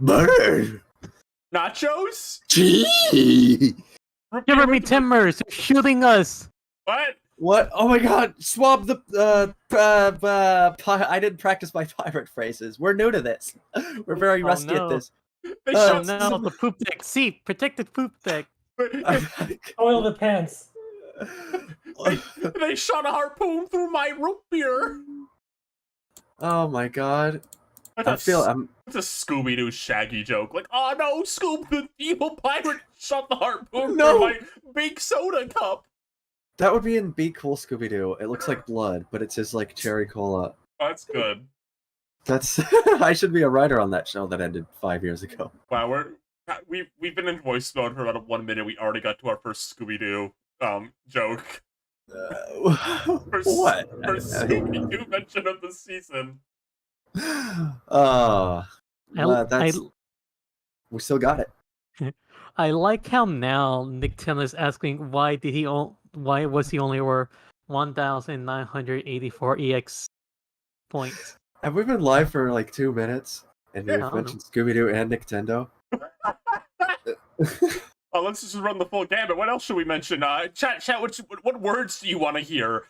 Burn! Nachos? Gee! Jeremy Timmers shooting us. What? What? Oh my god! Swab the I didn't practice my pirate phrases. We're new to this. We're very rusty at this. They Oh shot no, the poop deck. See, protected poop deck. Oil the pants. they shot a harpoon through my root beer. Oh my god! I'm. It's It's a Scooby-Doo Shaggy joke. Like, oh no, Scoob, the evil pirate shot the harpoon through my big soda cup. That would be in Be Cool Scooby-Doo. It looks like blood, but it says like cherry cola. Oh, that's good. That's I should be a writer on that show that ended 5 years ago. Wow, we've been in voice mode for about 1 minute. We already got to our first Scooby-Doo joke. What? First Scooby-Doo mention of the season. We still got it. I like how now Nick Tim is asking why was he only worth 1,984 EX points. Have we been live for like 2 minutes and we've Yeah, mentioned Scooby-Doo and Nintendo? Let's just run the full gamut. What else should we mention? Chat. What words do you want to hear?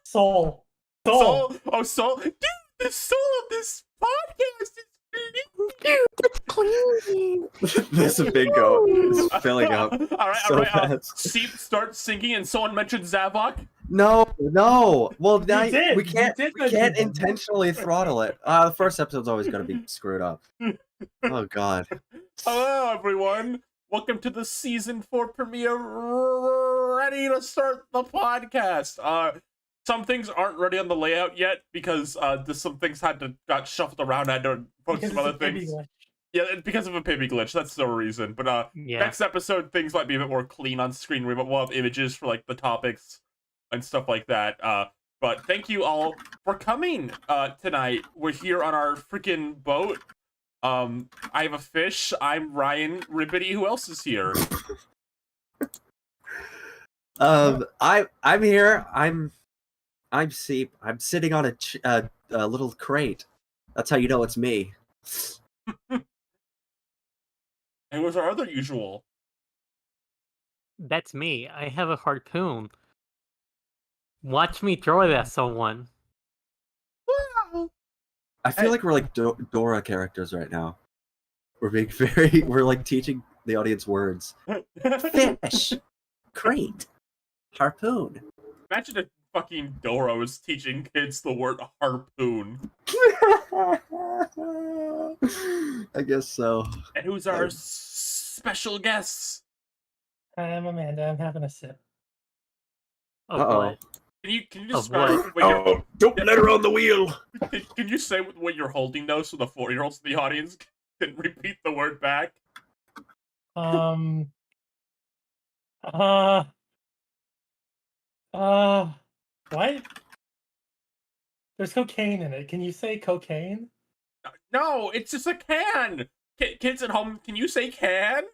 Soul. Oh, soul. Dude, the soul of this podcast is This bingo is filling up. all so right. fast. Seep starts singing, and someone mentioned Zavok. No. Well, now we can't mention intentionally throttle it. The first episode's always going to be screwed up. Oh god. Hello, everyone. Welcome to the season 4 premiere. Ready to start the podcast. Some things aren't ready on the layout yet because some things got shuffled around. I had to focus on other things. Yeah, because of a Pibby glitch. That's the reason. But next episode, things might be a bit more clean on screen. We'll have images for like the topics and stuff like that. But thank you all for coming tonight. We're here on our freaking boat. I have a fish. I'm Ryan Ribbity. Who else is here? I'm here. I'm Seep. I'm sitting on a little crate. That's how you know it's me. And what's our other usual? That's me. I have a harpoon. Watch me throw it at someone. I feel like we're like Dora characters right now. We're being we're like teaching the audience words. Fish, crate, harpoon. Imagine if fucking Dora was teaching kids the word harpoon. I guess so. And who's our special guest? I'm Amanda. I'm having a sip. Oh, Can you describe don't let her on the wheel. Can you say what you're holding though, so the 4-year-olds in the audience can repeat the word back? What? There's cocaine in it. Can you say cocaine? No, it's just a can. Kids at home, can you say can?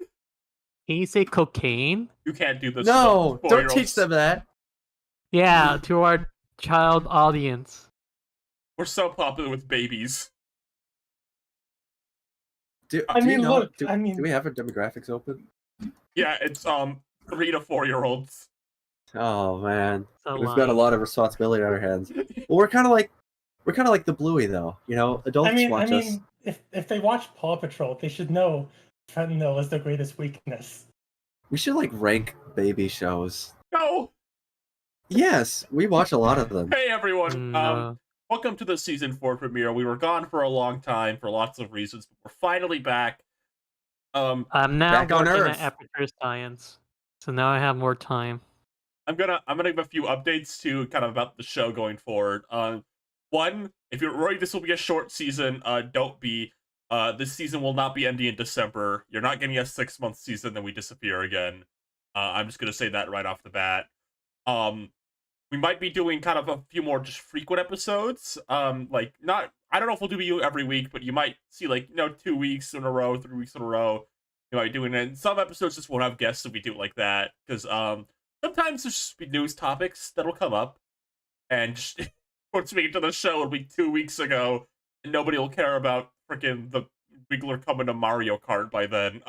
Can you say cocaine? You can't do this. No, don't teach them that. Yeah, to our child audience. We're so popular with babies. Do we have our demographics open? Yeah, it's 3 to 4-year-olds. Oh man, So we've got a lot of responsibility on our hands. Well, we're kind of like the Bluey though, you know. Adults watch us. If they watch Paw Patrol, they should know fentanyl is their greatest weakness. We should like rank baby shows. No. Yes, we watch a lot of them. Hey everyone. Welcome to the season 4 premiere. We were gone for a long time for lots of reasons, but we're finally back. I'm now back on working Earth. at Aperture Science, so now I have more time. I'm gonna give a few updates to kind of about the show going forward. One, if you're worried this will be a short season, don't be. This season will not be ending in December. You're not getting a 6-month season, then we disappear again. I'm just gonna say that right off the bat. We might be doing kind of a few more just frequent episodes. I don't know if we'll do every week, but you might see 2 weeks in a row, 3 weeks in a row. You might be doing it. And some episodes just won't have guests if we do it like that, because sometimes there's just be news topics that'll come up, and just, once we get to the show, it'll be 2 weeks ago, and nobody will care about freaking the regular coming to Mario Kart by then.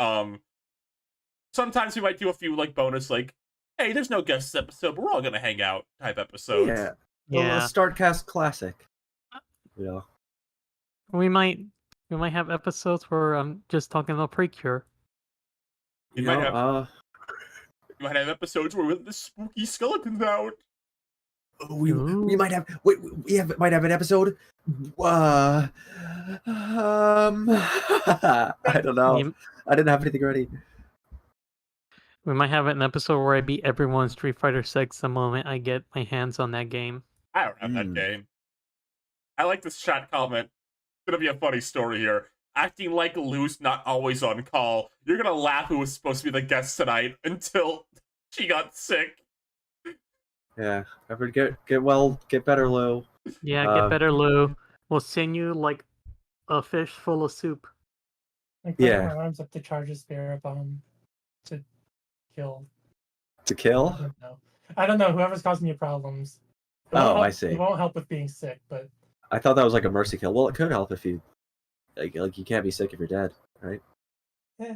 Sometimes we might do a few like bonus, like, hey, there's no guest episode, but we're all gonna hang out type episodes. Yeah. Yeah. A Startcast classic. You know. We might have episodes where I'm just talking about Precure. You You might know, You might have episodes where we let the spooky skeletons out. we Ooh. might have might have an episode. I don't know. You- I didn't have anything ready. We might have an episode where I beat everyone in Street Fighter 6 the moment I get my hands on that game. I don't have that game. I like this chat comment. It's gonna be a funny story here. Acting like Lou's not always on call. You're gonna laugh who was supposed to be the guest tonight until she got sick. Yeah, ever get better, Lou. Yeah, get better, Lou. We'll send you like a fish full of soup. Like putting Yeah. my arms up to charge a spirit bomb to kill. To kill? I don't know. Whoever's causing you problems. It won't Oh, help- I see. It won't help with being sick, but I thought that was like a mercy kill. Well, it could help if you like you can't be sick if you're dead, right? Yeah.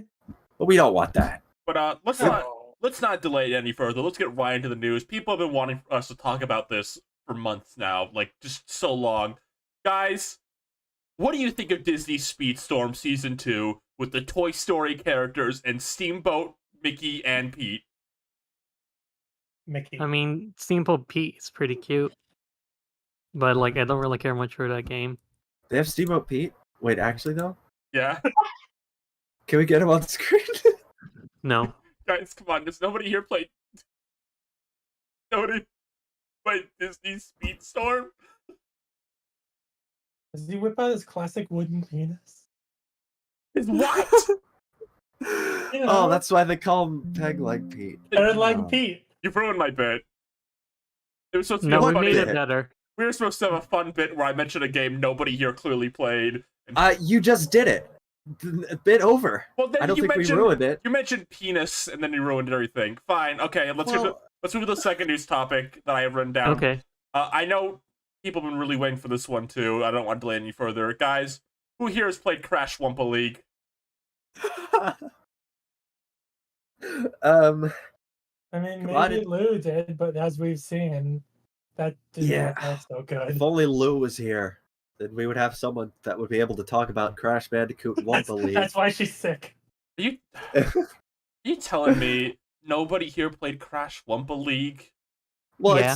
But we don't want that. But let's not delay it any further. Let's get right into the news. People have been wanting us to talk about this for months now, like just so long. Guys, what do you think of Disney Speedstorm Season 2 with the Toy Story characters and Steamboat, Mickey, and Pete? Mickey. I mean, Steamboat Pete is pretty cute. But like I don't really care much for that game. They have Steamboat Pete? Wait, actually though? Yeah. Can we get him on screen? No. Guys, come on. Does nobody here play... Nobody play Disney Speedstorm? Does he whip out his classic wooden penis? Is what? You know. Oh, that's why they call him Peg Leg Pete. Third Oh. leg Pete. You've ruined my bit. It was supposed to be No, a we funny made bit. it better. We were supposed to have a fun bit where I mentioned a game nobody here clearly played. And... You just did it. A bit over. well, then I don't you think mentioned, we ruined it. You mentioned penis, and then you ruined everything. Fine, okay, let's move to the second news topic that I have written down. Okay. I know people have been really waiting for this one too. I don't want to delay any further. Guys, who here has played Crash Wumpa League? I mean, Come on, maybe Lou did, but as we've seen, that didn't Yeah. work out so good. If only Lou was here, then we would have someone that would be able to talk about Crash Bandicoot Wumpa League. That's why she's sick. Are you telling me nobody here played Crash Wumpa League? Well, Yeah.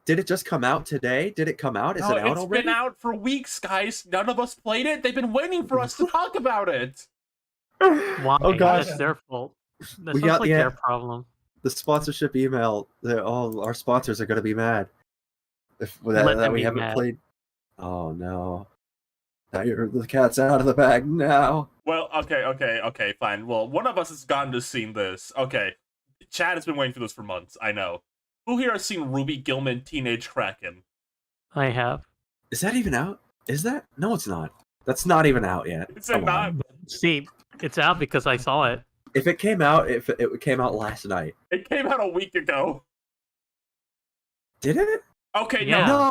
did it just come out today? Did it come out? Is No, it out it's already? been out for weeks, guys. None of us played it. They've been waiting for us to talk about it. Why? Oh gosh. That's their fault. That's We not got like the- their problem. The sponsorship email. All our sponsors are going to be mad if Let that them we be haven't mad. played. Oh no! Now the cat's out of the bag now. Well, okay, fine. Well, one of us has gone to seen this. Okay, Chad has been waiting for this for months. I know. Who here has seen Ruby Gilman Teenage Kraken? I have. Is that even out? Is that? No, it's not. That's not even out yet. Is it Come not? on. See, it's out because I saw it. If it came out, if it came out last night, It came out a week ago. did it? Okay, Yeah. no.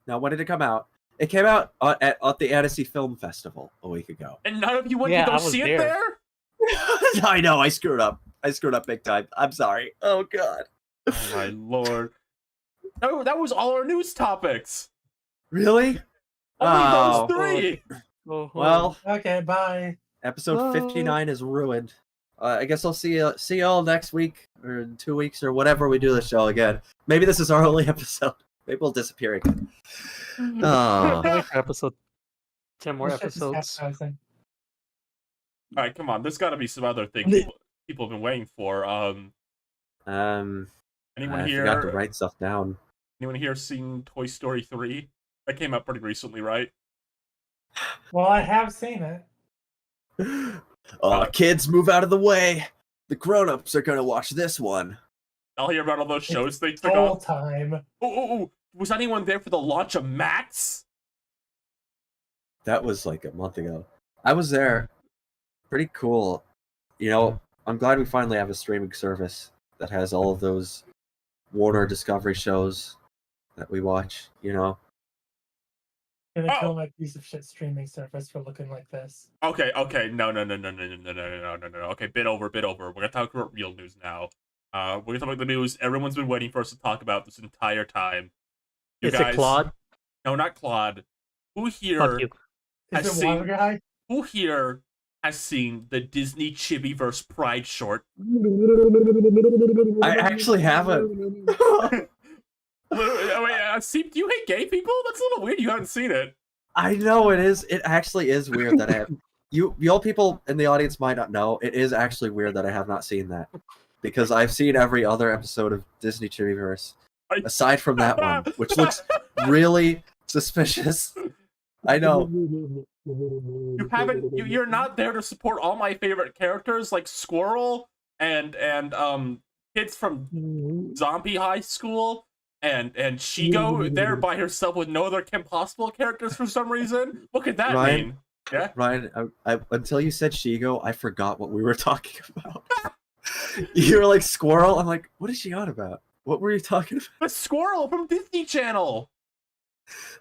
No. When did it come out? It came out at the Annecy Film Festival a week ago. And none of you went Yeah, to I go was see it there. there? I know, I screwed up. I screwed up big time. I'm sorry. Oh god. Oh my lord. No, that was all our news topics. Really? Only Oh. those three. Well, Okay, bye. episode Oh. 59 is ruined. I guess I'll see y'all next week or in 2 weeks or whatever we do the show again. Maybe this is our only episode. Maybe we'll disappear again. Oh. Wait for episode 10 more This shit is episodes. appetizing. All right, come on. There's got to be some other things people have been waiting for. Anyone I here? forgot to write stuff down. Anyone here seen Toy Story 3? That came out pretty recently, right? Well, I have seen it. Oh, kids, move out of the way. The grown-ups are gonna watch this one. I'll hear about all those shows they took All off. time. Oh, was anyone there for the launch of Max? That was like a month ago. I was there. Pretty cool. You know, I'm glad we finally have a streaming service that has all of those Warner Discovery shows that we watch, you know. Gonna kill my piece of shit streaming service for looking like this. Okay. No. Okay, bit over. We're gonna talk about real news now. We're gonna talk about the news everyone's been waiting for us to talk about this entire time. You Is guys, it Claude? No, not Claude. Who Fuck here you. has Is it Water seen? Guy? Who here has seen the Disney Chibiverse Pride short? I actually haven't. Wait, Seep, do you hate gay people? That's a little weird. You haven't seen it. I know it is. It actually is weird that I have. You all people in the audience might not know. It is actually weird that I have not seen that, because I've seen every other episode of Disney Chibiverse aside from that one, which looks really suspicious. I know. You haven't. You're not there to support all my favorite characters like Squirrel and kids from Zombie High School and she go there by herself with no other Kim Possible characters for some reason. What could that mean? Yeah, Ryan, I until you said Shigo, I forgot what we were talking about. You were like Squirrel. I'm like, what is she on about? What were you talking about? the Squirrel from Disney Channel.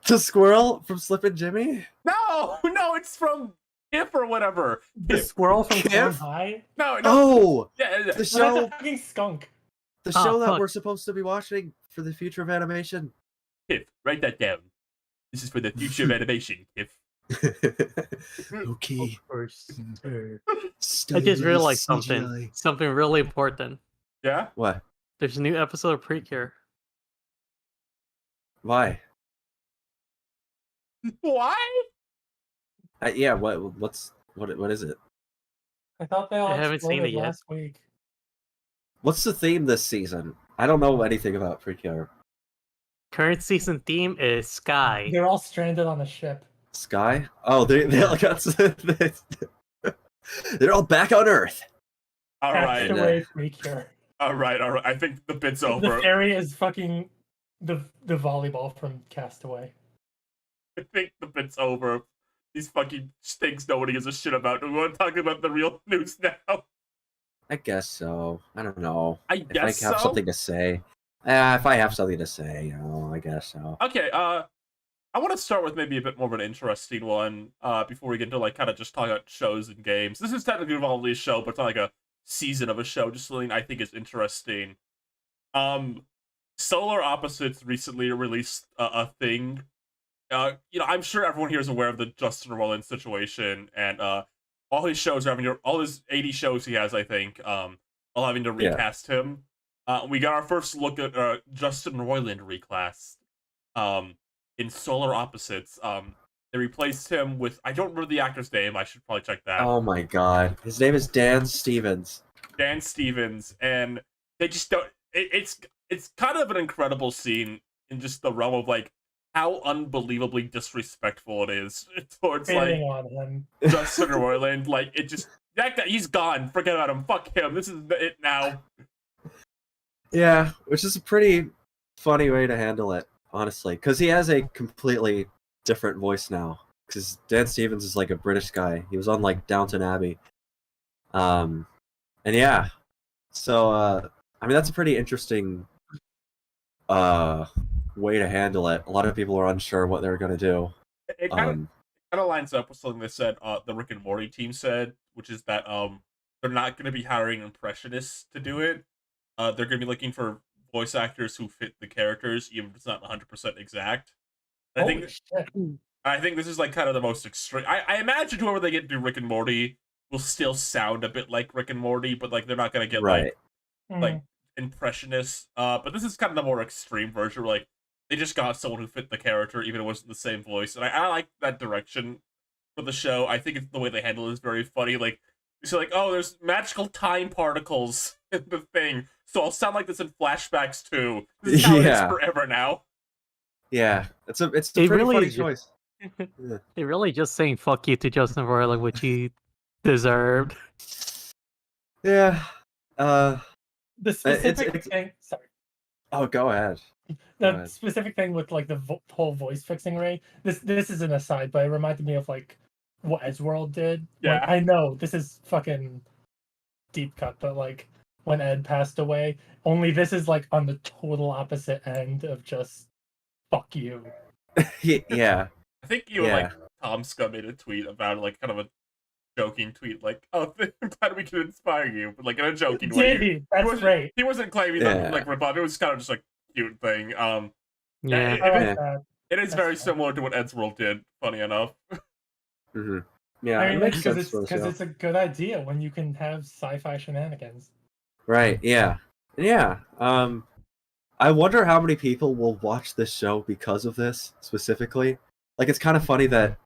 The squirrel from Slippin' Jimmy? No, it's from If or whatever. The If. squirrel from Kif? Clown High? No. Oh, Yeah. the That's show, a fucking skunk. the Oh, show that fuck. we're supposed to be watching for the future of animation. If. Write that down. This is for the future of animation. If. Okay. Of course. I Study just realized CGI. something really important. Yeah. What? There's a new episode of Precure. Why? Why? Yeah. What is it? I thought they all I haven't seen exploded it yet. last week. What's the theme this season? I don't know anything about Precure. Current season theme is Sky. They're all stranded on a ship. Sky? Oh, they all got. They're all back on Earth. All right. Castaway Precure. All right. I think the bit's The over. fairy is fucking the volleyball from Castaway. I think the bit's over. These fucking things nobody gives a shit about. We want to talk about the real news now. I guess so. I don't know. I If guess I have so. something to say. If I have something to say, I guess so. Okay. I want to start with maybe a bit more of an interesting one. Before we get into like kind of just talking about shows and games. This is technically involved a show, but it's not like a season of a show. Just something I think is interesting. Solar Opposites recently released a thing. I'm sure everyone here is aware of the Justin Roiland situation, and all his shows are having all his 80 shows he has, I think, all having to recast him. We got our first look at Justin Roiland reclass in Solar Opposites. They replaced him with, I don't remember the actor's name. I should probably check that. Oh my god. His name is Dan Stevens. Dan Stevens, and they just don't. It's kind of an incredible scene in just the realm of like how unbelievably disrespectful it is towards Failing like on him. Justin Roiland. Like it just that guy, he's gone. Forget about him. Fuck him. This is it now. Yeah, which is a pretty funny way to handle it, honestly, because he has a completely different voice now. Because Dan Stevens is like a British guy. He was on like Downton Abbey. And yeah, so I mean that's a pretty interesting way to handle it. A lot of people are unsure what they're gonna do. It kind of lines up with something they said the Rick and Morty team said, which is that they're not going to be hiring impressionists to do it. They're going to be looking for voice actors who fit the characters, even if it's not 100% exact. And Holy shit. I think this is like kind of the most extreme. I imagine whoever they get to do Rick and Morty will still sound a bit like Rick and Morty, but like they're not going to get Right. like impressionists. But this is kind of the more extreme version where like they just got someone who fit the character, even if it wasn't the same voice. And I like that direction for the show. I think it's, the way they handle it is very funny. Like, you say like, oh, there's magical time particles in the thing, so I'll sound like this in flashbacks too. This is how it is forever now. Yeah, it's a They pretty really funny ju- choice. They're really just saying fuck you to Justin Roiland, which he deserved. Yeah. The specific it's- thing. Sorry. Oh, go ahead. The ahead. specific thing with like the whole voice fixing ray. This is an aside, but it reminded me of like what Edgeworld did. Yeah. Like, I know this is fucking deep cut, but like when Ed passed away, only this is like on the total opposite end of just fuck you. Yeah. I think even like Tom Scott made a tweet about like kind of a joking tweet, like, "Oh, I'm glad we can inspire you," but like in a joking way. That's great. He wasn't claiming that like rip off. It was kind of just like a cute thing. Yeah. I like that. It is That's very fun. similar to what Eddsworld did. Funny enough. Mm-hmm. Yeah, I mean, it makes sense because it's a good idea when you can have sci-fi shenanigans. Right? Yeah. Yeah. I wonder how many people will watch this show because of this specifically. Like, it's kind of funny that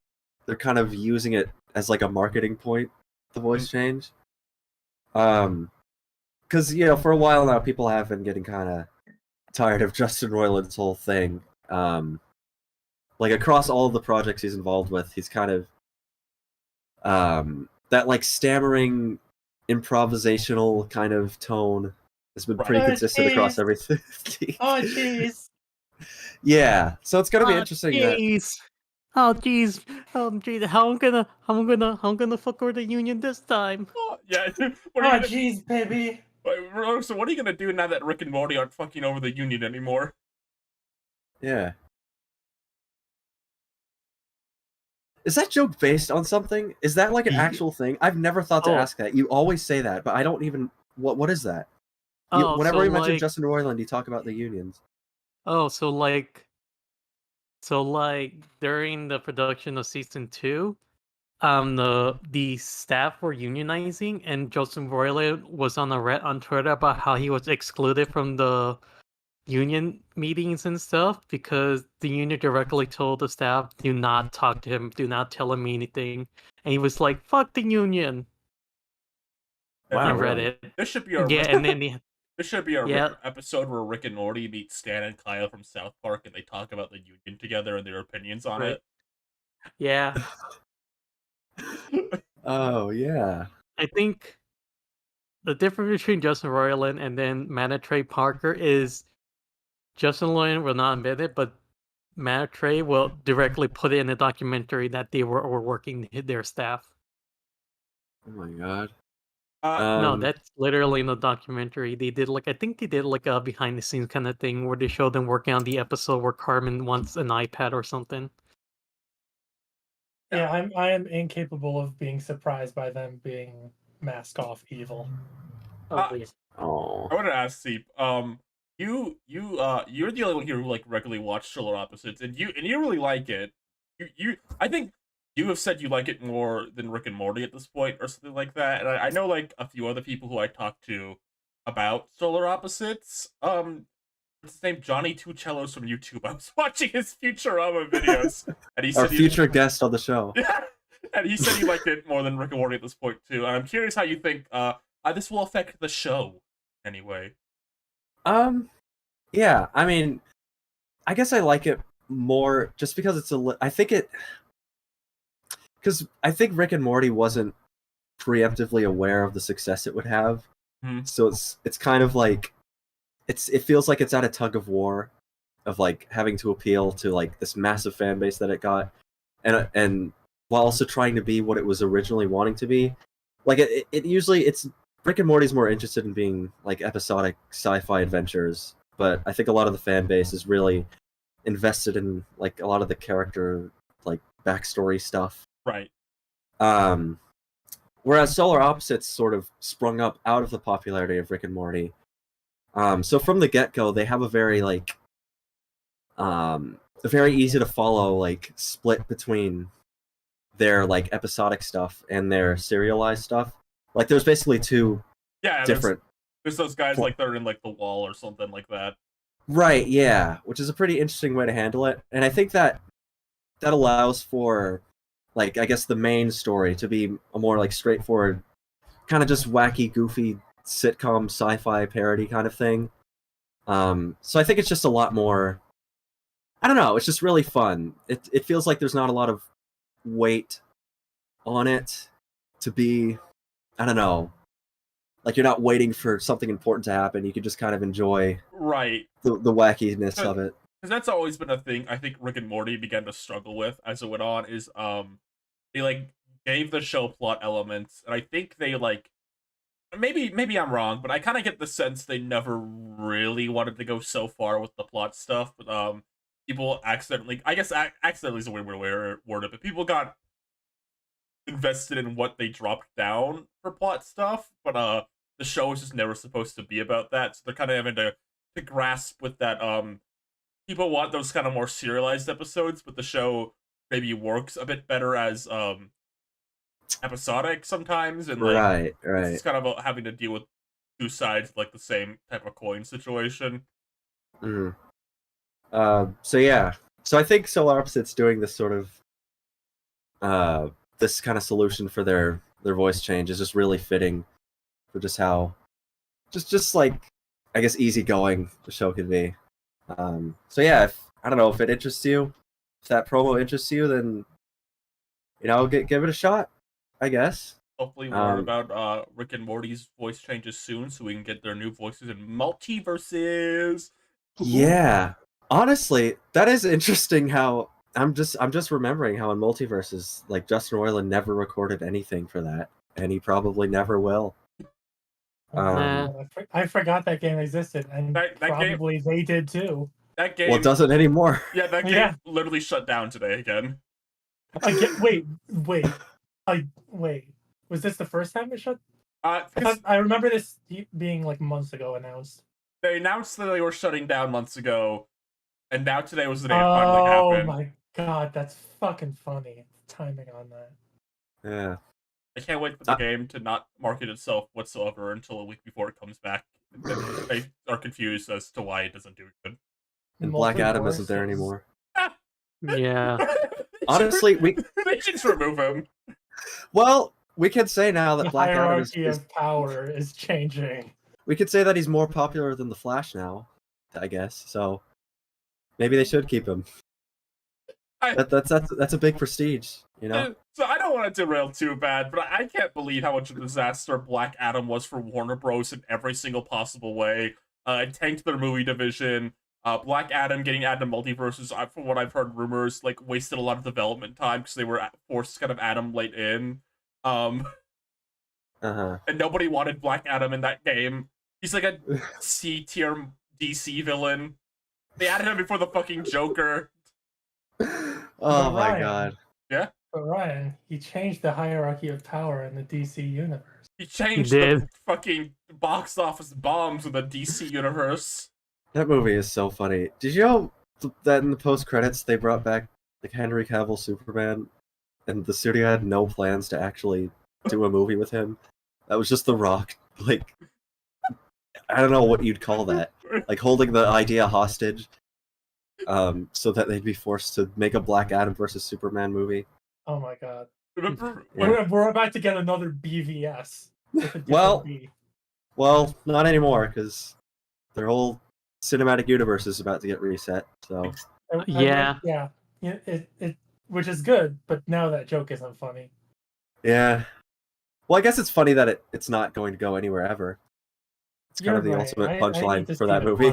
they're kind of using it as like a marketing point, the voice change. Because for a while now, people have been getting kind of tired of Justin Roiland's whole thing. Like across all of the projects he's involved with, he's kind of that like stammering, improvisational kind of tone has been pretty consistent across everything. Oh jeez. Yeah, so it's gonna be interesting. Oh jeez. Oh jeez. How I'm gonna fuck over the union this time. Oh, yeah. Oh jeez, baby. So what are you gonna do now that Rick and Morty aren't fucking over the union anymore? Yeah. Is that joke based on something? Is that like an actual thing? I've never thought to ask that. You always say that, but I don't even. What is that? Whenever you mention Justin Roiland, you talk about the unions. Oh, so like during the production of season 2, the staff were unionizing, and Justin Roiland was on Twitter about how he was excluded from the union meetings and stuff because the union directly told the staff, do not talk to him, do not tell him anything, and he was like, fuck the union. Wow, on Reddit. This should be our and then this should be our episode where Rick and Morty meet Stan and Kyle from South Park and they talk about the union together and their opinions on it. Yeah. Oh yeah. I think the difference between Justin Roiland and then Mana Trey Parker is Justin Roiland will not admit it, but Mana Trey will directly put it in the documentary that they were working their staff. Oh my god. No, that's literally in the documentary. They did I think they did a behind the scenes kind of thing where they showed them working on the episode where Carmen wants an iPad or something. Yeah, I am incapable of being surprised by them being mask off evil. Oh please. Oh. I wanted to ask Seep, you're the only one here who regularly watch Solar Opposites, and you really like it. I think you have said you like it more than Rick and Morty at this point, or something like that. And I know a few other people who I talked to about Solar Opposites. What's his name? Johnny Two Cellos from YouTube. I was watching his Futurama videos, and he said our future guest on the show. Yeah, and he said he liked it more than Rick and Morty at this point too. And I'm curious how you think this will affect the show anyway. Yeah, I mean, I guess I like it more just because it's because I think Rick and Morty wasn't preemptively aware of the success it would have. So it's kind of like it feels like it's at a tug of war of having to appeal to this massive fan base that it got, and while also trying to be what it was originally wanting to be. It usually it's Rick and Morty's more interested in being episodic sci-fi adventures, but I think a lot of the fan base is really invested in a lot of the character backstory stuff. Right. Whereas Solar Opposites sort of sprung up out of the popularity of Rick and Morty. So from the get-go, they have a very very easy to follow split between their episodic stuff and their serialized stuff. There's basically two different. There's those guys that are in the wall or something like that. Right. Yeah, which is a pretty interesting way to handle it, and I think that allows for I guess the main story to be a more straightforward, kind of just wacky, goofy sitcom sci-fi parody kind of thing. So I think it's just a lot more. I don't know. It's just really fun. It feels like there's not a lot of weight on it to be. I don't know. You're not waiting for something important to happen. You can just kind of enjoy the wackiness of it. Because that's always been a thing I think Rick and Morty began to struggle with as it went on. Is they gave the show plot elements, and I think they maybe I'm wrong, but I kind of get the sense they never really wanted to go so far with the plot stuff. But people accidentally, I guess accidentally is a weird way to word it, but people got invested in what they dropped down for plot stuff, but the show was just never supposed to be about that, so they're kind of having to grasp with that. People want those kind of more serialized episodes, but the show maybe works a bit better as episodic sometimes, and like it's kind of having to deal with two sides, like the same type of coin situation. So yeah, so I think Solar Opposite's doing this sort of this kind of solution for their voice change is just really fitting for just how just like I guess easygoing the show could be. So yeah, I don't know if it interests you, if that promo interests you, then give it a shot, I guess. Hopefully we learn about Rick and Morty's voice changes soon, so we can get their new voices in multiverses. Yeah, honestly, that is interesting. How I'm just remembering how in multiverses, like Justin Roiland never recorded anything for that, and he probably never will. I forgot that game existed, and that probably game, they did too. That game, well, it doesn't anymore. Yeah, that game literally shut down today again. Wait. Was this the first time it shut? I remember this being like months ago announced. They announced that they were shutting down months ago, and now today was the day it finally happened. Oh my god, that's fucking funny. The timing on that. Yeah. I can't wait for the game to not market itself whatsoever until a week before it comes back. They are confused as to why it doesn't do good. And Black Adam isn't there anymore. Yeah. Honestly, they should just remove him. Well, we could say now that Black Adam is power is changing. We could say that he's more popular than the Flash now, I guess. So maybe they should keep him. That's a big prestige, you know. So I don't want to derail too bad, but I can't believe how much of a disaster Black Adam was for Warner Bros. In every single possible way. It tanked their movie division. Black Adam getting added to multiverses, from what I've heard rumors, like wasted a lot of development time because they were forced to kind of add him late in. And nobody wanted Black Adam in that game. He's like a C tier DC villain. They added him before the fucking Joker. Oh my god. Yeah? But Ryan, he changed the hierarchy of power in the DC universe. He changed the fucking box office bombs in the DC universe. That movie is so funny. Did you know that in the post-credits they brought back like Henry Cavill Superman, and the studio had no plans to actually do a movie with him? That was just The Rock, like, I don't know what you'd call that. Like holding the idea hostage, so that they'd be forced to make a Black Adam versus Superman movie. Oh my god! Remember, we're about to get another BVS. Well, not anymore because their whole cinematic universe is about to get reset. So yeah, it which is good, but now that joke isn't funny. Yeah. Well, I guess it's funny that it's not going to go anywhere ever. It's kind of the ultimate punchline for that movie.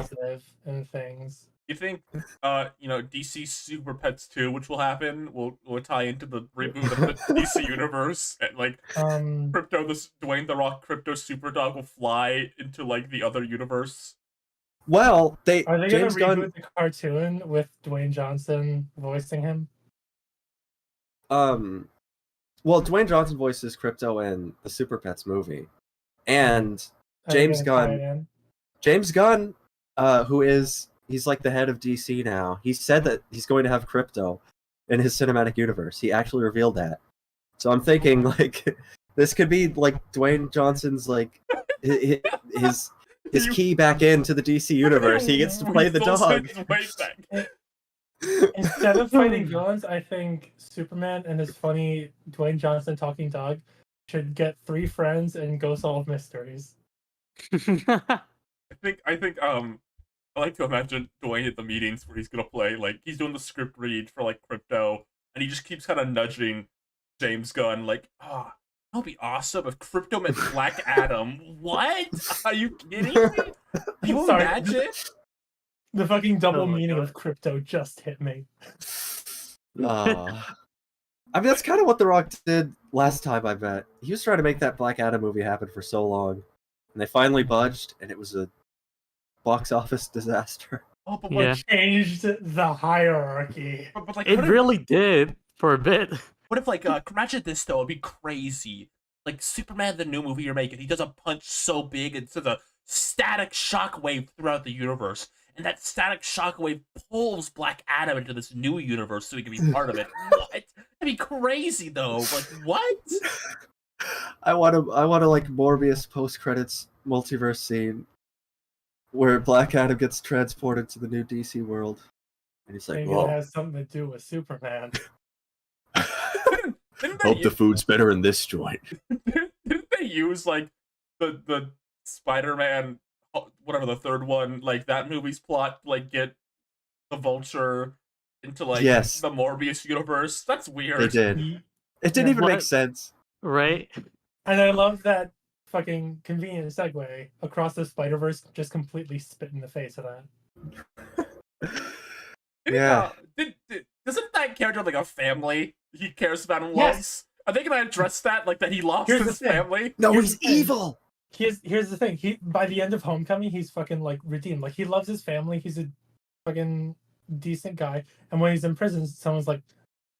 And things. You think, DC Super Pets 2, which will happen, will tie into the reboot of the DC universe, and like Dwayne the Rock Crypto Super Dog will fly into like the other universe? Well, are they going to reboot the cartoon with Dwayne Johnson voicing him? Well, Dwayne Johnson voices Crypto in the Super Pets movie, and James Gunn, he's like the head of DC now. He said that he's going to have Crypto in his cinematic universe. He actually revealed that. So I'm thinking like this could be like Dwayne Johnson's like his key back into the DC universe. He gets to play the dog. Instead of fighting villains, I think Superman and his funny Dwayne Johnson talking dog should get 3 friends and go solve mysteries. I like to imagine Dwayne at the meetings where he's gonna play, like, he's doing the script read for like Crypto, and he just keeps kind of nudging James Gunn, like, that would be awesome if Crypto met Black Adam. What? Are you kidding me? Can you imagine? The fucking double meaning of Crypto just hit me. I mean, that's kind of what The Rock did last time, I bet. He was trying to make that Black Adam movie happen for so long, and they finally budged, and it was a box office disaster. Oh, but Yeah. Changed the hierarchy. but like, It what if, really did for a bit. what if like, imagine this though, it'd be crazy. Like Superman, the new movie you're making, he does a punch so big it sends a static shockwave throughout the universe, and that static shockwave pulls Black Adam into this new universe so he can be part of it. What? That'd be crazy though. Like what? I want to like Morbius post credits multiverse scene where Black Adam gets transported to the new DC world, and he's like, Maybe "Whoa, it has something to do with Superman. Didn't hope the food's better in this joint." didn't they use like the Spider-Man, whatever the third one, like that movie's plot, to, like get the Vulture into like Yes. the Morbius universe? That's weird. They did. It didn't Yeah, even make what? sense. Right? And I love that fucking convenient segue across the Spider-Verse, just completely spit in the face of that. Yeah. Doesn't that character have, like a family he cares about and Yes. loves? Are they gonna address that, like that he lost Here's his the thing. family? No, Here's he's the thing. evil. Here's the thing. He by the end of Homecoming, he's fucking like redeemed. Like he loves his family. He's a fucking decent guy. And when he's in prison, someone's like,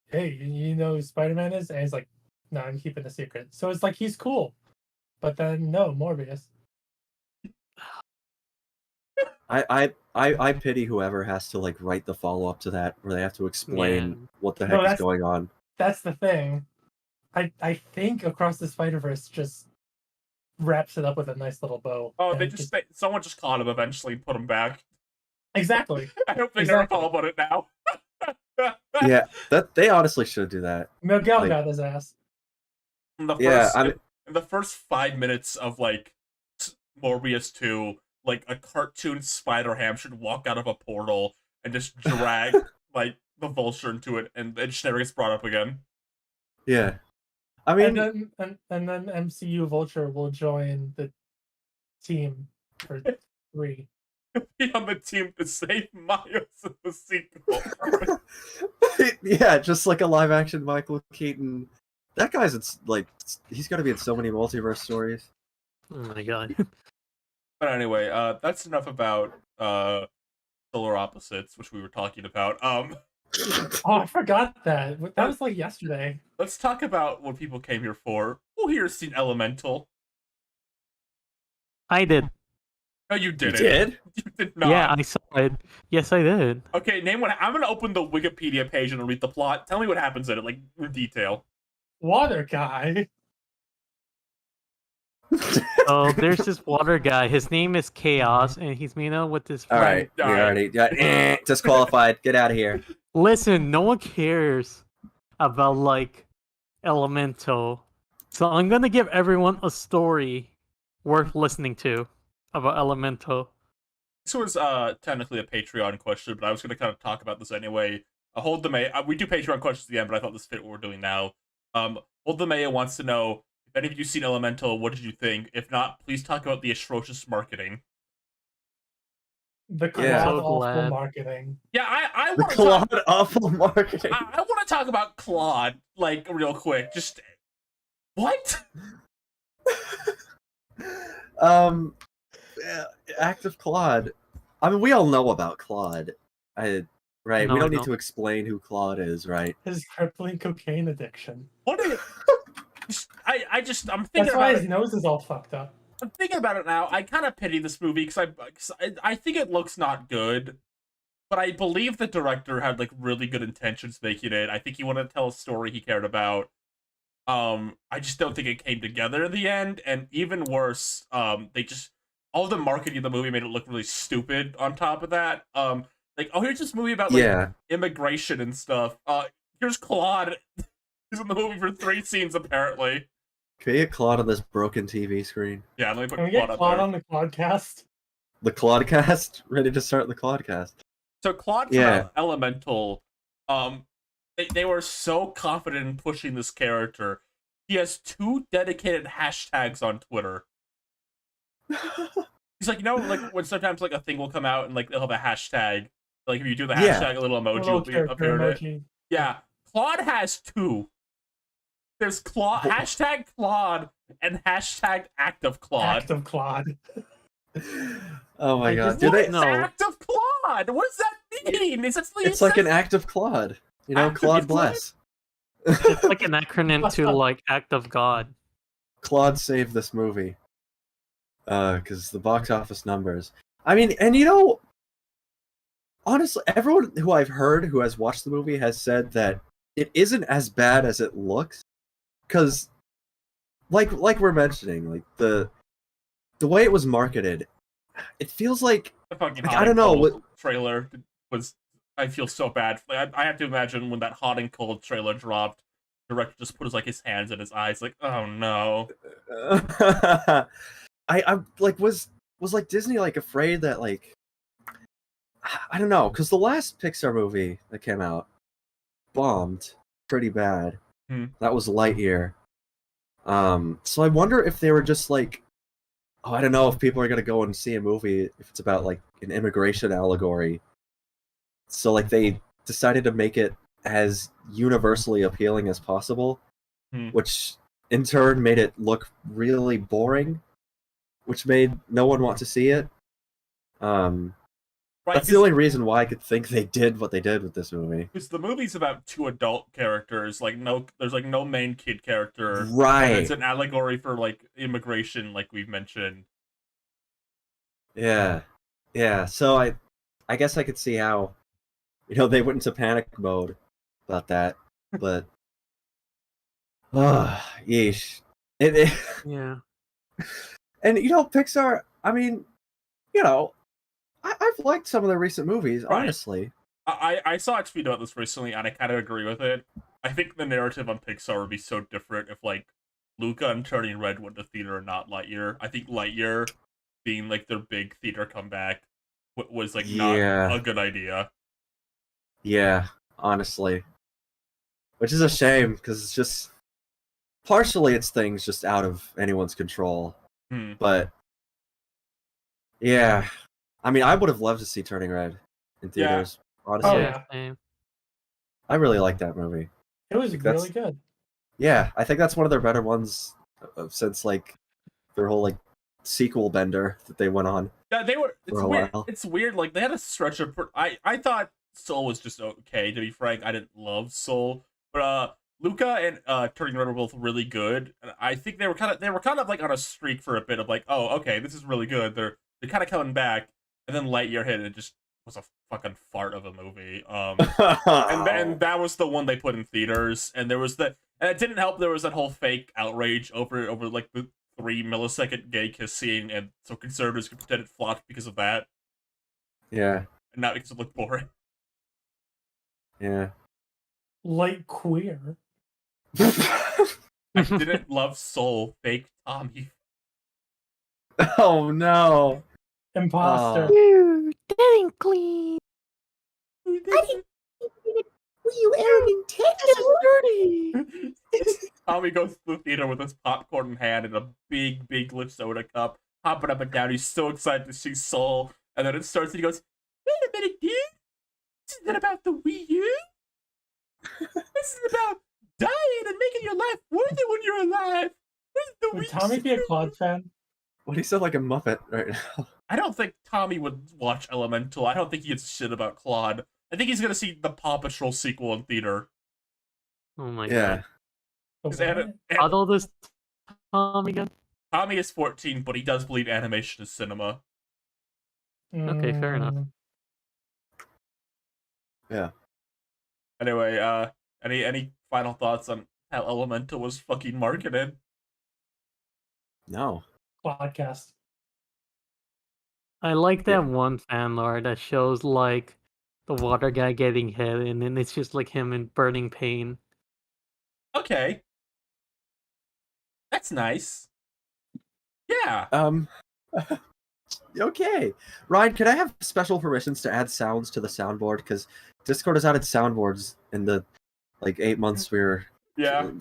"Hey, you know who Spider-Man is?" And he's like, "No, I'm keeping a secret." So it's like he's cool. But then no, Morbius. I pity whoever has to like write the follow up to that, where they have to explain Yeah. what the No, heck is that's- going on. That's the thing. I think Across the Spider-Verse just wraps it up with a nice little bow. Oh, and they just someone just caught him eventually and put him back. exactly. I hope they never Exactly. call about it now. Yeah, that they honestly should do that. Miguel Like- got his ass. In the Yeah, first, I mean- in the first 5 minutes of like Morbius 2, like a cartoon spider ham should walk out of a portal and just drag like the Vulture into it, and it just never gets brought up again. Yeah, I mean, and then MCU Vulture will join the team for 3. Be on the team to save Miles in the sequel. yeah, just like a live action Michael Keaton. That guy's he's got to be in so many multiverse stories. Oh my god. But anyway, that's enough about Solar Opposites, which we were talking about. Oh, I forgot that. That was like yesterday. Let's talk about what people came here for. Who here's seen Elemental? I did. No, you You didn't. did? You did not. Yeah, I saw it. Yes, I did. Okay, name what. I'm gonna open the Wikipedia page and read the plot. Tell me what happens in it, like in detail. Water guy. So there's this water guy. His name is Chaos, and he's made out with this All friend. right, All you right. already got disqualified. Get out of here. Listen, no one cares about like Elemental. So I'm gonna give everyone a story worth listening to about Elemental. This was technically a Patreon question, but I was gonna kind of talk about this anyway. Hold the May. We do Patreon questions at the end, but I thought this fit what we're doing now. Hold the Maya wants to know if any of you seen Elemental. What did you think? If not, please talk about the atrocious marketing. The Claude Yeah. So awful glad. marketing. Yeah, I The want to talk. Claude awful marketing. I want to talk about Claude like real quick. Just what? Yeah, active Claude. I mean, we all know about Claude, right? No, we don't I need don't. to explain who Claude is, right? His crippling cocaine addiction. What? I'm That's thinking why about his it. nose is all fucked up. I'm thinking about it now. I kind of pity this movie because I think it looks not good, but I believe the director had like really good intentions making it. I think he wanted to tell a story he cared about. I just don't think it came together in the end, and even worse, they just all the marketing of the movie made it look really stupid. On top of that, like oh here's this movie about like Yeah. immigration and stuff. Here's Claude. He's in the movie for 3 scenes apparently. Can we get Claude on this broken TV screen? Yeah, let me put Can we Claude get up Claude there. on the Claudecast? The Claudecast? Ready to start the Claudecast. So Claude from Yeah. Elemental, they were so confident in pushing this character. He has 2 dedicated hashtags on Twitter. He's like, you know, like when sometimes like a thing will come out and like they'll have a hashtag. Like if you do the Yeah. hashtag, a little emoji Little will be character appear in it. emoji. Yeah, Claude has 2. There's hashtag Claude and hashtag active Claude. Act of Claude. Oh my I god. just Do don't they know. Active Claude. Claude? What does that mean? It's like an act of Claude. You know, Act of Claude God? bless. It's like an acronym to like act of God. Claude saved this movie. Because the box office numbers. I mean, and you know, honestly, everyone who I've heard who has watched the movie has said that it isn't as bad as it looks. Because, like we're mentioning, like the way it was marketed, it feels like The fucking Like, hot I don't and know, cold what- trailer was. I feel so bad. Like, I have to imagine when that hot and cold trailer dropped, the director just put his hands in his eyes, like, oh no. I like was like Disney like afraid that like I don't know, because the last Pixar movie that came out bombed pretty bad. That was Lightyear. So I wonder if they were just like, oh, I don't know if people are gonna go and see a movie if it's about like an immigration allegory. So like they decided to make it as universally appealing as possible, which in turn made it look really boring, which made no one want to see it. Right, That's the only reason why I could think they did what they did with this movie. because the movie's about two adult characters. Like there's like no main kid character. Right. And it's an allegory for like immigration, like we've mentioned. Yeah. Yeah. So I guess I could see how, you know, they went into panic mode about that, but yeesh. Yeah. And you know, Pixar, I mean, you know, I've liked some of their recent movies, Right. honestly. I saw a tweet about this recently, and I kind of agree with it. I think the narrative on Pixar would be so different if like Luca and Turning Red went to theater and not Lightyear. I think Lightyear being like their big theater comeback was like not a good idea. Yeah, honestly. Which is a shame, because it's just partially it's things just out of anyone's control. But yeah. I mean, I would have loved to see Turning Red in theaters, honestly. Oh, yeah. Same. I really like that movie. It was Like, really good. Yeah, I think that's one of their better ones since like their whole like sequel bender that they went on. Yeah, they were. It's For a weird. while. It's weird. Like they had a stretch of. I thought Soul was just okay. To be frank, I didn't love Soul, but Luca and Turning Red were both really good. And I think they were kind of like on a streak for a bit of like, oh, okay, this is really good. They're kind of coming back, and then Lightyear hit, and it just was a fucking fart of a movie. And then that was the one they put in theaters, and there was and it didn't help. There was that whole fake outrage over like the 3-millisecond gay kiss scene, and so conservatives could pretend it flopped because of that, Yeah. and not because it looked boring. Yeah. Light queer. I didn't love Soul. Fake Tommy. Oh no. Imposter. You didn't clean. You arrogant Dirty. Tommy goes to the theater with his popcorn in hand and a big lip soda cup, hopping up and down. He's so excited to see Soul, and then it starts, and he goes, "Wait a minute, dude! This isn't about the Wii U. This is about dying and making your life worth it when you're alive. Where's the Would Wii Tommy be a U?" Claude fan? What, he sound like a Muppet right now. I don't think Tommy would watch Elemental. I don't think he gives a shit about Claude. I think he's gonna see the Paw Patrol sequel in theater. Oh my Yeah. god. The 'Cause what? How old is Tom again? Tommy is 14, but he does believe animation is cinema. Okay, fair enough. Mm, Yeah. Anyway, any final thoughts on how Elemental was fucking marketed? No. Podcast. I like that one fan art that shows like the water guy getting hit, and then it's just like him in burning pain. Okay. That's nice. Yeah. Okay. Ryan, can I have special permissions to add sounds to the soundboard? Because Discord has added soundboards in the like 8 months we were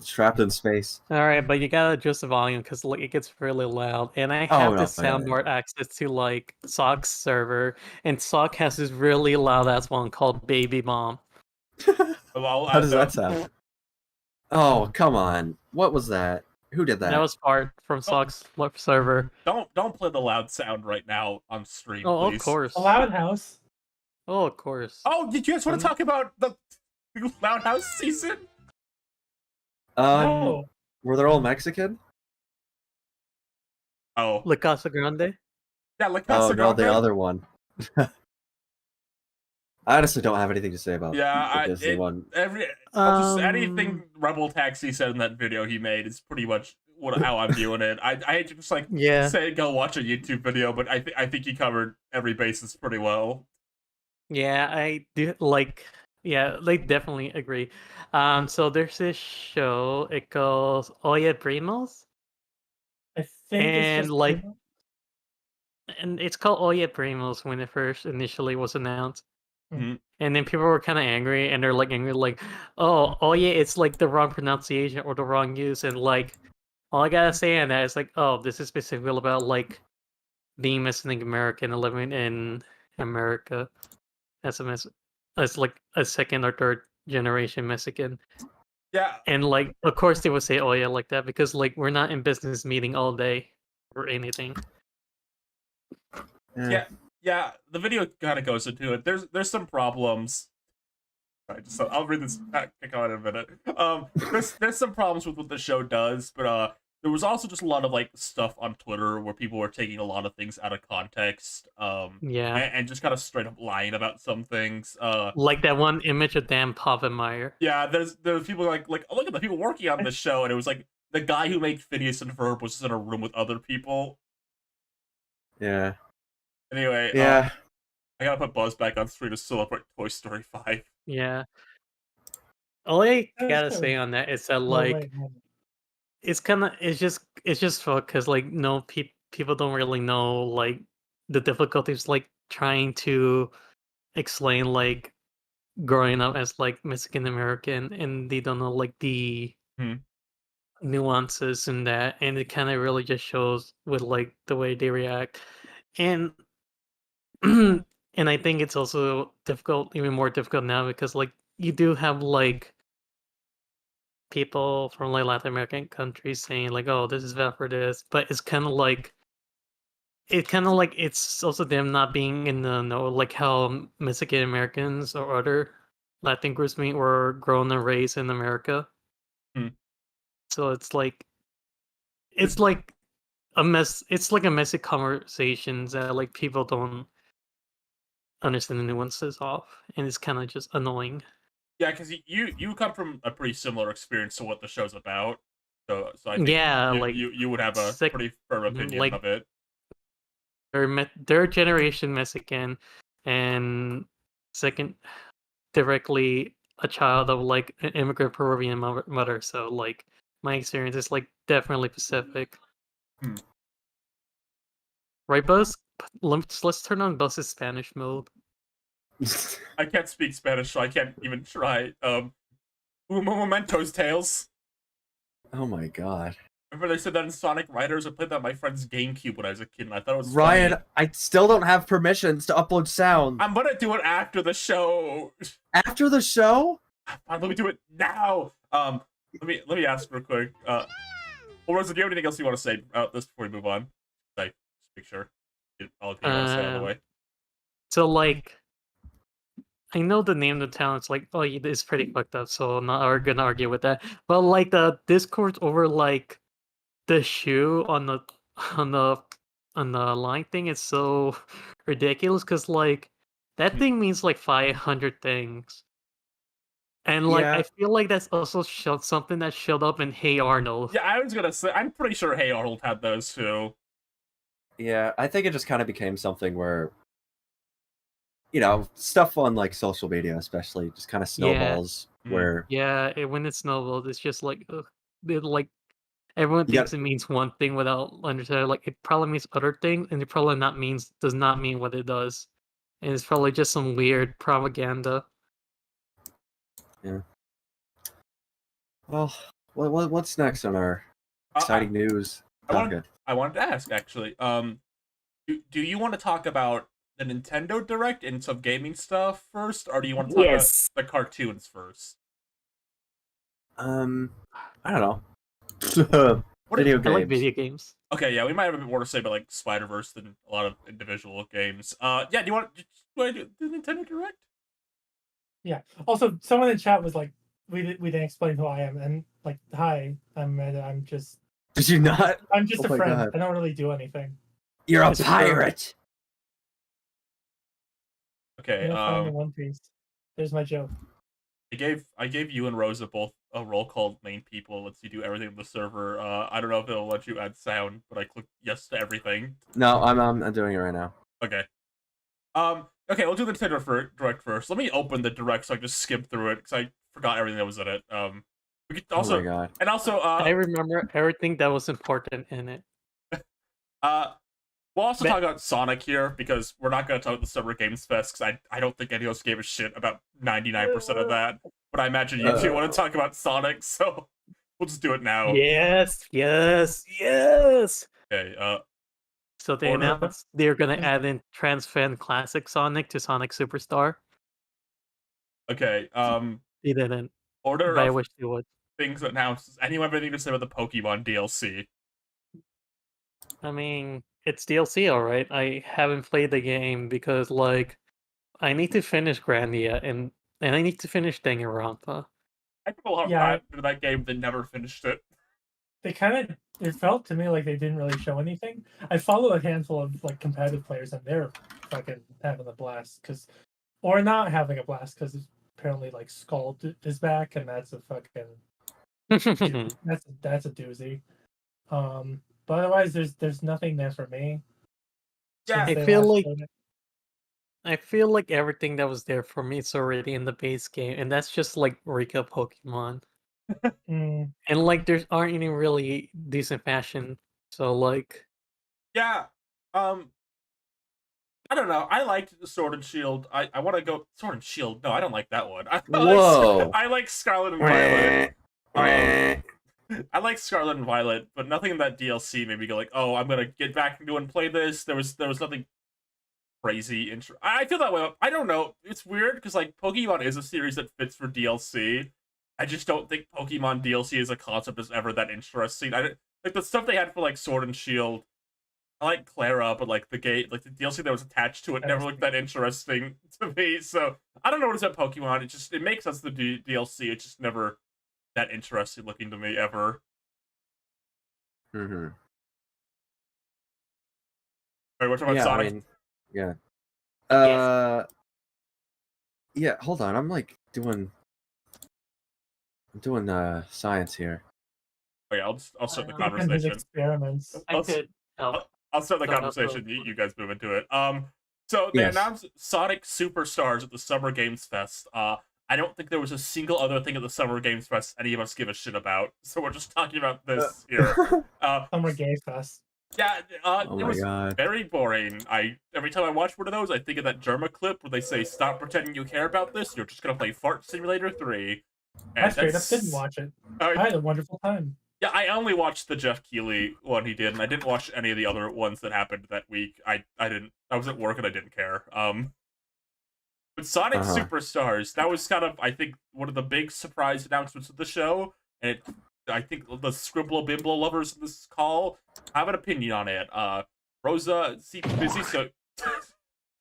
trapped in space. All right, but you gotta adjust the volume because like it gets really loud. And I Oh, have no, this yeah, yeah. soundboard access to like Sock's server, and Sock has this really loud ass one called Baby Mom. Well, How does that sound? Oh, come on. What was that? Who did that? That was part from Sock's server. Don't play the loud sound right now on stream, Oh, please. of course. A loud house. Oh, of course. Oh, did you guys want to talk about the Loud House season? No. Were they all Mexican? Oh, La Casa Grande? yeah, La Oh Casa no, the Grande. other one. I honestly don't have anything to say about the Disney one. Anything Rebel Taxi said in that video he made is pretty much how I'm viewing it. I hate to just like say go watch a YouTube video, but I think he covered every basis pretty well. Yeah, I do like. Yeah, they definitely agree. So there's this show. It goes Oye Primos, I think it's and just like, Primo. and it's called Oye Primos when it first initially was announced. Mhm. And then people were kind of angry, and they're like angry, like, "Oh, Oye, it's like the wrong pronunciation or the wrong use." And like, all I gotta say on that is like, "Oh, this is specifically about like being Mexican American and living in America as as like a second or third generation Mexican." Yeah, And like, of course, they would say "oh yeah" like that because like we're not in business meeting all day or anything. yeah. The video kind of goes into it. There's some problems. I'll read this comment in a minute. There's some problems with what the show does, but there was also just a lot of like stuff on Twitter where people were taking a lot of things out of context. Yeah, and just kind of straight up lying about some things. like that one image of Dan Povenmire. Yeah, there's people like oh, look at the people working on this show, and it was like the guy who made Phineas and Ferb was just in a room with other people. Yeah. Anyway, Yeah. I gotta put Buzz back on screen to celebrate Toy Story 5. Yeah. All I That's gotta kinda- say on that is that No, like wait, no. it's just fun because like no people don't really know like the difficulties like trying to explain like growing up as like Mexican American, and they don't know like the Hmm. nuances in that, and it kind of really just shows with like the way they react. And and I think it's also difficult, even more difficult now because like you do have like people from like Latin American countries saying like, "Oh, this is bad for this," but it's also them not being in the know, like how Mexican Americans or other Latin groups were grown and raised in America. Hmm. So it's like a mess. It's like a messy conversations that like people don't understand the nuances of, and it's kind of just annoying. Yeah, because you come from a pretty similar experience to what the show's about, so I think Yeah, like you would have a sec- pretty firm opinion like of it. third generation Mexican, and second directly a child of like an immigrant Peruvian mother. So like my experience is like definitely Pacific. Hmm. Right, Buzz? Let's turn on Buzz's Spanish mode. I can't speak Spanish, so I can't even try. Un momentos, Tails. Oh my god. Remember they said that in Sonic Riders? I played that on my friend's GameCube when I was a kid, and I thought it was Ryan, funny. I still don't have permissions to upload sound. I'm gonna do it after the show. After the show? Fine, let me do it now. Let me ask real quick. Well, Rosa, do you have anything else you want to say about this before we move on? Like, just make sure. Get all the things you want to say out of the way. So like I know the name of the town. It's like, oh, it's pretty fucked up. So I'm not gonna argue with that. But like the discourse over like the shoe on the on the on the line thing is so ridiculous because like that thing means like 500 things. And like Yeah. I feel like that's also something that showed up in Hey Arnold. Yeah, I was gonna say, I'm pretty sure Hey Arnold had those too. Yeah, I think it just kind of became something where, stuff on like social media, especially, just kind of snowballs. Where Yeah, when it's snowballed, it's just like like everyone You thinks it means one thing without understanding. Like it probably means other things, and it probably does not mean what it does, and it's probably just some weird propaganda. yeah. Well, what's next on our exciting news? I wanted to ask actually. Do you want to talk about the Nintendo Direct and some gaming stuff first, or do you want to talk about the cartoons first? I don't know. Video I like games. video games. Okay, yeah, we might have a bit more to say about like Spider-Verse than a lot of individual games. Yeah, do you want to do the Nintendo Direct? Yeah. Also, someone in chat was like, we didn't explain who I am, and like, hi, I'm just Did you not? I'm just Oh a my friend. God. I don't really do anything. You're a It's pirate. Okay, I'm find the One Piece. There's my joke. I gave you and Rosa both a role called main people. It lets you do everything on the server. I don't know if it'll let you add sound, but I clicked yes to everything. No, I'm doing it right now. Okay. Okay, we'll do the Nintendo Direct first. Let me open the Direct so I can just skip through it because I forgot everything that was in it. We could also, Oh my God. and also, I remember everything that was important in it. we'll also talk about Sonic here because we're not going to talk about the Summer Games Fest because I don't think any of us gave a shit about 99% of that. But I imagine you two want to talk about Sonic, so we'll just do it now. Yes. Okay. So they Order. announced they're gonna add in Transfan Classic Sonic to Sonic Superstar. Okay. They didn't, Order but I of wish they would. things announced. Does anyone have anything to say about the Pokemon DLC? I mean, it's DLC, all right. I haven't played the game because, like, I need to finish Grandia and I need to finish Danganronpa. I people are Yeah. into that game that never finished it. They kind of, it felt to me like they didn't really show anything. I follow a handful of like competitive players and they're fucking having a blast or not having a blast because apparently like Skull is back and that's a fucking that's a doozy. But otherwise there's nothing there for me. Yeah, since I they feel last like showed it. I feel like everything that was there for me is already in the base game, and that's just like Rika Pokemon. Mm, And like there aren't any really decent fashion. So like Yeah. I don't know. I liked the Sword and Shield. I want to go Sword and Shield. No, I don't like that one. Whoa. I like Scarlet and Violet. I like Scarlet and Violet, but nothing in that DLC made me go like, "Oh, I'm gonna get back into and play this." There was nothing crazy. I feel that way. I don't know. It's weird because like Pokemon is a series that fits for DLC. I just don't think Pokemon DLC as a concept is ever that interesting. Like the stuff they had for like Sword and Shield. I like Clara, but like the DLC that was attached to it never looked that interesting to me. So I don't know what is about Pokemon. It makes sense the DLC. It's just never that interesting looking to me ever. Mm-hmm. Alright, we're talking about Sonic. I mean, yeah. Yeah, hold on. I'm doing science here. Okay, I'll start the fucking his conversation. experiments. I could help. I'll start the Start up conversation. the- You guys move into it. So they Yes. announced Sonic Superstars at the Summer Games Fest. I don't think there was a single other thing at the Summer Games Fest any of us give a shit about. So we're just talking about this here. Summer Gay Fest. Yeah, Oh it my was God. very boring. Every time I watch one of those, I think of that Germa clip where they say, "Stop pretending you care about this. You're just gonna play Fart Simulator 3." I straight up didn't watch it. I had a wonderful time. Yeah, I only watched the Jeff Keighley one he did, and I didn't watch any of the other ones that happened that week. I didn't. I was at work and I didn't care. But Sonic Superstars, that was kind of, I think, one of the big surprise announcements of the show, and I think the Scribble Bimble lovers in this call have an opinion on it. Rosa seems busy, so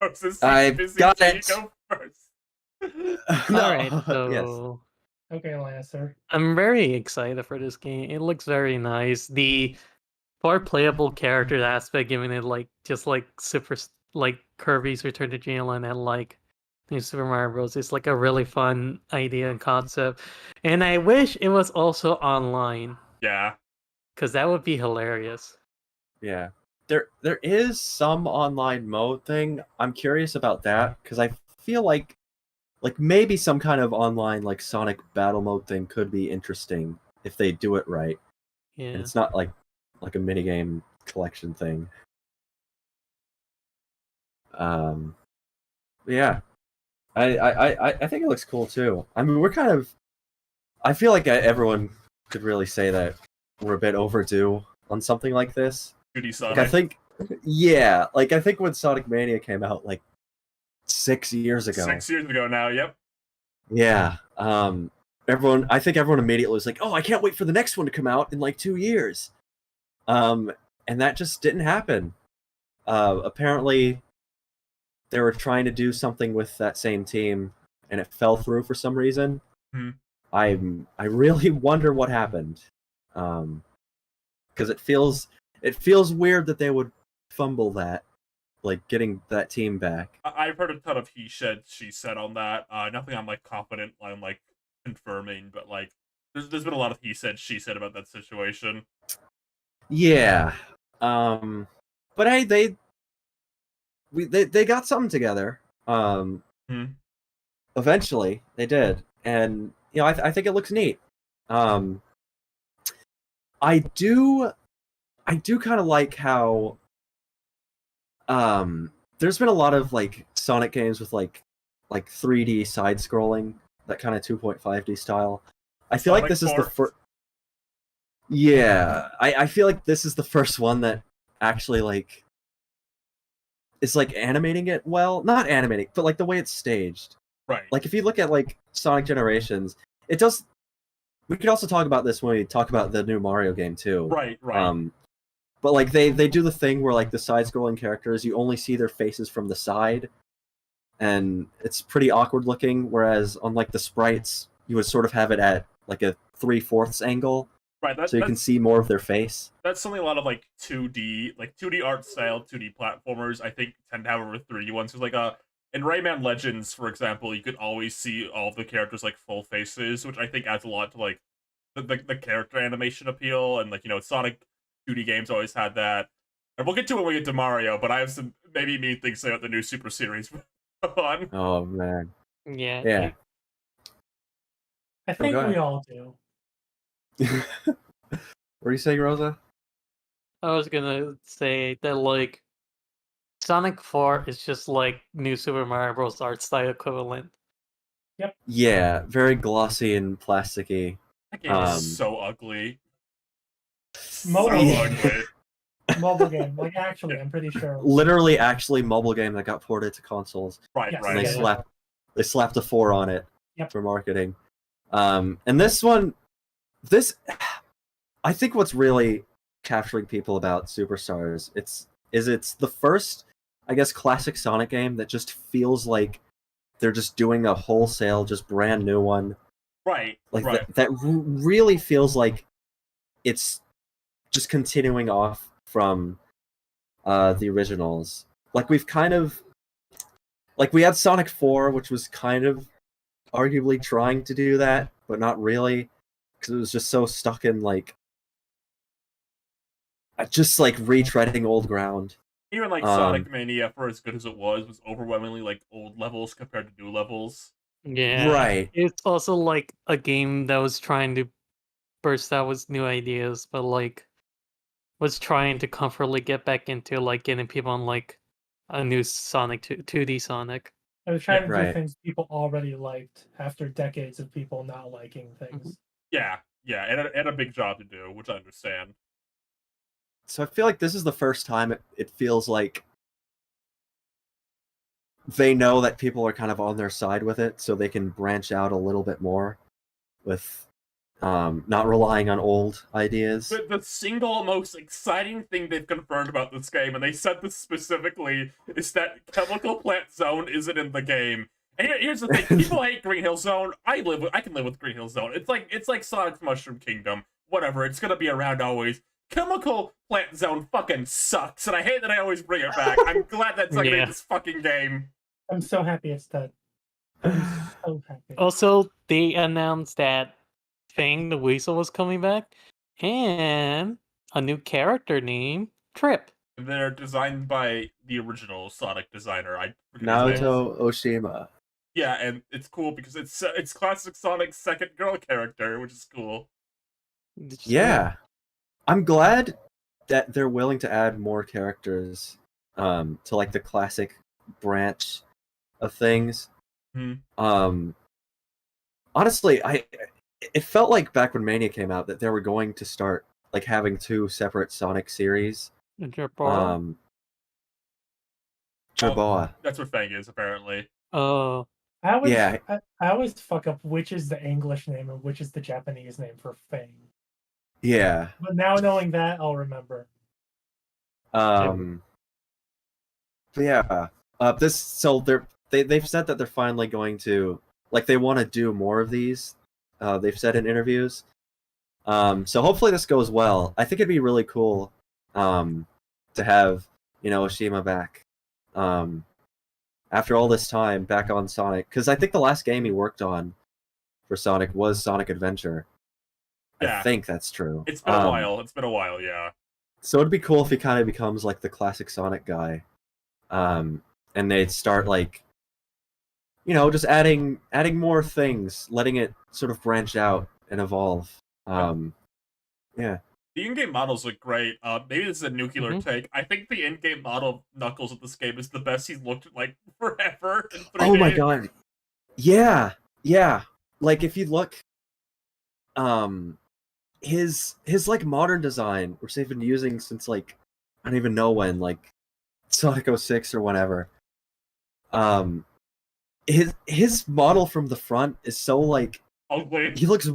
Rosa seems I busy, got so it. you go first. Alright, Yes. so Okay, Lancer. I'm very excited for this game. It looks very nice. The more playable character aspect, giving it like just like super like Kirby's Return to Dreamland and like New Super Mario Bros. It's like a really fun idea and concept, and I wish it was also online Yeah. because that would be hilarious. Yeah. There is some online mode thing. I'm curious about that because I feel like maybe some kind of online like Sonic battle mode thing could be interesting if they do it right. Yeah, And it's not like a minigame collection thing. Yeah. I think it looks cool too. I mean, I feel like everyone could really say that we're a bit overdue on something like this. 2D Sonic. Like, I think when Sonic Mania came out, like 6 years ago. 6 years ago now, yep. Yeah. I think everyone immediately was like, "Oh, I can't wait for the next one to come out in like 2 years." And that just didn't happen. Apparently, they were trying to do something with that same team, and it fell through for some reason. Hmm. I really wonder what happened, because it feels weird that they would fumble that, like getting that team back. I've heard a ton of he said, she said on that. Nothing I'm like confident I'm like confirming, but like there's been a lot of he said, she said about that situation. Yeah, but hey, they got something together. Eventually, they did, and you know I think it looks neat. I do kind of like how there's been a lot of like Sonic games with like 3D side scrolling, that kind of 2.5D style. I feel Sonic like this 4. is the first. Yeah, I feel like this is the first one that actually like is like animating it well. Not animating, but like the way it's staged. Right. Like if you look at like Sonic Generations, it does. We could also talk about this when we talk about the new Mario game too. Right. But like they do the thing where like the side-scrolling characters, you only see their faces from the side, and it's pretty awkward looking. Whereas on like the sprites, you would sort of have it at like a 3/4 angle, Right. so you can see more of their face. That's something a lot of like 2D art style 2D platformers I think tend to have over 3D ones. Because like in Rayman Legends, for example, you could always see all of the characters like full faces, which I think adds a lot to like the character animation appeal. And like, you know, Sonic 2D games always had that. And we'll get to it when we get to Mario, but I have some maybe mean things to say about the new Super Series on. Oh man. Yeah. Yeah. I think go ahead. we all do. What are you saying, Rosa? I was gonna say that like Sonic 4 is just like new Super Mario Bros. Art style equivalent. Yeah, very glossy and plasticky. That game is so ugly. Mobile, So Yeah. ugly. mobile game, like actually, I'm pretty sure. Literally, actually, mobile game that got ported to consoles. Right, Yes. And right. they slapped a 4 on it Yep. for marketing. And this one, I think what's really capturing people about Superstars, it's the first, I guess, classic Sonic game that just feels like they're just doing a wholesale, just brand new one. Right. Like right. that really feels like it's just continuing off from the originals. Like we've kind of, like we had Sonic 4, which was kind of arguably trying to do that, but not really, because it was just so stuck in like just like retreading old ground. Even like Sonic Mania, for as good as it was overwhelmingly like old levels compared to new levels. Yeah. Right. It's also like a game that was trying to burst out with new ideas, but like was trying to comfortably get back into like getting people on like a new Sonic 2D Sonic. I was trying to Right. do things people already liked after decades of people not liking things. Yeah, and a big job to do, which I understand. So I feel like this is the first time it feels like they know that people are kind of on their side with it, so they can branch out a little bit more with not relying on old ideas. The single most exciting thing they've confirmed about this game, and they said this specifically, is that Chemical Plant Zone isn't in the game. And here's the thing: people hate Green Hill Zone. I can live with Green Hill Zone. It's like Sonic's Mushroom Kingdom. Whatever, it's gonna be around always. Chemical Plant Zone fucking sucks, and I hate that I always bring it back. I'm glad that's like made this fucking game. I'm so happy it's dead. I'm so happy. Also, they announced that Fang the Weasel was coming back, and a new character named Trip. They're designed by the original Sonic designer. I forget his name. Naoto Oshima. Yeah, and it's cool because it's classic Sonic's second girl character, which is cool. Yeah. I'm glad that they're willing to add more characters to like the classic branch of things. Honestly, it felt like back when Mania came out that they were going to start like having 2 separate Sonic series. Jerboa. That's what Fang is, apparently. Oh. I always fuck up which is the English name and which is the Japanese name for Fang. Yeah. But now knowing that, I'll remember. But yeah. They've said that they're finally going to, like, they want to do more of these. They've said in interviews. So hopefully this goes well. I think it'd be really cool to have, Oshima back. After all this time back on Sonic, because I think the last game he worked on for Sonic was Sonic Adventure. Yeah. I think that's true. It's been a while. It's been a while, yeah. So it'd be cool if he kind of becomes like the classic Sonic guy, and they'd start like, just adding more things, letting it sort of branch out and evolve. Yeah. The in-game models look great. Maybe this is a nuclear take. I think the in-game model of Knuckles of this game is the best he's looked like forever in 3D. Oh my god. Yeah. Like if you look, his like modern design, which they've been using since like I don't even know when, like Sonic 06 or whatever. His model from the front is so like ugly. He looks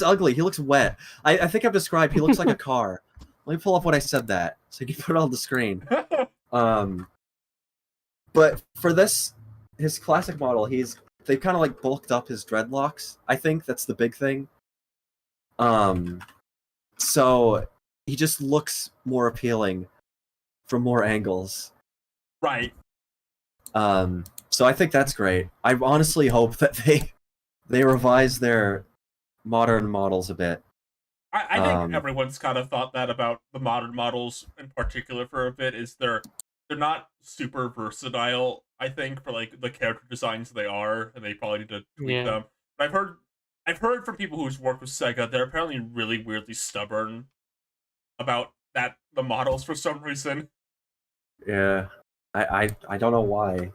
ugly. He looks wet. I think I've described. He looks like a car. Let me pull up what I said that so you can put it on the screen. But for this, his classic model, they've kind of like bulked up his dreadlocks. I think that's the big thing. So he just looks more appealing from more angles. Right. So I think that's great. I honestly hope that they revise their modern models a bit. I think everyone's kind of thought that about the modern models in particular for a bit, is they're not super versatile, I think, for like the character designs they are, and they probably need to tweak them. But I've heard from people who's worked with Sega, they're apparently really weirdly stubborn about the models for some reason. Yeah. I don't know why.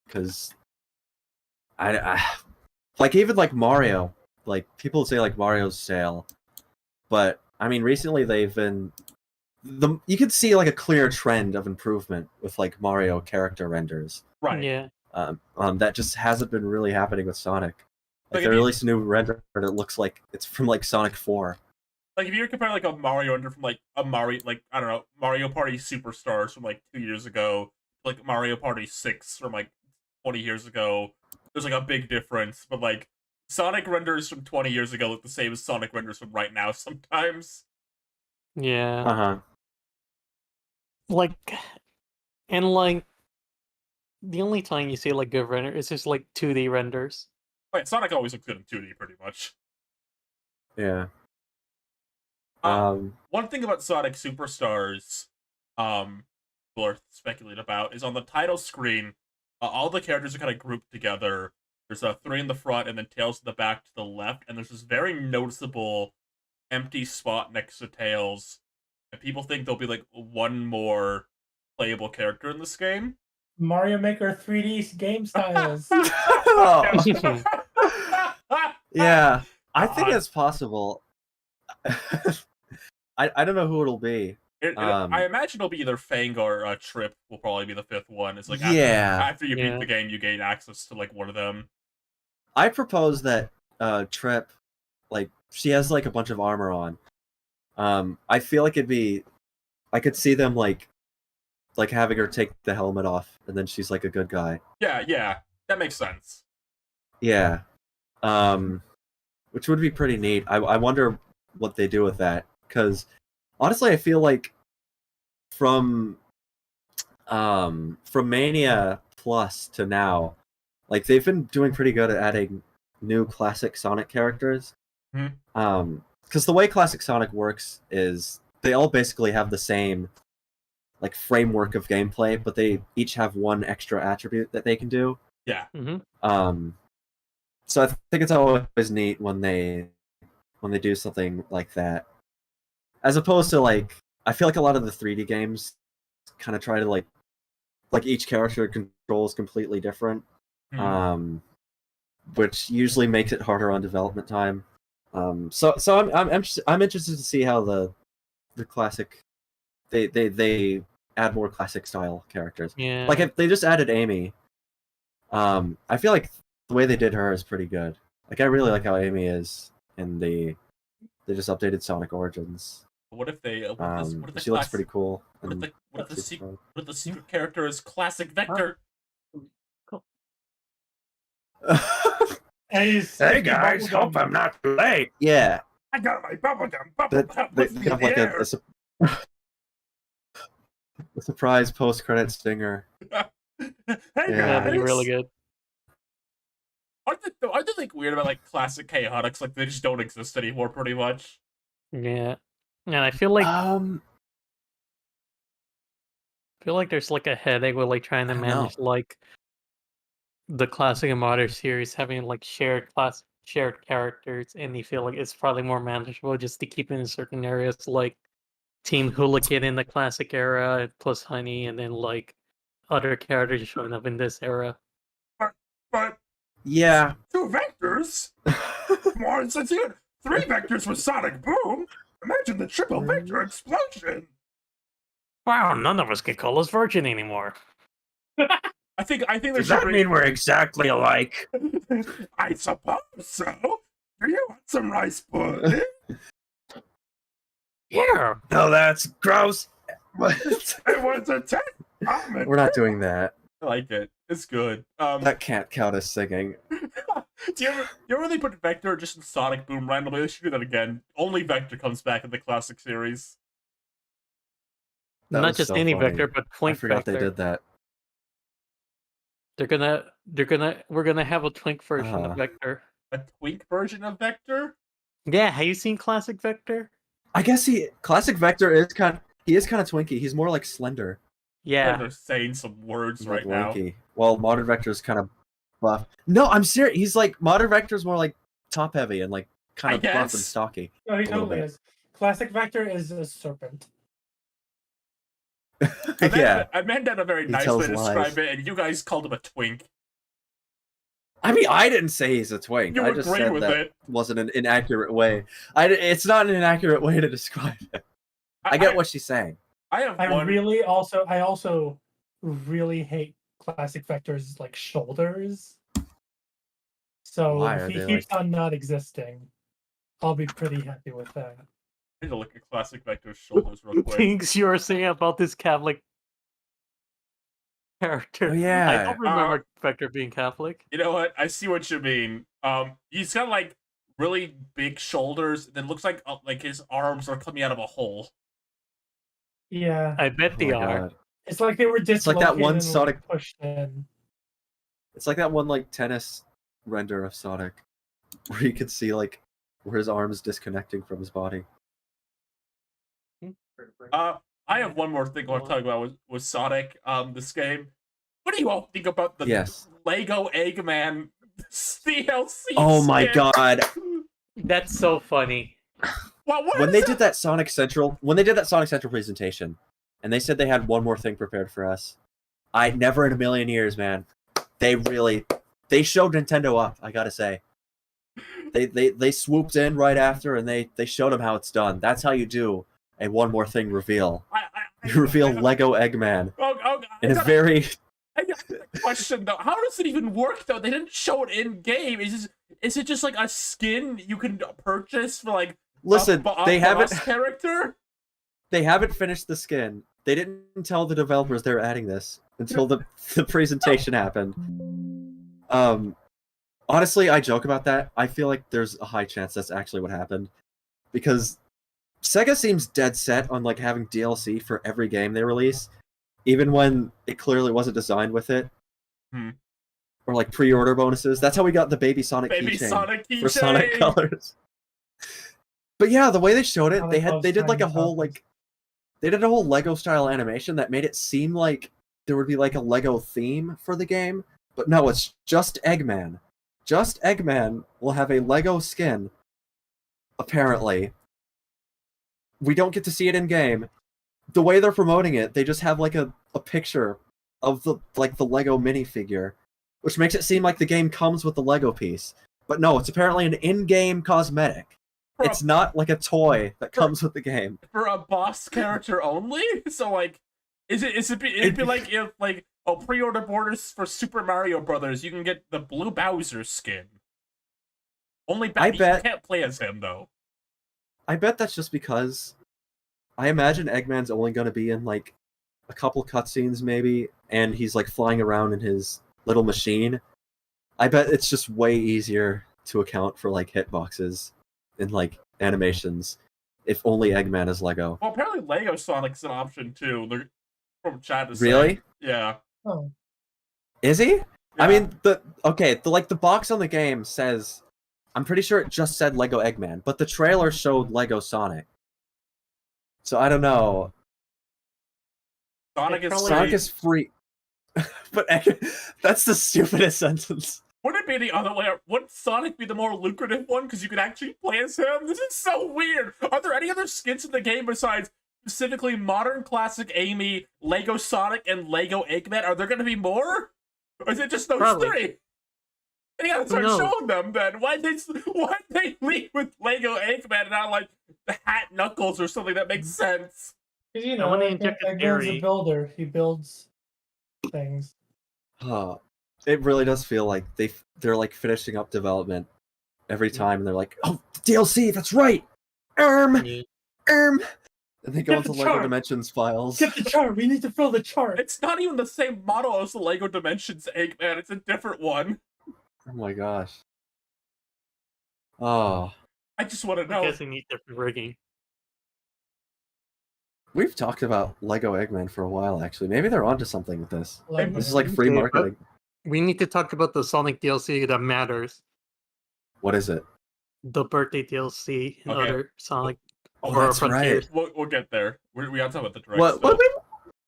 Because I like even like Mario, like people say like Mario's stale, but I mean recently they've been you can see like a clear trend of improvement with like Mario character renders. Right. Yeah. That just hasn't been really happening with Sonic. Like they released a new render and it looks like it's from like Sonic 4. Like if you compare like a Mario render from like a Mario, like I don't know, Mario Party Superstars from like 2 years ago, like Mario Party 6 from like 20 years ago, there's like a big difference. But like Sonic renders from 20 years ago look the same as Sonic renders from right now sometimes. Yeah. Like, and like the only time you see like good render is just like 2D renders. Right, Sonic always looks good in 2D pretty much. Yeah. One thing about Sonic Superstars, people are speculating about, is on the title screen, all the characters are kind of grouped together. There's 3 in the front and then Tails in the back to the left, and there's this very noticeable empty spot next to Tails. And people think there'll be like one more playable character in this game. Mario Maker 3D game styles. Yeah, I think it's possible. I don't know who it'll be. I imagine it'll be either Fang or Trip will probably be the 5th one. It's like after you beat the game, you gain access to like one of them. I propose that Trip, like she has like a bunch of armor on. I feel like I could see them like having her take the helmet off, and then she's like a good guy. Yeah, that makes sense. Yeah, which would be pretty neat. I wonder what they do with that, because honestly, I feel like from Mania Plus to now, like they've been doing pretty good at adding new classic Sonic characters. Because the way classic Sonic works is they all basically have the same like framework of gameplay, but they each have one extra attribute that they can do. Yeah. So I think it's always neat when they do something like that, as opposed to like I feel like a lot of the 3D games kind of try to like each character controls completely different, which usually makes it harder on development time. So I'm interested to see how the classic they add more classic style characters. Yeah. Like if they just added Amy, I feel like the way they did her is pretty good. Like I really like how Amy is in the They just updated Sonic Origins. What if they? What if the She looks pretty cool. What if and the secret character is Classic Vector? Cool. Hey guys, hope I'm not too late. Yeah. I got my bubblegum. They have like a surprise post-credit stinger. Hey Yeah. That'd guys, be really good. Aren't they like weird about like classic chaotics? Like they just don't exist anymore, pretty much. Yeah. And I feel like Um, there's like a headache with like trying to I don't manage like the classic and modern series having like shared characters, and you feel like it's probably more manageable just to keep it in certain areas like Team Hooligan in the classic era plus Honey, and then like other characters showing up in this era. But yeah. 2 vectors? Come on, since you had 3 vectors with Sonic Boom, imagine the triple vector explosion. Wow, none of us can call us virgin anymore. I think Does that mean we're exactly alike? I suppose so. Do you want some rice pudding? Yeah. No, that's gross. It was a 10. We're not doing that. I like it. It's good. That can't count as singing. Do you ever really put Vector just in Sonic Boom randomly? They should do that again. Only Vector comes back in the classic series. That Not was just so any funny. vector, but I Twink forgot Vector. they did that. We're gonna have a Twink version of Uh-huh. Vector. A Twink version of Vector? Yeah, have you seen Classic Vector? I guess classic Vector is kind of twinky. He's more like slender. Yeah. They're saying some words Like right now. lanky. Well, modern Vector is kind of buff. No, I'm serious. He's like modern Vector is more like top heavy and like kind I of buff and guess. stocky. No, he A little totally bit. is. Classic Vector is a serpent. Yeah. Amanda had a very He nice tells way to lies. describe it, and you guys called him a twink. I mean, I didn't say he's a twink. You I just agree said with that it. wasn't an inaccurate way. It's not an inaccurate way to describe it. I get what she's saying. I have I one. also really hate Classic Vector's like shoulders. So Why if are he they, keeps on not existing, I'll be pretty happy with that. I need to look at Classic Vector's shoulders real quick. Things you're saying about this Catholic character. Oh, yeah. I don't remember Vector being Catholic. You know what? I see what you mean. He's got like really big shoulders. That looks like his arms are coming out of a hole. Yeah, I bet they Oh my are. God. it's like they were like dislocated that one and, Sonic- pushed in. It's like that one like tennis render of Sonic, where you could see like where his arm is disconnecting from his body. I have one more thing I want to talk about with Sonic. This game. What do you all think about the Yes. Lego Eggman DLC? Oh my skin? God! That's so funny. What When is they it? did that Sonic Central presentation, and they said they had one more thing prepared for us, I never in a million years, man. They showed Nintendo up. I gotta say, they swooped in right after, and they showed them how it's done. That's how you do a one more thing reveal. You reveal Lego Eggman in a very. I got a question though. How does it even work though? They didn't show it in game. Is it just like a skin you can purchase for like Listen, they haven't. character? They haven't finished the skin. They didn't tell the developers they were adding this until the presentation happened. Honestly, I joke about that. I feel like there's a high chance that's actually what happened, because Sega seems dead set on like having DLC for every game they release, even when it clearly wasn't designed with it. Or like pre-order bonuses. That's how we got the Baby Sonic keychain for Sonic Colors. But yeah, the way they showed it, they did like a whole like they did a whole Lego style animation that made it seem like there would be like a Lego theme for the game, but no, it's just Eggman. Just Eggman will have a Lego skin. Apparently, we don't get to see it in game. The way they're promoting it, they just have like a picture of the Lego minifigure, which makes it seem like the game comes with the Lego piece. But no, it's apparently an in-game cosmetic. It's not like a toy that comes with the game. For a boss character only? So like, it'd be like if like pre-order borders for Super Mario Brothers, you can get the Blue Bowser skin. Only I bet you can't play as him though. I bet that's just because I imagine Eggman's only going to be in like a couple cutscenes maybe, and he's like flying around in his little machine. I bet it's just way easier to account for like hitboxes and like animations if only Eggman is Lego. Well, apparently Lego Sonic's an option too. They're from chat is Really? saying. Yeah. Oh, Is he? Yeah. I mean, the box on the game says, I'm pretty sure it just said Lego Eggman, but the trailer showed Lego Sonic. So I don't know. Sonic is probably- free. Sonic is free. But that's the stupidest sentence. Wouldn't it be the other way? Wouldn't Sonic be the more lucrative one because you could actually play as him? This is so weird. Are there any other skins in the game besides specifically Modern Classic Amy, Lego Sonic, and Lego Eggman? Are there going to be more? Or is it just those Probably. three? And you gotta Who start knows? showing them then. Why'd they leave with Lego Eggman and not like the Hat Knuckles or something that makes sense? because you I know, wanna like, inject a Eggman's a theory. builder. He builds things. It really does feel like they're like finishing up development every time, and they're like, "Oh, the DLC, that's right, Yeah. and they go Get into the Lego chart. Dimensions files. Get the chart. We need to fill the chart. It's not even the same model as the Lego Dimensions Eggman. It's a different one. Oh my gosh. Oh, I just want to I know. guess they need different rigging. we've talked about Lego Eggman for a while. Actually, maybe they're onto something with this. Like, This is like free Okay, but- marketing. We need to talk about the Sonic DLC that matters. What is it? The birthday DLC and Okay. other Sonic Oh, or that's Frontiers. We'll get there. We gotta talk about the direct What? still.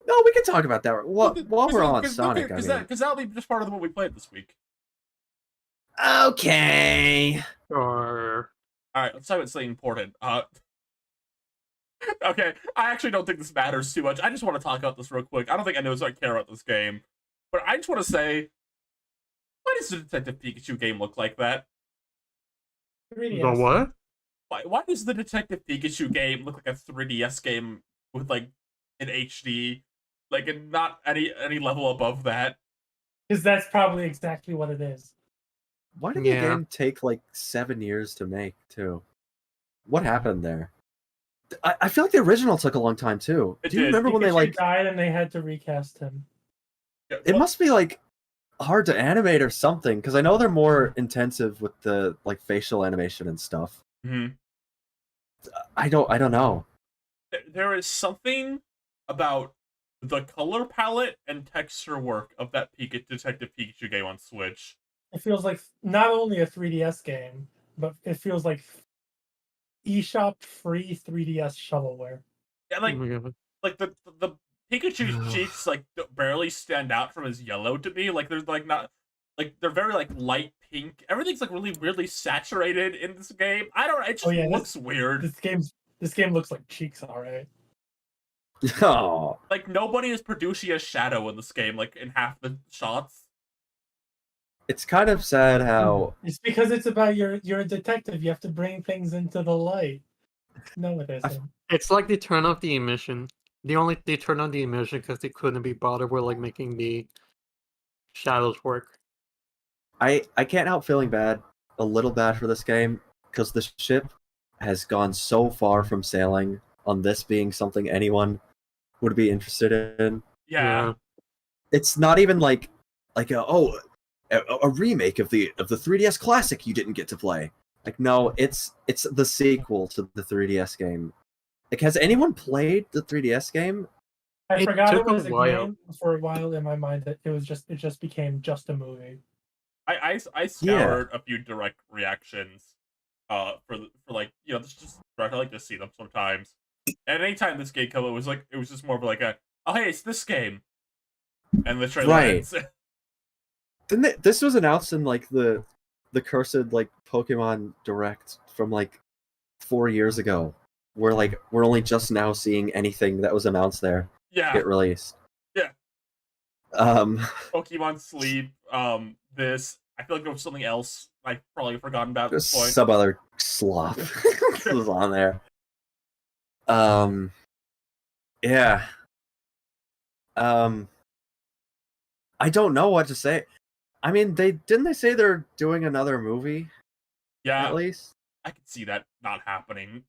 No, we can talk about that. While we're on Sonic, I Because mean. that'll be just part of what we played this week. Okay. Or All right, let's talk about something important. Okay, I actually don't think this matters too much. I just want to talk about this real quick. I don't think I know so I care about this game, but I just want to say, why does the Detective Pikachu game look like that? 3DS. the what? Why does the Detective Pikachu game look like a 3DS game with like an HD, like and not any level above that? Because that's probably exactly what it is. Why did Yeah. the game take like 7 years to make too? What happened there? I feel like the original took a long time too. It Do you did. remember when they Pikachu like? died and they had to recast him. It must be like hard to animate or something, because I know they're more intensive with the like facial animation and stuff. Mhm. I don't know. There is something about the color palette and texture work of that Detective Pikachu game on Switch. It feels like not only a 3DS game, but it feels like eShop free 3DS shovelware. Yeah, Oh my God. like the Pikachu's cheeks like barely stand out from his yellow to me. Like there's like not like they're very like light pink. Everything's like really weirdly saturated in this game. I don't know. It just Oh, yeah, looks weird. This game looks like cheeks, all right. Oh, Like nobody is producing a shadow in this game. Like in half the shots. it's kind of sad how It's because it's about you're a detective. You have to bring things into the light. No, it isn't. It's like they turn off the emission. They turn on the emission because they couldn't be bothered with like making the shadows work. I can't help feeling a little bad for this game, because the ship has gone so far from sailing on this being something anyone would be interested in. Yeah. It's not even like a remake of the 3DS classic you didn't get to play. Like, no, it's the sequel to the 3DS game. Like, has anyone played the 3DS game? I It forgot it took a was a while. game for a while in my mind that it just became just a movie. I scoured a few direct reactions for like just direct. I like to see them sometimes. And anytime this game came, it was just more of like oh hey, it's this game. And the trailer Right. ends. This was announced in like the cursed like Pokemon Direct from like 4 years ago, where like we're only just now seeing anything that was announced there Yeah. get released. Yeah. Pokemon Sleep, this. I feel like there was something else I probably forgotten about at There's this point. some other slop was on there. Yeah. I don't know what to say. I mean, they say they're doing another movie Yeah, at least. I could see that not happening.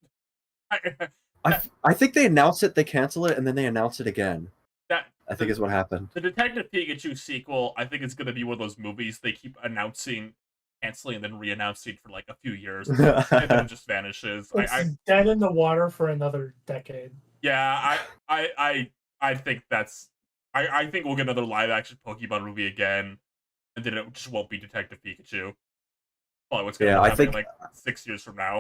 I think they announce it, they cancel it, and then they announce it again. That I think is what happened. The Detective Pikachu sequel, I think it's going to be one of those movies they keep announcing, canceling, and then re-announcing for like a few years, and then it just vanishes. It's dead in the water for another decade. Yeah, I think that's. I think we'll get another live-action Pokemon movie again, and then it just won't be Detective Pikachu. Probably what's going to happen like 6 years from now.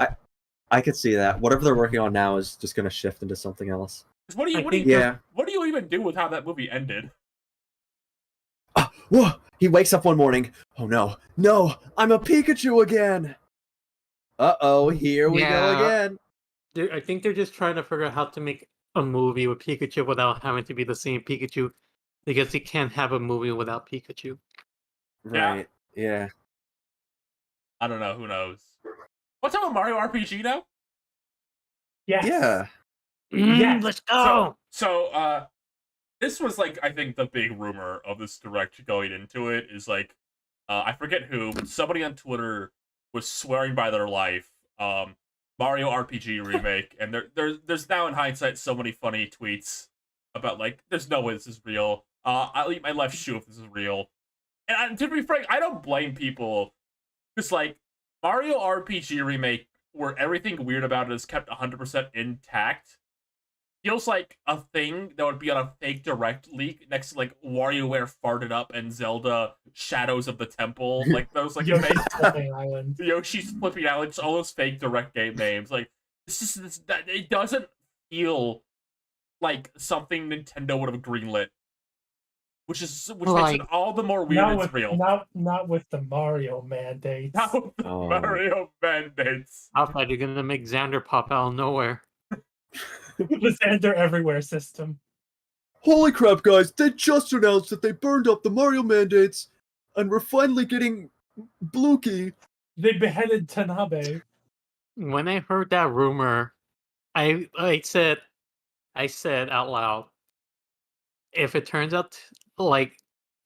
I could see that. Whatever they're working on now is just going to shift into something else. What do you even do with how that movie ended? Whoa! He wakes up one morning. Oh no! No! I'm a Pikachu again! Uh-oh, here we go again. I think they're just trying to figure out how to make a movie with Pikachu without having to be the same Pikachu, because you can't have a movie without Pikachu. Right, yeah. I don't know, who knows? What's up with Mario RPG now? Yes. Yeah. Let's go! So, this was like, I think the big rumor of this direct going into it is like, I forget who, but somebody on Twitter was swearing by their life, Mario RPG remake, and there's now in hindsight so many funny tweets about like, there's no way this is real. I'll eat my left shoe if this is real. And to be frank, I don't blame people. Because like, Mario RPG remake, where everything weird about it is kept 100% intact, feels like a thing that would be on a fake direct leak next to like WarioWare farted up and Zelda Shadows of the Temple, like those like Yoshi's Flipping Island. Yoshi's Flipping Island, all those fake direct game names. Like it doesn't feel like something Nintendo would have greenlit, which makes it all the more weird. It's real. Not with the Mario mandates. Not with the Mario mandates. How about you're gonna make Xander pop out of nowhere? The Xander Everywhere system. Holy crap, guys! They just announced that they burned up the Mario mandates, and we're finally getting Blookie. They beheaded Tanabe. When I heard that rumor, I said out loud, if it turns out like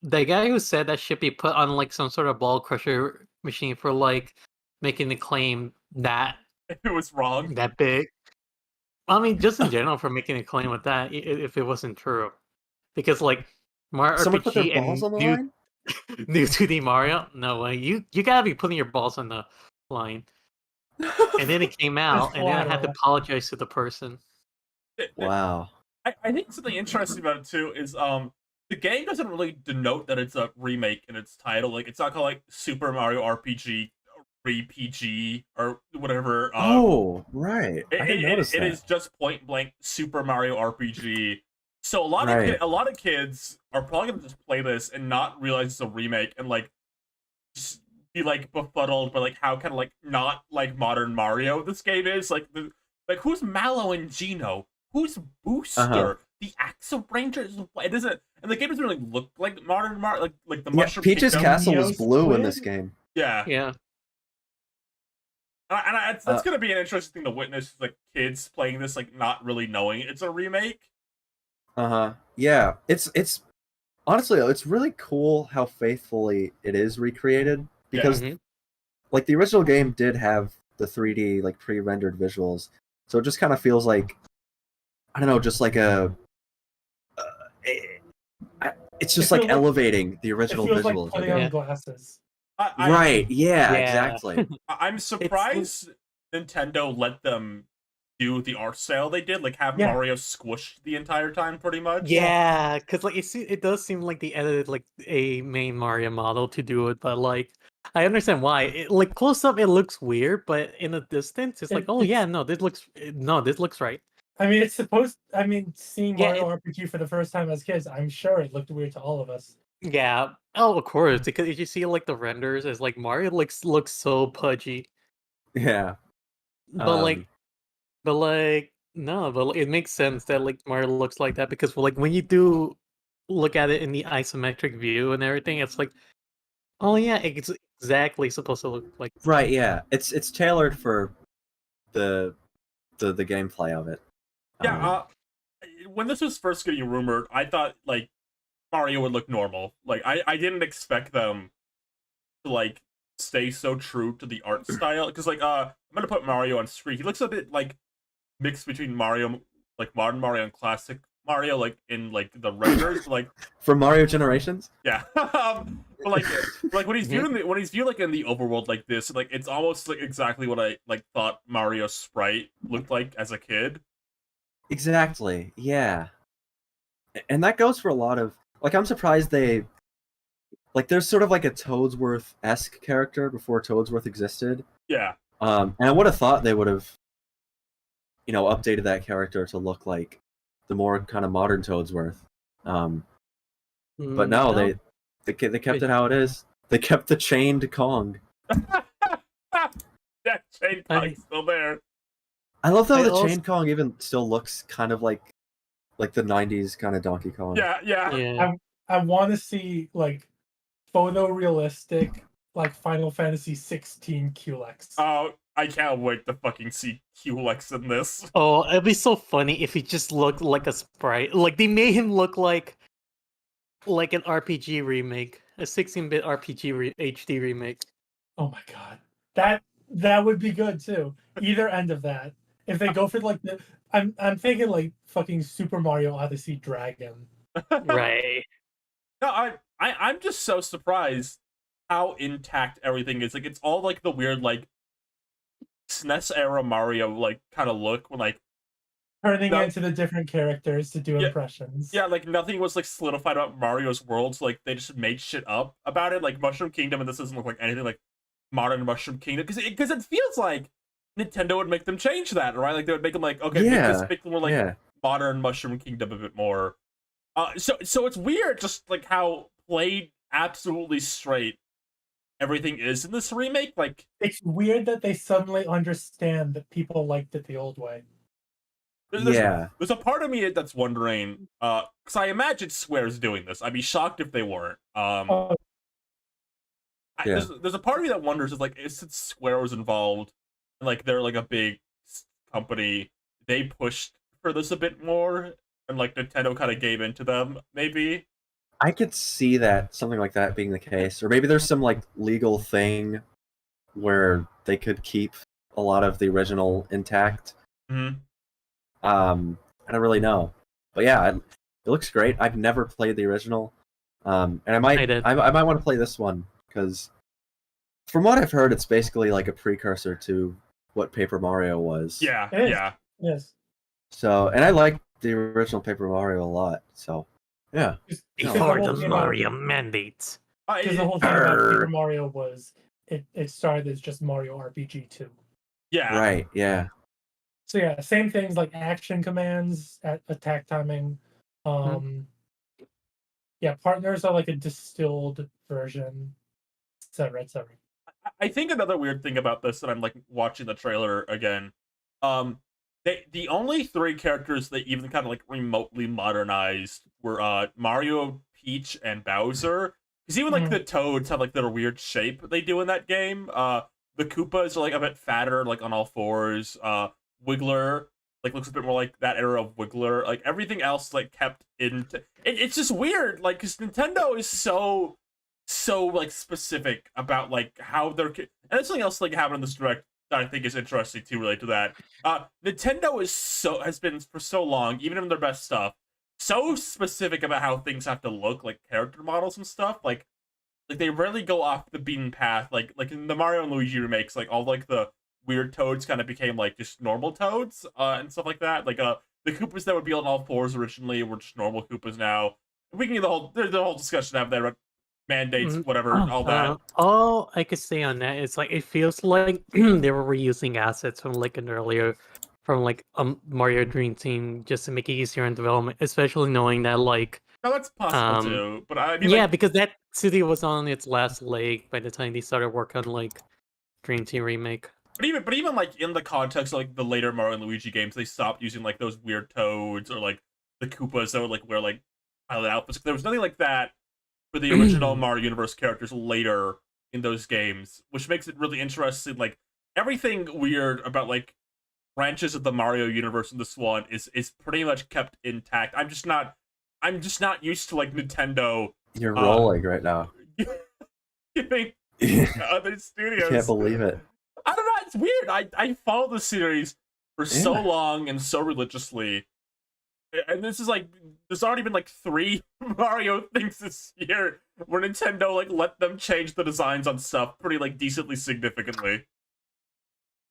the guy who said that should be put on like some sort of ball crusher machine for like making the claim that it was wrong, that big. I mean, just in general, for making a claim with that, if it wasn't true, because like Mario Someone put their RPG balls on the and line? new 2D Mario, no way. You gotta be putting your balls on the line. And then it came out, and then I had to apologize to the person. Wow. I think something interesting about it too is the game doesn't really denote that it's a remake in its title. Like it's not called like Super Mario RPG. RPG or whatever. Oh, right. I didn't notice that. It is just point blank Super Mario RPG. So a lot of kids are probably gonna just play this and not realize it's a remake and like just be like befuddled by like how kind of like not like modern Mario this game is. Like who's Mallow and Geno? Who's Booster? The Axel Rangers? It doesn't, and the game doesn't really look like modern Mario. Like the mushroom. Peach's castle was blue in this game. Yeah. And that's gonna be an interesting thing to witness, like kids playing this, like not really knowing it's a remake. Yeah, it's honestly, it's really cool how faithfully it is recreated because, like, the original game did have the 3D like pre-rendered visuals, so it just kind of feels like, I don't know, just like it's just like elevating the original visuals. Like putting on glasses. Right, yeah, exactly. I'm surprised Nintendo let them do the art style they did, like have Mario squished the entire time, pretty much. Yeah, because like it does seem like they edited like a main Mario model to do it, but like I understand why. Like close up, it looks weird, but in the distance, it's like, oh yeah, this looks right. I mean, seeing Mario RPG for the first time as kids, I'm sure it looked weird to all of us. Yeah. Oh, of course. Because if you see like the renders, as like Mario looks so pudgy. Yeah. But it makes sense that like Mario looks like that because like when you do look at it in the isometric view and everything, it's like, oh yeah, it's exactly supposed to look like. Right. Yeah. It's tailored for the gameplay of it. Yeah. When this was first getting rumored, I thought like Mario would look normal. Like I didn't expect them to like stay so true to the art style, because like I'm gonna put Mario on screen. He looks a bit like mix between Mario, like modern Mario and classic Mario, like in like the renders, like From Mario Generations. yeah. But like when he's viewed like in the overworld like this, like it's almost like exactly what I like thought Mario sprite looked like as a kid. Exactly. Yeah. And that goes for a lot of like. I'm surprised they like. There's sort of like a Toadsworth-esque character before Toadsworth existed. Yeah. And I would have thought they would have, updated that character to look like the more kind of modern Toadsworth. But no, they kept it how it is. They kept the chained Kong. That chain Kong's still there. I love how the chained Kong even still looks kind of like the '90s kind of Donkey Kong. Yeah. I want to see like photorealistic like Final Fantasy 16 QLEX. Oh, I can't wait to fucking see QLEX in this. Oh, it'd be so funny if he just looked like a sprite. Like they made him look like an RPG remake, a 16-bit RPG HD remake. Oh my god, that would be good too. Either end of that. If they go for like I'm thinking like fucking Super Mario Odyssey Dragon. Right. No, I'm just so surprised how intact everything is. Like it's all like the weird like SNES era Mario like kind of look when like turning into the different characters to do impressions. Yeah, like nothing was like solidified about Mario's world, so like they just made shit up about it. Like Mushroom Kingdom, and this doesn't look like anything like modern Mushroom Kingdom because it feels like Nintendo would make them change that, right? Like they would make them like okay, make them more like modern Mushroom Kingdom a bit more. So it's weird, just like how played absolutely straight everything is in this remake. Like it's weird that they suddenly understand that people liked it the old way. There's a part of me that's wondering, because I imagine Square's doing this. I'd be shocked if they weren't. There's a part of me that wonders if, like, since Square was involved, and like they're like a big company, they pushed for this a bit more, and like Nintendo kind of gave into them. Maybe I could see that something like that being the case, or maybe there's some like legal thing where they could keep a lot of the original intact. Mm-hmm. I don't really know, but yeah, it looks great. I've never played the original, and I might want to play this one because, from what I've heard, it's basically like a precursor to what Paper Mario was. Yes. So, and I like the original Paper Mario a lot. So, yeah. Before the Mario mandates. Because the whole thing about Paper Mario was it started as just Mario RPG 2. Yeah. Right. Yeah. So yeah, same things like action commands, attack timing. Yeah, partners are like a distilled version, etc., etc. I think another weird thing about this, that I'm like watching the trailer again, the only three characters that even kind of like remotely modernized were Mario, Peach, and Bowser. Because even like the Toads have like their weird shape they do in that game. The Koopas are like a bit fatter, like on all fours. Wiggler like looks a bit more like that era of Wiggler. Like everything else like kept into it's just weird, like because Nintendo is so like specific about like how they're and there's something else like happened in this direct that I think is interesting too related to that. Nintendo has been for so long, even in their best stuff, so specific about how things have to look, like character models and stuff. Like they rarely go off the beaten path. Like in the Mario and Luigi remakes, like all like the weird Toads kind of became like just normal Toads and stuff like that. Like the Koopas that would be on all fours originally were just normal Koopas now. We can get there's the whole discussion to have there, mandates, whatever, all that. All I could say on that is like it feels like they were reusing assets from like an earlier from like Mario Dream Team just to make it easier in development, especially knowing that like no, that's possible too. But I mean, because that city was on its last leg by the time they started work on like Dream Team remake. But even like in the context of like the later Mario and Luigi games, they stopped using like those weird Toads or like the Koopas that would like wear like pilot outfits. There was nothing like that for the original Mario Universe characters later in those games, which makes it really interesting. Like everything weird about like branches of the Mario universe in this one is pretty much kept intact. I'm just not used to like Nintendo. You're rolling right now. Giving other studios. I can't believe it. I don't know, it's weird. I follow the series, for so long and so religiously. And this is like, there's already been like 3 Mario things this year where Nintendo like let them change the designs on stuff pretty like decently significantly.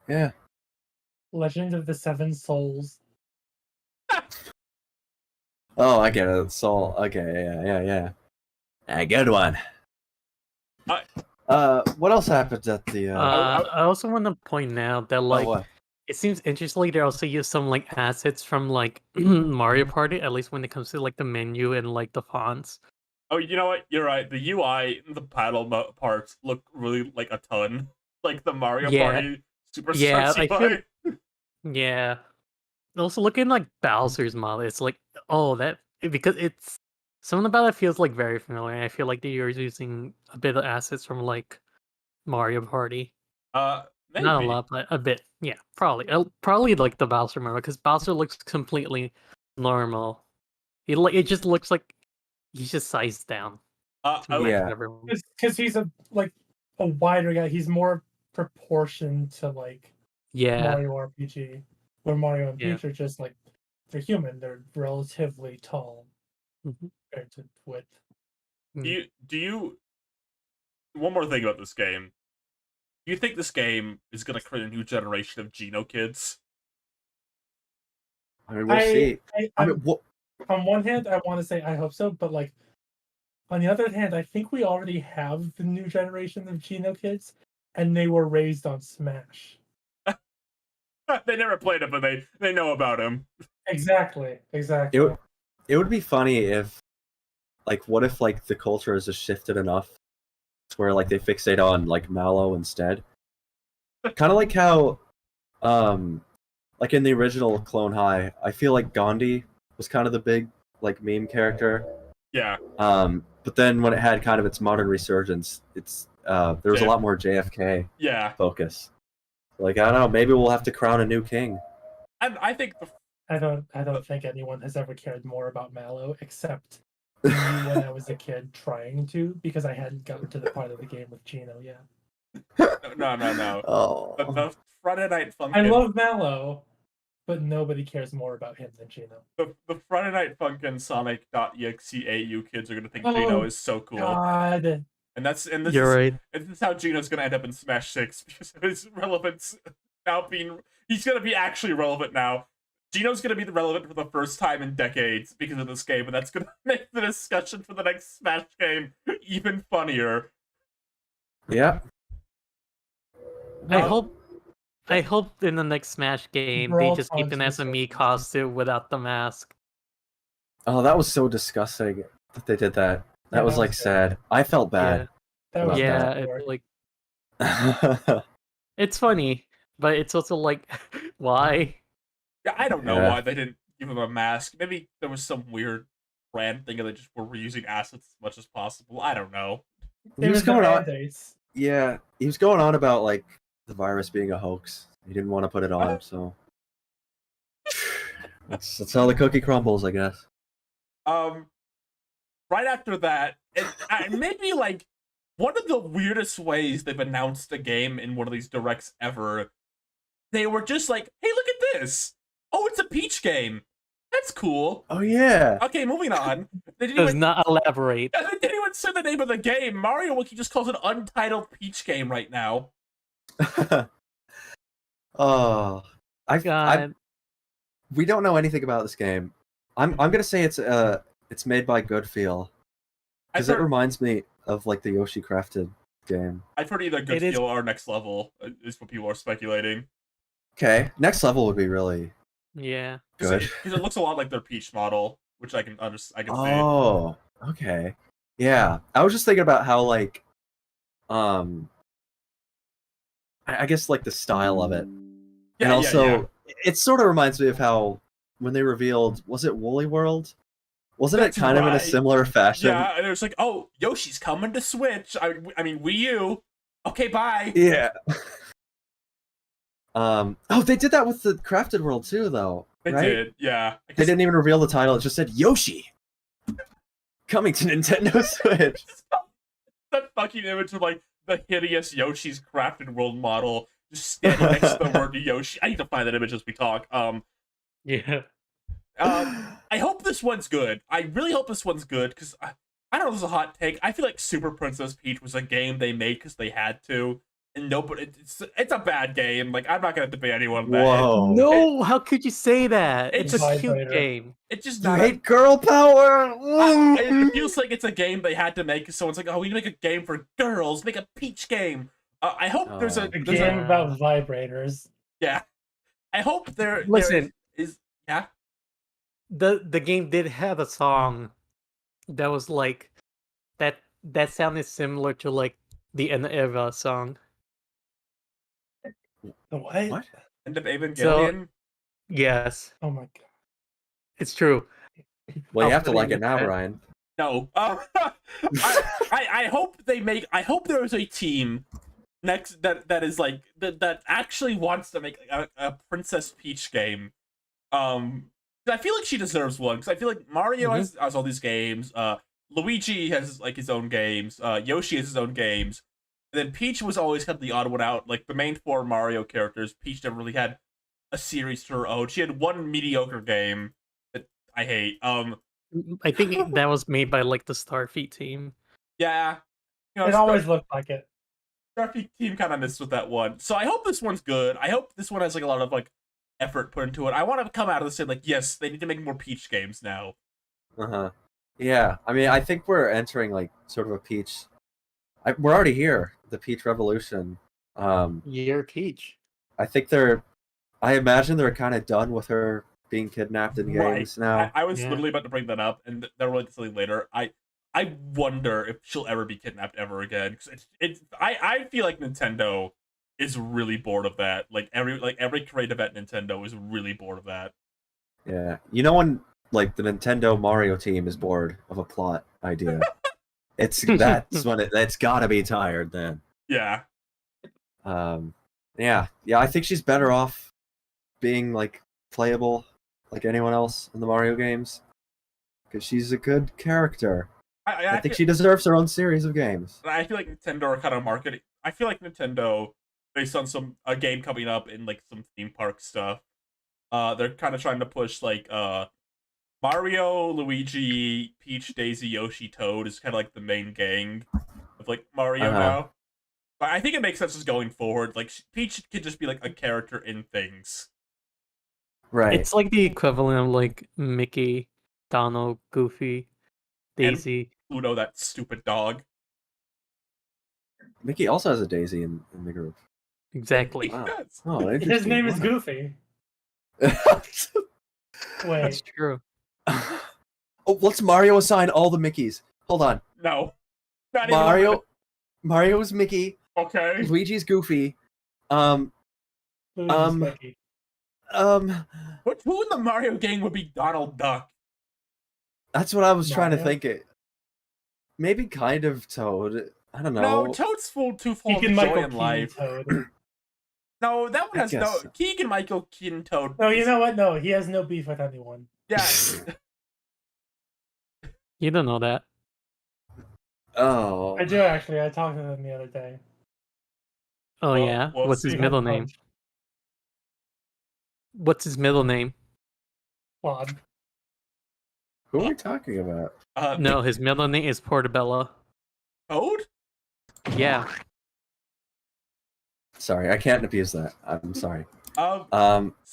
Yeah. Legend of the Seven Souls. Oh, I get it. Soul. Okay, yeah. A good one. What else happened at the? I also want to point out that like what? it seems interestingly they also use some like assets from like Mario Party, at least when it comes to like the menu and like the fonts. Oh, you know what? You're right. The UI, the paddle parts look really like a ton like the Mario Party Superstar UI. Yeah. Also, looking like Bowser's model, it's like, oh, that because it's something about it feels like very familiar. I feel like they're using a bit of assets from like Mario Party. Maybe. Not a lot, but a bit. Yeah, probably like the Bowser model because Bowser looks completely normal. It just looks like he's just sized down. Yeah, because he's a wider guy. He's more proportioned to like Mario RPG, where Mario and Peach are just like they're human. They're relatively tall compared to width. Do you? One more thing about this game. Do you think this game is going to create a new generation of Geno kids? I mean, we'll see. On one hand, I want to say I hope so, but like on the other hand, I think we already have the new generation of Geno kids, and they were raised on Smash. They never played it, but they know about him. Exactly. It would be funny if, like, what if like the culture has just shifted enough to where like they fixate on like Mallow instead. Kind of like how, like in the original Clone High, I feel like Gandhi was kind of the big like meme character. Yeah. But then when it had kind of its modern resurgence, there was a lot more JFK focus. Like, I don't know, maybe we'll have to crown a new king. And I think I don't think anyone has ever cared more about Mallow except me when I was a kid trying to, because I hadn't gotten to the part of the game with Geno yet. No. Oh. The Friday Night Funkin'. I love Mallow, but nobody cares more about him than Geno. The Friday Night Funkin' Sonic.exe AU kids are gonna think Geno is so cool. God. And this is how Geno's gonna end up in Smash 6 because of his relevance now being. He's gonna be actually relevant now. Geno's gonna be relevant for the first time in decades because of this game, and that's gonna make the discussion for the next Smash game even funnier. Yeah. I hope in the next Smash game they just keep an SME costume without the mask. Oh, that was so disgusting that they did that. That was like sad. I felt bad. It's like it's funny, but it's also like why? Yeah, I don't know why they didn't give him a mask. Maybe there was some weird brand thing and they just were reusing assets as much as possible. I don't know. He was going on. Yeah, he was going on about like the virus being a hoax. He didn't want to put it on, so that's how the cookie crumbles, I guess. Right after that, maybe like one of the weirdest ways they've announced a game in one of these directs ever. They were just like, "Hey, look at this! Oh, it's a Peach game. That's cool." Oh yeah. Okay, moving on. They Does not elaborate. They didn't even say the name of the game. Mario Wiki just calls it Untitled Peach Game right now. Oh, we don't know anything about this game. I'm gonna say it's made by Goodfeel because it reminds me of like the Yoshi Crafted game. I've heard either Goodfeel or Next Level is what people are speculating. Okay, Next Level would be really good because it looks a lot like their Peach model, which I can see. Oh, okay, yeah. I was just thinking about how like, I guess like the style of it, and also it sort of reminds me of how when they revealed, was it Woolly World? Wasn't it kind of in a similar fashion? Yeah, and it was like, oh, Yoshi's coming to Switch. I mean, Wii U. Okay, bye. Yeah. Oh, they did that with the Crafted World too, though. They did, yeah. They didn't even reveal the title. It just said Yoshi coming to Nintendo Switch. That fucking image of like the hideous Yoshi's Crafted World model just standing next to the word Yoshi. I need to find that image as we talk. Yeah. I hope this one's good. I really hope this one's good because I don't know if this is a hot take. I feel like Super Princess Peach was a game they made because they had to, and nobody. It's a bad game. Like I'm not gonna debate anyone on that. Whoa. No, how could you say that? It's It's a just- cute game. It's just You not. hate girl power. It feels like it's a game they had to make because someone's like, "Oh, we need to make a game for girls. Make a Peach game." I hope there's Oh. a A there's game a about vibrators. yeah. I hope there Listen. is yeah. The game did have a song that was like that sounded similar to like the End Era song. The what? What? End of Evangelion. Yes, Oh my god. it's true. Well, you I'll have to put it like in it the now, chat. Brian. No. I hope they make. I hope there is a team next that is like that actually wants to make a Princess Peach game. 'Cause I feel like she deserves one because I feel like Mario has all these games. Luigi has like his own games. Yoshi has his own games. And then Peach was always kind of the odd one out. Like the main four Mario characters, Peach never really had a series to her own. She had one mediocre game that I hate. I think that was made by like the Starfleet team. Yeah. You know, It always looked like it. Starfleet team kind of missed with that one. So I hope this one's good. I hope this one has like a lot of like effort put into it. I want to come out of this saying like, yes, they need to make more Peach games now. Uh-huh. Yeah, I mean, I think we're entering like sort of a Peach. We're already here, the Peach Revolution. Year Peach. I think I imagine they're kind of done with her being kidnapped in games now. I was Yeah. literally about to bring that up, and they'll relate to something later. I wonder if she'll ever be kidnapped ever again. Cause I feel like Nintendo is really bored of that. Like every creative at Nintendo is really bored of that. Yeah, you know when like the Nintendo Mario team is bored of a plot idea, that's when it's got to be tired then. Yeah. Yeah. I think she's better off being like playable like anyone else in the Mario games because she's a good character. I think she deserves her own series of games. I feel like Nintendo are kind of marketing. I feel like Nintendo, based on a game coming up in like some theme park stuff, they're kind of trying to push like Mario, Luigi, Peach, Daisy, Yoshi, Toad is kind of like the main gang of like Mario now. But I think it makes sense just going forward. Like Peach could just be like a character in things. Right. It's like the equivalent of like Mickey, Donald, Goofy, Daisy. Pluto, that stupid dog. Mickey also has a Daisy in the group. Exactly. Wow. Yes. Oh, His interesting. name is Wow. Goofy. That's Wait. true. Oh, let's Mario assign all the Mickeys. Hold on. No. Not even Mario's Mickey. okay. Luigi's Goofy. Luigi's Mickey. Who in the Mario game would be Donald Duck? That's what I was trying to Mario? think. It maybe kind of Toad. I don't know. No, Toad's too full of Keegan joy Michael in Keaton life. Toad. No, that one I has no guess so. Keegan Michael Keaton Toad. No, you know what? No, he has no beef with anyone. Yeah. You don't know that. Oh. I do actually. I talked to him the other day. Oh Well, yeah. we'll What's see. his middle name? What's his middle name? Claude. Who are we talking about? No, his middle name is Portobello. Toad? Yeah. Sorry, I can't abuse that. I'm sorry. So,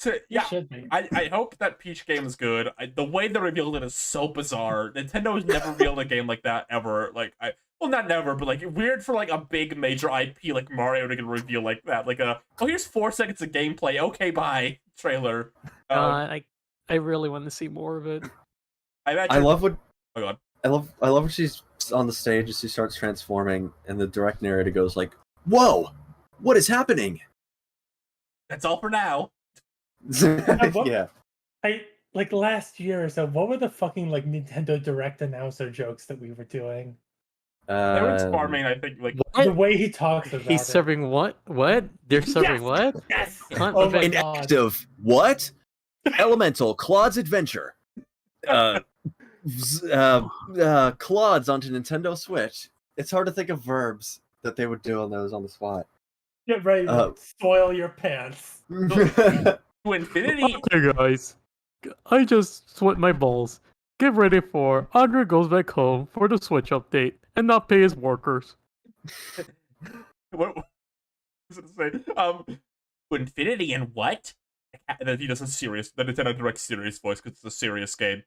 He yeah, should be. I hope that Peach game is good. The way they revealed it is so bizarre. Nintendo has never revealed a game like that ever. Like, well, not never, but like weird for like a big major IP like Mario to get a reveal like that. Like oh, here's 4 seconds of gameplay. Okay, bye. Trailer. I really want to see more of it. I imagine. I love what Oh god. I love when she's on the stage and she starts transforming and the direct narrator goes like, "Whoa! What is happening?" That's all for now. what- Yeah. Like last year or so, what were the fucking like Nintendo Direct announcer jokes that we were doing? They were farming, I think, like The way he talks about He's it. serving what? What? They're serving what? Yes. Hunt Oh my event. God. Inactive. What? Elemental. Claude's Adventure. Claude's onto Nintendo Switch. It's hard to think of verbs that they would do on those on the spot. Get ready to spoil your pants. To infinity. Okay, guys. I just sweat my balls. Get ready for Andre goes back home for the Switch update and not pay his workers. What was it say? To infinity and what? And then he does a serious, the Nintendo Direct serious voice because it's a serious game.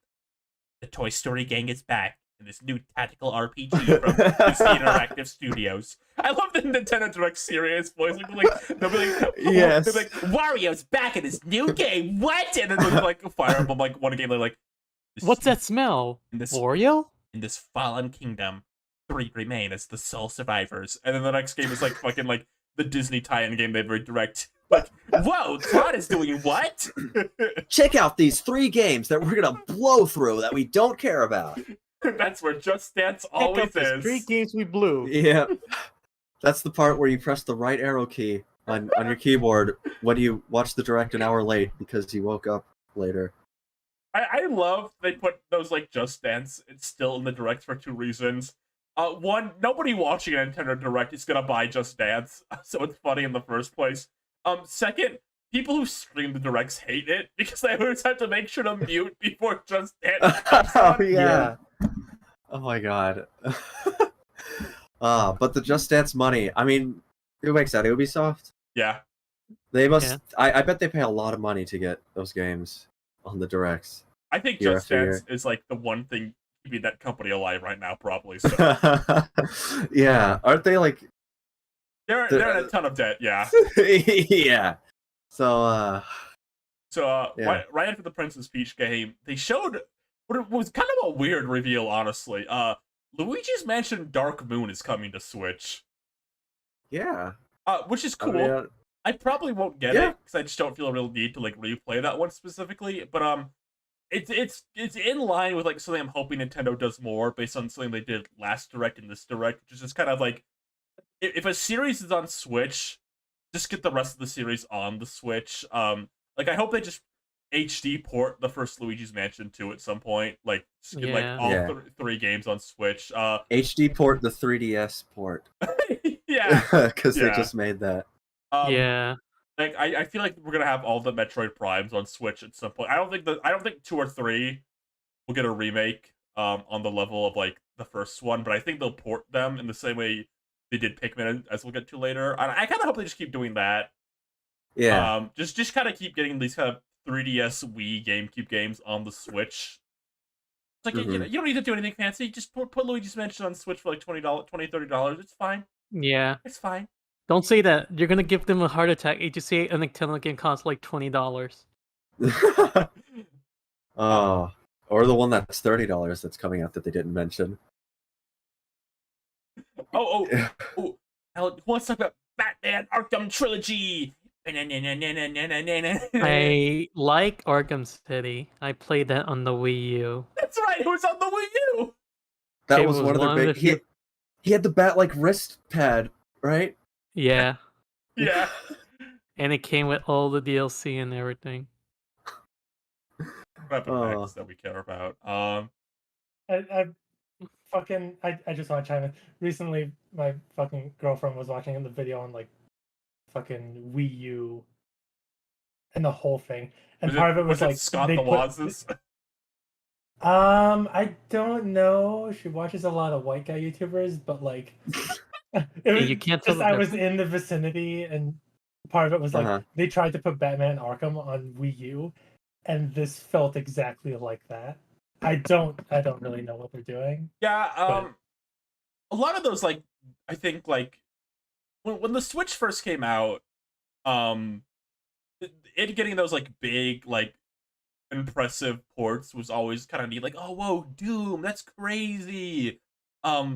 The Toy Story gang is back in this new tactical RPG from Disney Interactive Studios. I love the Nintendo Direct serious voice. They'll be like, Yes. they'll be like, Wario's back in this new game. What? And then they'll like Fire Emblem, like one game, they're like, What's that smell? Wario? In this fallen kingdom, 3 remain as the sole survivors. And then the next game is like fucking like the Disney tie-in game they direct. Like, whoa, Todd is doing what? Check out these 3 games that we're gonna blow through that we don't care about. That's where Just Dance always is. 3 games we blew. Yeah. That's the part where you press the right arrow key on your keyboard when you watch the direct an hour late because you woke up later. I love they put those like Just Dance. It's still in the direct for 2 reasons. One, nobody watching a Nintendo Direct is gonna buy Just Dance, so it's funny in the first place. Second, people who stream the directs hate it because they always have to make sure to mute before Just Dance comes Oh on. yeah. Oh my god. But the Just Dance money, I mean, who makes that? Ubisoft? Yeah. They must Yeah. I bet they pay a lot of money to get those games on the directs. I think Year Just after Dance is like the one thing keeping that company alive right now, probably. So Yeah. Aren't they like they're in a ton of debt, yeah. yeah. So yeah. Right after the Princess Peach game, they showed what was kind of a weird reveal, honestly. Luigi's Mansion Dark Moon is coming to Switch. Yeah. Which is cool. I mean, I probably won't get Yeah. it because I just don't feel a real need to like replay that one specifically. But it's in line with like something I'm hoping Nintendo does more based on something they did last direct and this direct, which is just kind of like if a series is on Switch, just get the rest of the series on the Switch. Like I hope they just HD port the first Luigi's Mansion 2 at some point. Like just get like all Yeah. 3 games on Switch. HD port the 3DS port. Yeah. Because they Yeah. just made that. Yeah. Like I feel like we're gonna have all the Metroid Primes on Switch at some point. I don't think 2 or 3 will get a remake on the level of like the first one, but I think they'll port them in the same way they did Pikmin, as we'll get to later. And I kind of hope they just keep doing that. Yeah. Just kind of keep getting these kind of 3DS, Wii, GameCube games on the Switch. It's like you don't need to do anything fancy. Just put Luigi's Mansion on Switch for like $20, $30. It's fine. Yeah. It's fine. Don't say that. You're gonna give them a heart attack. You just say a Nintendo game costs like $20. Oh. Or the one that's $30 that's coming out that they didn't mention. Oh, Hell, who wants to talk about Batman Arkham Trilogy? I like Arkham City. I played that on the Wii U. That's right. Who's on the Wii U? That It was one of one their of big. the few- He had the bat like wrist pad, right? Yeah. Yeah. And it came with all the DLC and everything. What happened next that we care about? I just want to chime in. Recently, my fucking girlfriend was watching the video on like fucking Wii U and the whole thing, and part of it was like Scott they the put- Waz's. I don't know. She watches a lot of white guy YouTubers, but like, it was you can't tell just the I was in the vicinity, and part of it was like they tried to put Batman Arkham on Wii U, and this felt exactly like that. I don't really know what they're doing. Yeah, a lot of those, like, I think, like, when the Switch first came out, it getting those, like, big, like, impressive ports was always kind of neat. Like, oh, whoa, Doom, that's crazy. But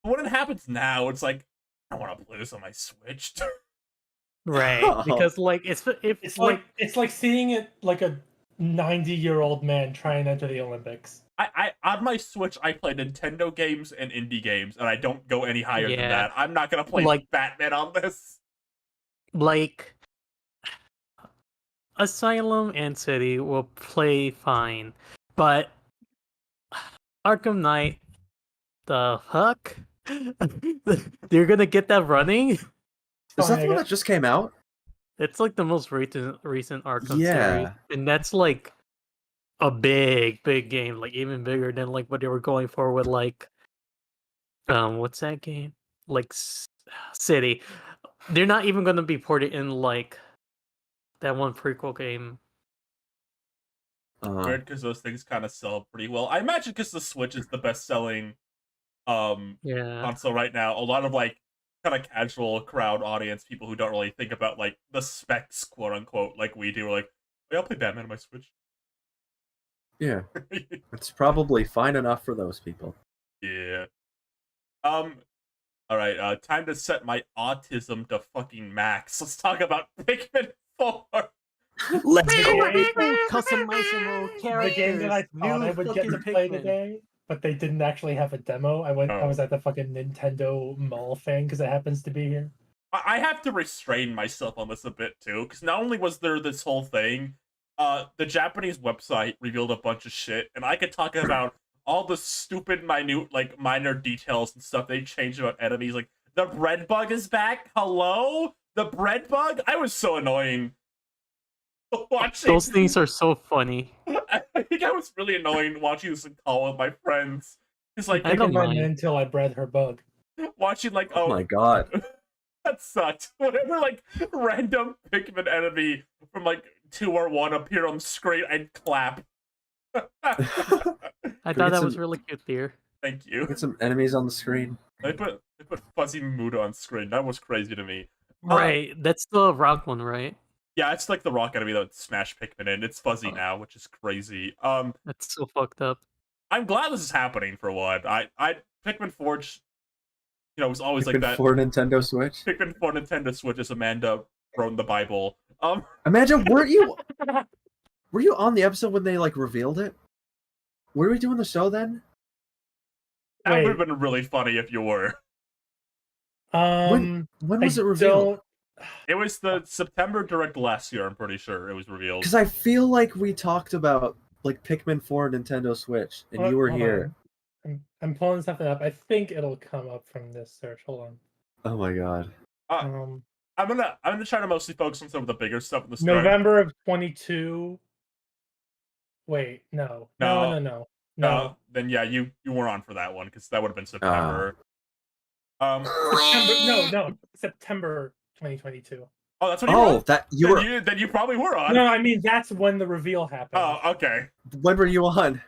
when it happens now, it's like, I want to play this on my Switch. Right. Because, like, it's like seeing it like a 90-year-old man try and enter the Olympics. I on my Switch, I play Nintendo games and indie games, and I don't go any higher than that. I'm not gonna play like Batman on this. Like, Asylum and City will play fine, but Arkham Knight, the fuck? You're gonna get that running? Is that the one that just came out? It's like the most recent Arkham Yeah. series, and that's like a big game, like even bigger than like what they were going for with like what's that game? Like City. They're not even going to be ported in like that one prequel game. Weird because those things kind of sell pretty well. I imagine because the Switch is the best-selling console right now. A lot of like kind of casual crowd audience, people who don't really think about like the specs, quote unquote, like we do. Are like, hey, I'll play Batman on my Switch. Yeah, it's probably fine enough for those people. Yeah. All right. Time to set my autism to fucking max. Let's talk about Pikmin 4. Let's go. Customizable characters. The game that I thought I would get to play today, but they didn't actually have a demo. I was at the fucking Nintendo Mall thing because it happens to be here. I have to restrain myself on this a bit too, because not only was there this whole thing, the Japanese website revealed a bunch of shit, and I could talk about all the stupid, minor details and stuff they changed about enemies. Like, the bread bug is back? Hello? The bread bug? I was so annoying. Watching Those things are so funny. I think I was really annoying watching this in call with my friends. It's like, I don't mind until I bred her bug. Watching like, oh my god, that sucked. Whenever like random Pikmin enemy from like 2 or 1 appear on the screen, I'd clap. I thought that was really cute there. Thank you. Get some enemies on the screen. They put Fuzzy Muda on screen. That was crazy to me. Right, that's the rock one, right? Yeah, it's like the rock enemy that would smash Pikmin in. It's fuzzy now, which is crazy. That's so fucked up. I'm glad this is happening for one. I Pikmin Forge, was always Pikmin like that. For Nintendo Switch. Pikmin for Nintendo Switch, as Amanda wrote in the Bible. Amanda, were you on the episode when they like revealed it? Were we doing the show then? That would have been really funny if you were. When was it revealed? It was the September Direct last year, I'm pretty sure it was revealed. Because I feel like we talked about like Pikmin 4 Nintendo Switch, and you were here. I'm pulling something up. I think it'll come up from this search. Hold on. Oh my god. I'm gonna try to mostly focus on some of the bigger stuff in the story. November of 22. Wait, no. Then yeah, you were on for that one because that would have been September. September 2022. Oh, that's when you were on? That you were. Then you probably were on. No, I mean that's when the reveal happened. Oh, okay. When were you on?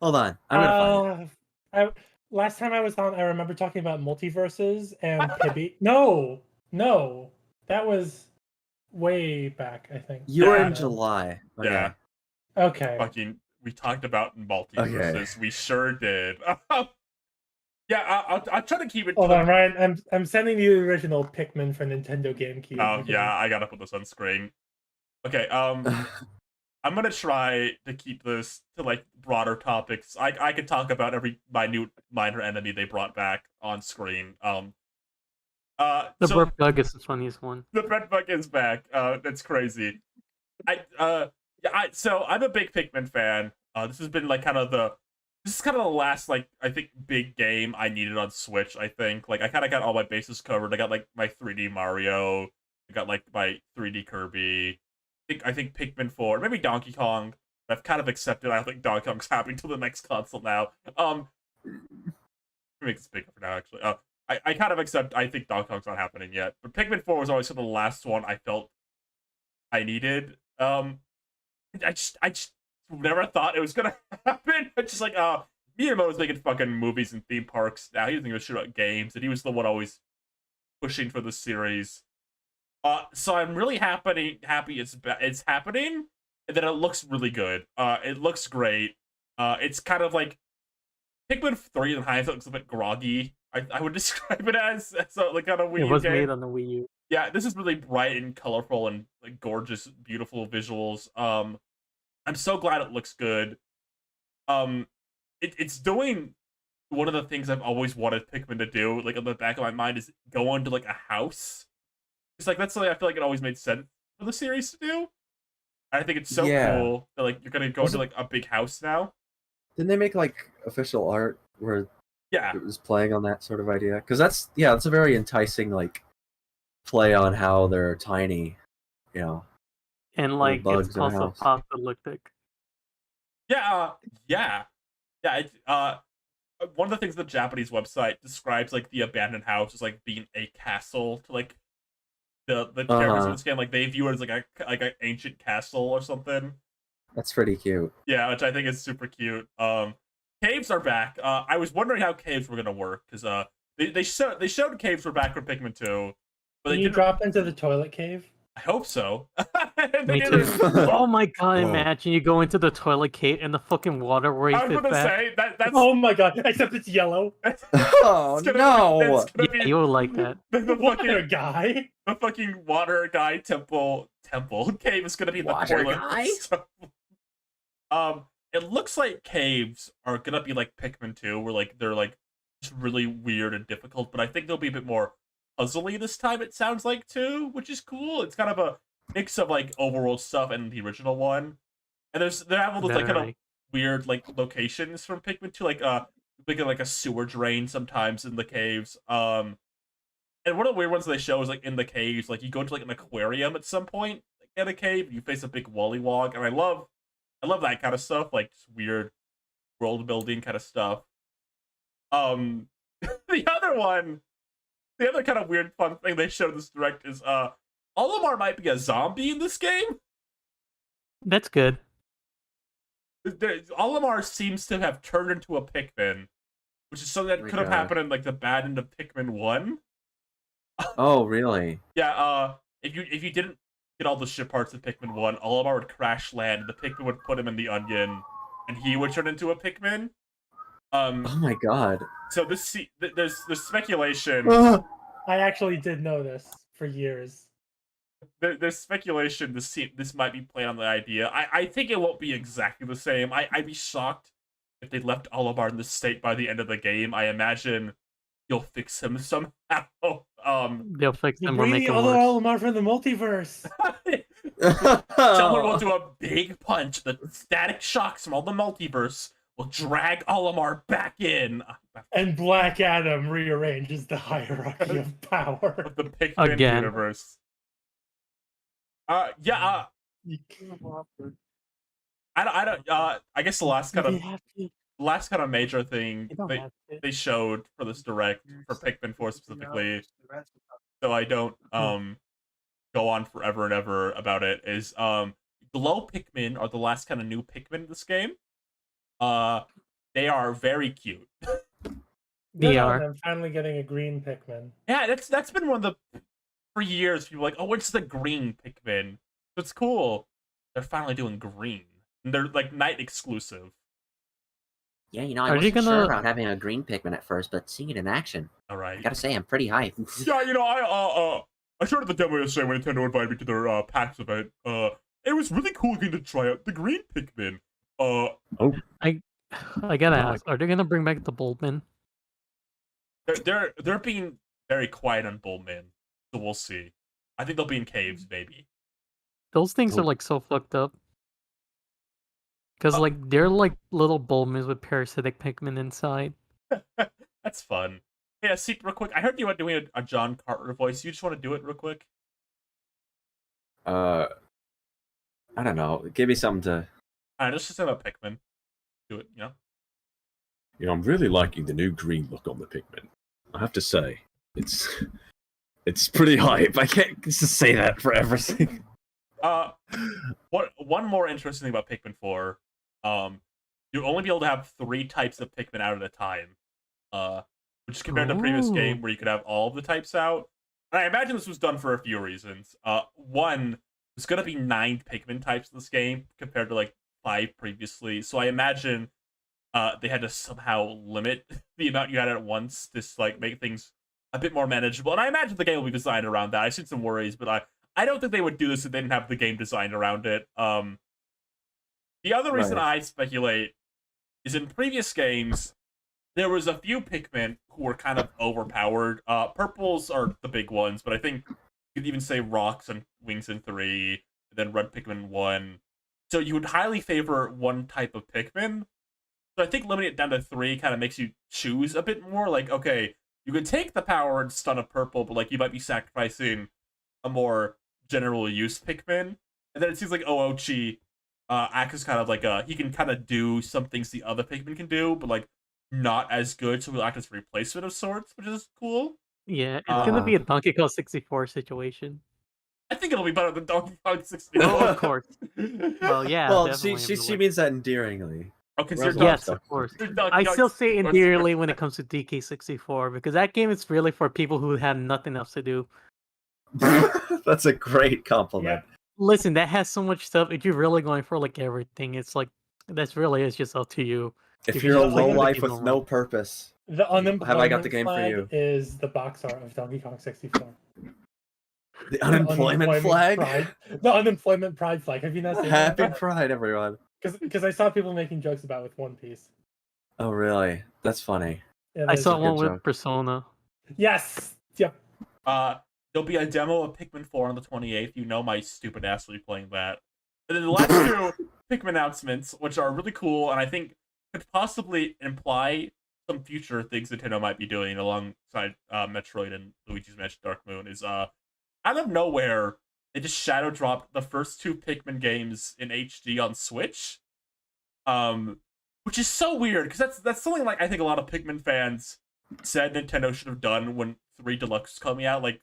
Hold on, I'm gonna find it. Last time I was on, I remember talking about multiverses and Pibby. No, that was way back. I think you were in July. Okay. Yeah. Okay. Fucking, we talked about multiverses. Okay. We sure did. Yeah, I'll try to keep it. Hold on, Ryan. I'm sending you the original Pikmin for Nintendo GameCube. Oh yeah, I gotta put this on screen. Okay, I'm gonna try to keep this to like broader topics. I could talk about every minor enemy they brought back on screen. The bread bug is the funniest one. The bread bug is back. That's crazy. So I'm a big Pikmin fan. This has been like this is kind of the last, like, I think, big game I needed on Switch, I think. Like, I kind of got all my bases covered. I got, like, my 3D Mario. I got, like, my 3D Kirby. I think Pikmin 4. Maybe Donkey Kong. I've kind of accepted. I don't think Donkey Kong's happening to the next console now. Make this bigger for now, actually. I kind of accept. I think Donkey Kong's not happening yet. But Pikmin 4 was always the last one I felt I needed. I just never thought it was gonna happen. It's just like, Miyamoto's making fucking movies and theme parks now. He doesn't give a shit about games, and he was the one always pushing for the series. So I'm really happy it's happening, and that it looks really good. It looks great. It's kind of like Pikmin 3 in hindsight looks a bit groggy. I would describe it as so like kind of Wii U. It was game. made on the Wii U. Yeah, this is really bright and colorful and like gorgeous, beautiful visuals. I'm so glad it looks good. It's doing one of the things I've always wanted Pikmin to do, like on the back of my mind, is go into like a house. It's like that's something I feel like it always made sense for the series to do. And I think it's so cool that like you're gonna go into like a big house now. Didn't they make like official art where it was playing on that sort of idea? Because that's a very enticing like play on how they're tiny, you know. And like bugs it's in a also house. apocalyptic. Yeah, yeah. It's, one of the things the Japanese website describes like the abandoned house as like being a castle to like the characters in this game. Like they view it as like an ancient castle or something. That's pretty cute. Yeah, which I think is super cute. Caves are back. I was wondering how caves were gonna work because they showed caves were back from Pikmin 2, but Can they you didn't. drop into the toilet cave? I hope so. Me too. Oh my god! Imagine you go into the toilet cave and the fucking water where you I was fit gonna back. say that's. Oh my god! Except it's yellow. Oh no! Yeah, you will like that. The Water fucking guy. the fucking water guy temple cave is gonna be in the Water toilet. guy? It looks like caves are gonna be like Pikmin 2, where like they're like just really weird and difficult, but I think they'll be a bit more puzzly this time. It sounds like too, which is cool. It's kind of a mix of like overworld stuff and the original one, and they have all those like kind of weird like locations from Pikmin 2, like like a sewer drain sometimes in the caves. And one of the weird ones they show is like in the caves, like you go into like an aquarium at some point, like, in a cave, you face a big wollywog, and I love that kind of stuff, like just weird world building kind of stuff. The other kind of weird fun thing they showed this direct is Olimar might be a zombie in this game. That's good. Olimar seems to have turned into a Pikmin, which is something that could have happened in like the bad end of Pikmin 1. Oh really? Yeah, if you didn't get all the ship parts of Pikmin 1, Olimar would crash land, and the Pikmin would put him in the onion, and he would turn into a Pikmin. Oh my god. So there's speculation. I actually did know this for years. There's speculation this might be playing on the idea. I think it won't be exactly the same. I'd be shocked if they left Olimar in this state by the end of the game. I imagine you'll fix him somehow. They'll fix him or Bring make the it other worse. Olimar from the multiverse. Someone will do a big punch. The static shocks from all the multiverse will drag Olimar back in. And Black Adam rearranges the hierarchy of power. Of the Pikmin universe. I guess the last kind of major thing they showed for this direct for Pikmin 4 specifically, so I don't go on forever and ever about it, is glow Pikmin are the last kind of new Pikmin in this game. They are very cute. They are. I'm finally getting a green Pikmin. Yeah, that's been one of the, for years, people are like, oh, what's the green Pikmin? So it's cool. They're finally doing green. And they're like night exclusive. Yeah, you know, I wasn't sure about having a green Pikmin at first, but seeing it in action, all right, I gotta say, I'm pretty hyped. Yeah, you know, I started the demo yesterday when Nintendo invited me to their PAX event. It was really cool getting to try out the green Pikmin. I gotta ask, are they gonna bring back the Bulbmin? They're being very quiet on Bullman, so we'll see. I think they'll be in caves, maybe. Those things are like so fucked up. Because like they're like little Bulbmins with parasitic Pikmin inside. That's fun. Yeah, see, real quick. I heard you were doing a John Carter voice. You just want to do it real quick? I don't know. Give me something to. Alright, let's just have a Pikmin. Do it, you know? You know, I'm really liking the new green look on the Pikmin. I have to say, it's pretty hype. I can't just say that for everything. One more interesting thing about Pikmin 4, you'll only be able to have 3 types of Pikmin out at a time. Which is compared to the previous game where you could have all of the types out. And I imagine this was done for a few reasons. One, there's gonna be 9 Pikmin types in this game compared to like 5 previously. So I imagine they had to somehow limit the amount you had at once to like make things a bit more manageable. And I imagine the game will be designed around that. I've seen some worries, but I don't think they would do this if they didn't have the game designed around it. The other reason I speculate is in previous games, there was a few Pikmin who were kind of overpowered. Purples are the big ones, but I think you could even say Rocks and Wings in 3, and then Red Pikmin 1. So you would highly favor one type of Pikmin. So I think limiting it down to 3 kind of makes you choose a bit more. Like, okay, you could take the power and stun a purple, but like you might be sacrificing a more general use Pikmin, and then it seems like Oochi acts as kind of like he can kind of do some things the other Pikmin can do, but like not as good, so he'll act as a replacement of sorts, which is cool. Yeah, it's gonna be a Donkey Kong 64 situation. I think it'll be better than Donkey Kong 64. Oh, of course. Well, yeah. Well, definitely she means that endearingly. Okay, so yes, of course. I still say Kong endearingly when it comes to DK64 because that game is really for people who have nothing else to do. That's a great compliment. Yeah. Listen, that has so much stuff. If you're really going for like everything, it's like that's really is just up to you. If If you're you a just play low the life game with normal. no purpose, The unemployment have I got the game for flag you? is the box art of Donkey Kong 64. The unemployment flag? Pride. The unemployment pride flag. Have you not seen Happy that? Pride, everyone. Because I saw people making jokes about it with One Piece. Oh, really? That's funny. Yeah, I that is saw a one good with joke. Persona. Yes. Yep. There'll be a demo of Pikmin 4 on the 28th. You know my stupid ass will be playing that. And then the last two Pikmin announcements, which are really cool, and I think could possibly imply some future things Nintendo might be doing alongside Metroid and Luigi's Mansion Dark Moon, is out of nowhere, they just shadow dropped the first two Pikmin games in HD on Switch. Which is so weird, because that's something like I think a lot of Pikmin fans said Nintendo should have done when 3 Deluxe was coming out. Like,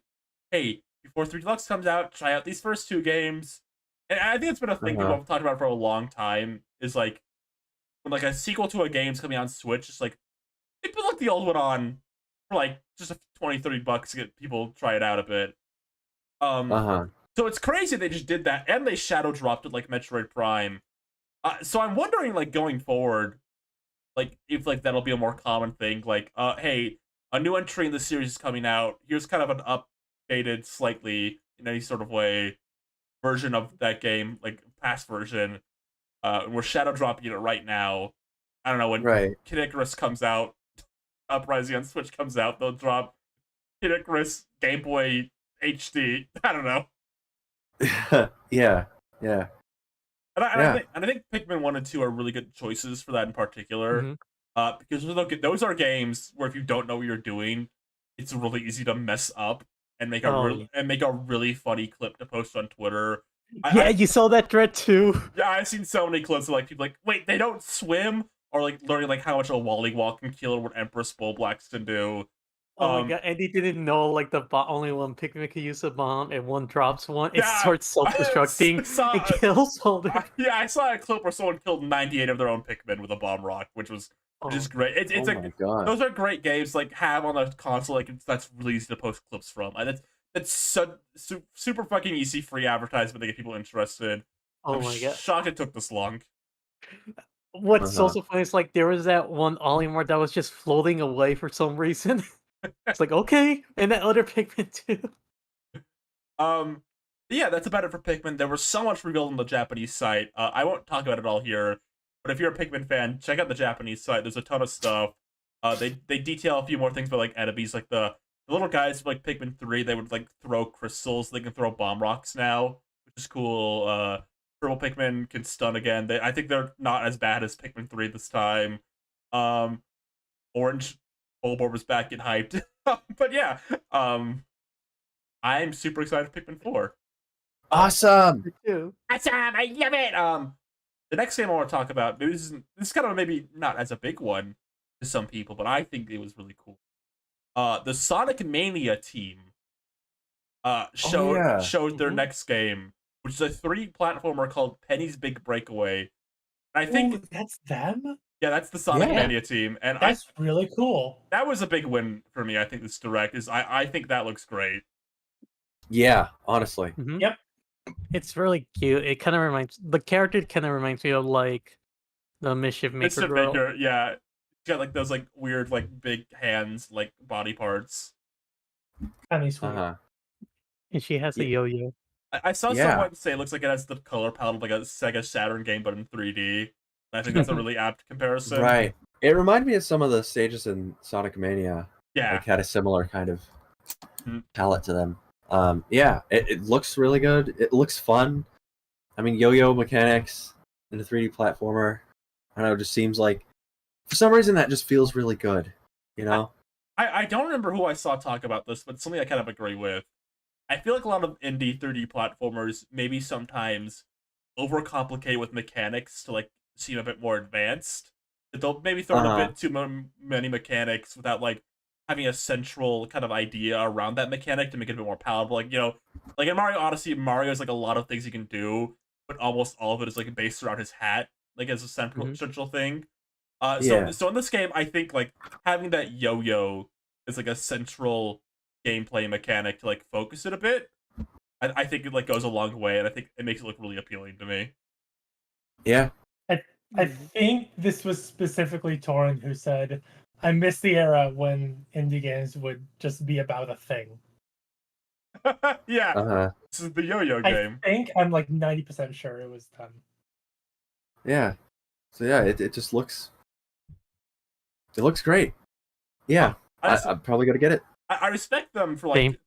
hey, before 3 Deluxe comes out, try out these first two games. And I think it's been a thing people have talked about for a long time, is like, when like a sequel to a game's coming out on Switch, it's like, they put like the old one on for like just $20-$30 to get people to try it out a bit. So it's crazy they just did that, and they shadow dropped it like Metroid Prime. So I'm wondering, like, going forward, like, if like that'll be a more common thing, like, hey, a new entry in the series is coming out, here's kind of an updated, slightly, in any sort of way, version of that game, like, past version, we're shadow dropping it right now. I don't know, when Kid Icarus comes out, Uprising on Switch comes out, they'll drop Kid Icarus Game Boy HD. I don't know. yeah. And I think Pikmin 1 and 2 are really good choices for that in particular. Because those are games where if you don't know what you're doing, it's really easy to mess up and make a really funny clip to post on Twitter. You saw that thread too. Yeah, I've seen so many clips of like people like, wait, they don't swim, or like learning like how much a Wallywall can kill, or what Empress Bullblacks can do. Oh my god, and he didn't know like the only one Pikmin can use a bomb, and one drops one, it starts self-destructing and kills all the... Yeah, I saw a clip where someone killed 98 of their own Pikmin with a bomb rock, which is great. It's those are great games like have on the console, like that's really easy to post clips from. And that's so super fucking easy free advertisement to get people interested. Oh my god. Shocked it took this long. What's also funny is like there was that one Olimar that was just floating away for some reason. It's like, okay, and that other Pikmin too. Yeah, that's about it for Pikmin. There was so much revealed on the Japanese site. I won't talk about it all here, but if you're a Pikmin fan, check out the Japanese site. There's a ton of stuff. They detail a few more things about like enemies, like the little guys from like Pikmin 3. They would like throw crystals. They can throw bomb rocks now, which is cool. Purple Pikmin can stun again. I think they're not as bad as Pikmin 3 this time. Orange Bulborb was back and hyped. But yeah, I'm super excited for Pikmin 4. Awesome! Awesome! I love it! The next game I want to talk about, this is kind of maybe not as a big one to some people, but I think it was really cool. The Sonic Mania team showed their next game, which is a 3D platformer called Penny's Big Breakaway. And I think that's them? Yeah, that's the Sonic Mania team, and that's really cool. That was a big win for me. I think this direct is. I think that looks great. Yeah, honestly. Yep. It's really cute. It kind of reminds the character reminds me of like the Mischief Maker girl. Yeah, she's got like those like weird like big hands, like body parts. Kind of sweet. And she has a yo-yo. I saw someone say it looks like it has the color palette of like a Sega Saturn game, but in 3D. I think that's a really apt comparison. Right. It reminded me of some of the stages in Sonic Mania. Yeah. Like had a similar kind of palette to them. It looks really good. It looks fun. I mean, yo-yo mechanics in a 3D platformer. I don't know, it just seems like for some reason that just feels really good, you know? I don't remember who I saw talk about this, but it's something I kind of agree with. I feel like a lot of indie 3D platformers maybe sometimes overcomplicate with mechanics to like seem a bit more advanced. They'll maybe throw in a bit too many mechanics without like having a central kind of idea around that mechanic to make it a bit more palatable. Like, you know, like in Mario Odyssey, Mario has like a lot of things he can do, but almost all of it is like based around his hat, like as a central thing. So in this game, I think like having that yo-yo is like a central gameplay mechanic to like focus it a bit. I think it like goes a long way, and I think it makes it look really appealing to me. Yeah. I think this was specifically Torin who said, I miss the era when indie games would just be about a thing. Yeah. This is the yo-yo game. I think I'm like 90% sure it was them. Yeah. So yeah, it just looks... It looks great. Yeah. I'm probably going to get it. I respect them for like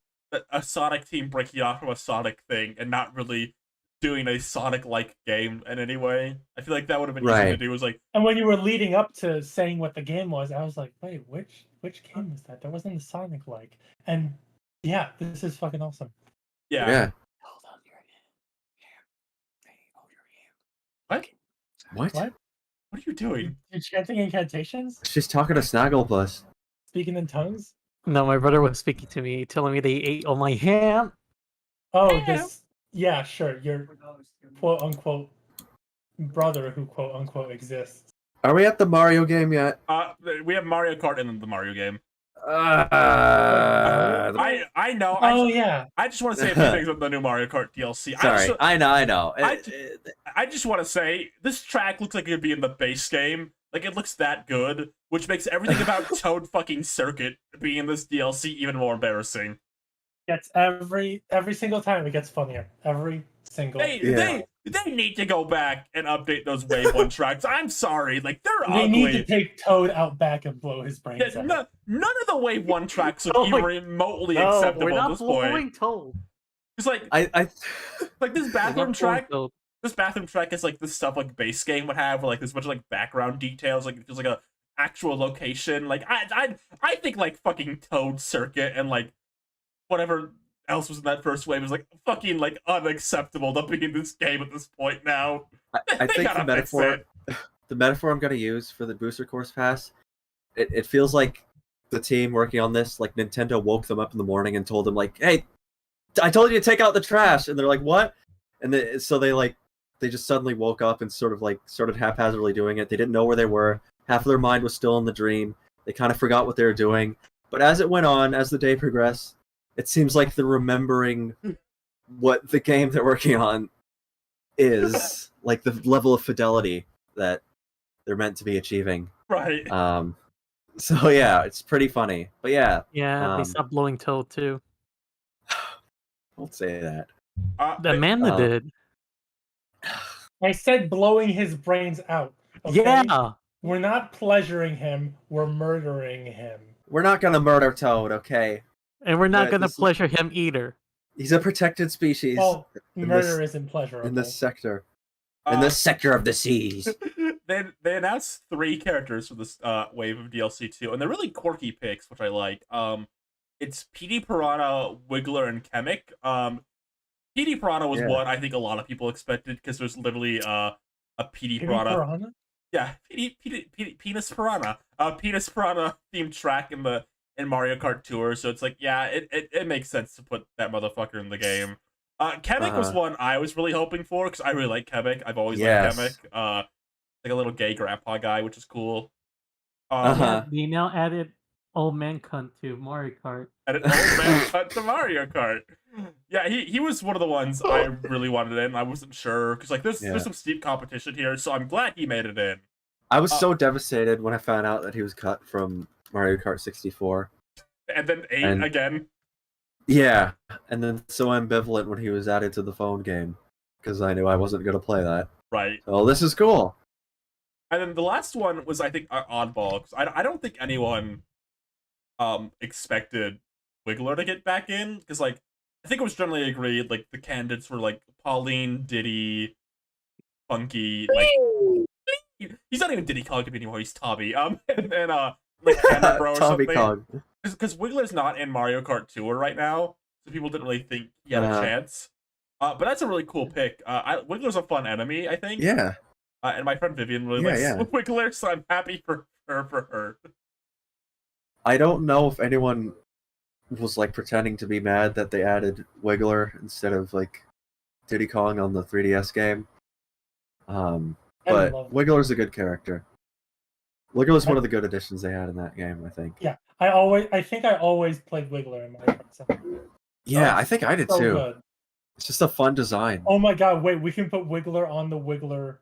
a Sonic team breaking off from a Sonic thing and not really doing a Sonic-like game in any way. I feel like that would have been easy to do. It was like, and when you were leading up to saying what the game was, I was like, wait, which game was that? There wasn't a Sonic-like. And yeah, this is fucking awesome. Yeah. Hold on your hand. Hold your hand. What? What? What are you doing? You're chanting incantations? She's talking to Snagglepuss. Speaking in tongues? No, my brother was speaking to me, telling me they ate on my hand. Oh, this... Yeah, sure. Your quote-unquote brother who quote-unquote exists. Are we at the Mario game yet? We have Mario Kart and then the Mario game. I know. Yeah. I just want to say a few things about the new Mario Kart DLC. Sorry, I know. I just want to say this track looks like it would be in the base game. Like it looks that good, which makes everything about Toad fucking Circuit being in this DLC even more embarrassing. Gets every single time it gets funnier. Every single. They need to go back and update those Wave 1 tracks. I'm sorry, like they're ugly. They need to take Toad out back and blow his brains out. None of the Wave 1 tracks look even remotely acceptable at this point. We're not blowing Toad. It's like like this bathroom track. This bathroom track is like the stuff like base game would have, where like there's a bunch of like background details, like it feels like a actual location. Like I think like fucking Toad Circuit and like whatever else was in that first wave is like fucking like unacceptable to be in this game at this point now. I think the metaphor I'm gonna use for the booster course pass, it feels like the team working on this, like Nintendo woke them up in the morning and told them like, hey, I told you to take out the trash, and they're like, what? And so they just suddenly woke up and started haphazardly doing it. They didn't know where they were. Half of their mind was still in the dream. They kind of forgot what they were doing. But as it went on, as the day progressed, it seems like they're remembering what the game they're working on is, like the level of fidelity that they're meant to be achieving. Right. So yeah, it's pretty funny. But yeah. Yeah, they stopped blowing Toad too. Don't say that. Amanda did. I said blowing his brains out. Okay? Yeah. We're not pleasuring him. We're murdering him. We're not gonna murder Toad, okay? And we're not gonna pleasure him either. He's a protected species. Well, murder isn't pleasurable. In this sector. In this sector of the seas. They announced 3 characters for this wave of DLC 2, and they're really quirky picks, which I like. It's PD Piranha, Wiggler, and Chemic. PD Piranha was one I think a lot of people expected, because there's literally a PD Piranha. Yeah, Penis Piranha. Penis Piranha themed track in Mario Kart Tour, so it's like, yeah, it makes sense to put that motherfucker in the game. Chemic was one I was really hoping for, because I really like Chemic. I've always liked Chemic. Like a little gay grandpa guy, which is cool. We now added Old Man Cunt to Mario Kart. Added Old Man Cunt to Mario Kart. Yeah, he was one of the ones I really wanted in. I wasn't sure, because like there's some steep competition here, so I'm glad he made it in. I was so devastated when I found out that he was cut from Mario Kart 64. And then 8 again. Yeah, and then so ambivalent when he was added to the phone game, because I knew I wasn't going to play that. Right. Oh, this is cool. And then the last one was, I think, oddball, because I don't think anyone expected Wiggler to get back in, because like I think it was generally agreed like the candidates were like Pauline, Diddy, Funky, like he's not even Diddy Kong anymore, he's Tommy. And then like Camera Bro or Tommy something. Kong. Because Wiggler's not in Mario Kart Tour right now, so people didn't really think he had a chance. But that's a really cool pick. Wiggler's a fun enemy, I think. Yeah. And my friend Vivian really likes Wiggler, so I'm happy for her. I don't know if anyone was like pretending to be mad that they added Wiggler instead of like Diddy Kong on the 3DS game. But Wiggler's a good character. Wiggler's one of the good additions they had in that game, I think. Yeah, I think I always played Wiggler in my headset. Yeah, I think I did so too. Good. It's just a fun design. Oh my god, wait, we can put Wiggler on the Wiggler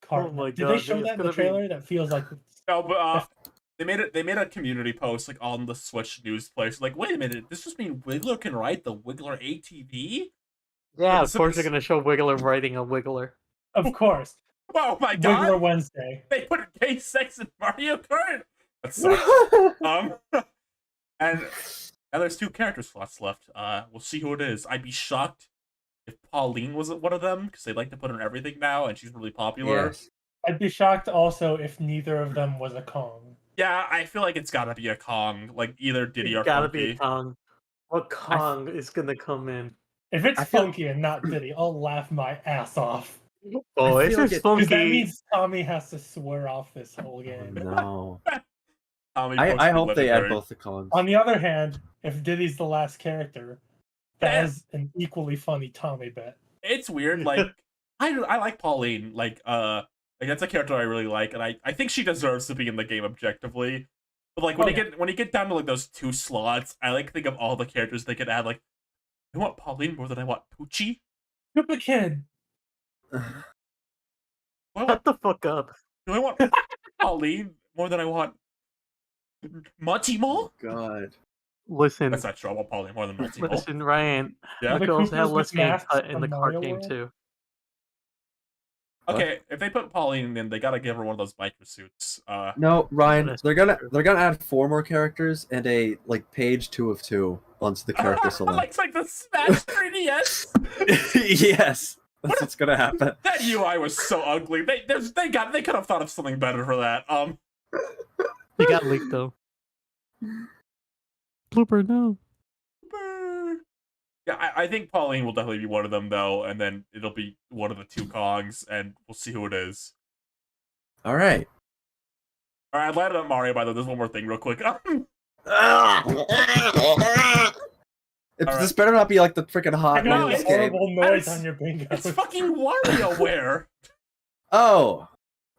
cart. Oh my god. Did they show that in the trailer? That feels like no, but they made a community post like on the Switch news place. Like, wait a minute, does this mean Wiggler can ride the Wiggler ATV? Yeah, of course they're gonna show Wiggler riding a Wiggler. Of course. Oh my god! Wiggler Wednesday. They put gay sex in Mario Kart. That sucks. And now there's 2 character slots left. We'll see who it is. I'd be shocked if Pauline wasn't one of them because they like to put her in everything now, and she's really popular. Yes. I'd be shocked also if neither of them was a Kong. Yeah, I feel like it's gotta be a Kong, like either Diddy or Gotta Funky. be a Kong. What Kong is gonna come in? If it's Funky and not Diddy, I'll laugh my ass off. Oh, if it's Funky, that means Tommy has to swear off this whole game. No. I hope they add both the Kongs. On the other hand, if Diddy's the last character, that is an equally funny Tommy bit. It's weird. Like I like Pauline. Like that's a character I really like, and I think she deserves to be in the game objectively. But like when you get down to like those 2 slots, I like to think of all the characters they could add. Like I want Pauline more than I want Poochie. Koopa Kid. Shut the fuck up. Do I want Pauline more than I want Matimo? Oh, God. Listen. That's not true. I want Pauline more than Matimo. Listen, Ryan. Yeah. The girls have less game cut in the Mario Kart game World? too. Okay, if they put Pauline in, they gotta give her one of those micro suits. No, Ryan, they're gonna add 4 more characters and a like page 2 of 2 onto the character select. like the Smash 3DS. Yes, that's what's gonna happen. That UI was so ugly. They could have thought of something better for that. They got leaked though. Blooper, no. Yeah, I think Pauline will definitely be one of them though, and then it'll be one of the 2 Kongs, and we'll see who it is. All right. All right, I landed on Mario. By the way, there's one more thing, real quick. This better not be like the freaking hot No, Wheels it's game. Horrible noise on your bingo. It's fucking WarioWare. Oh,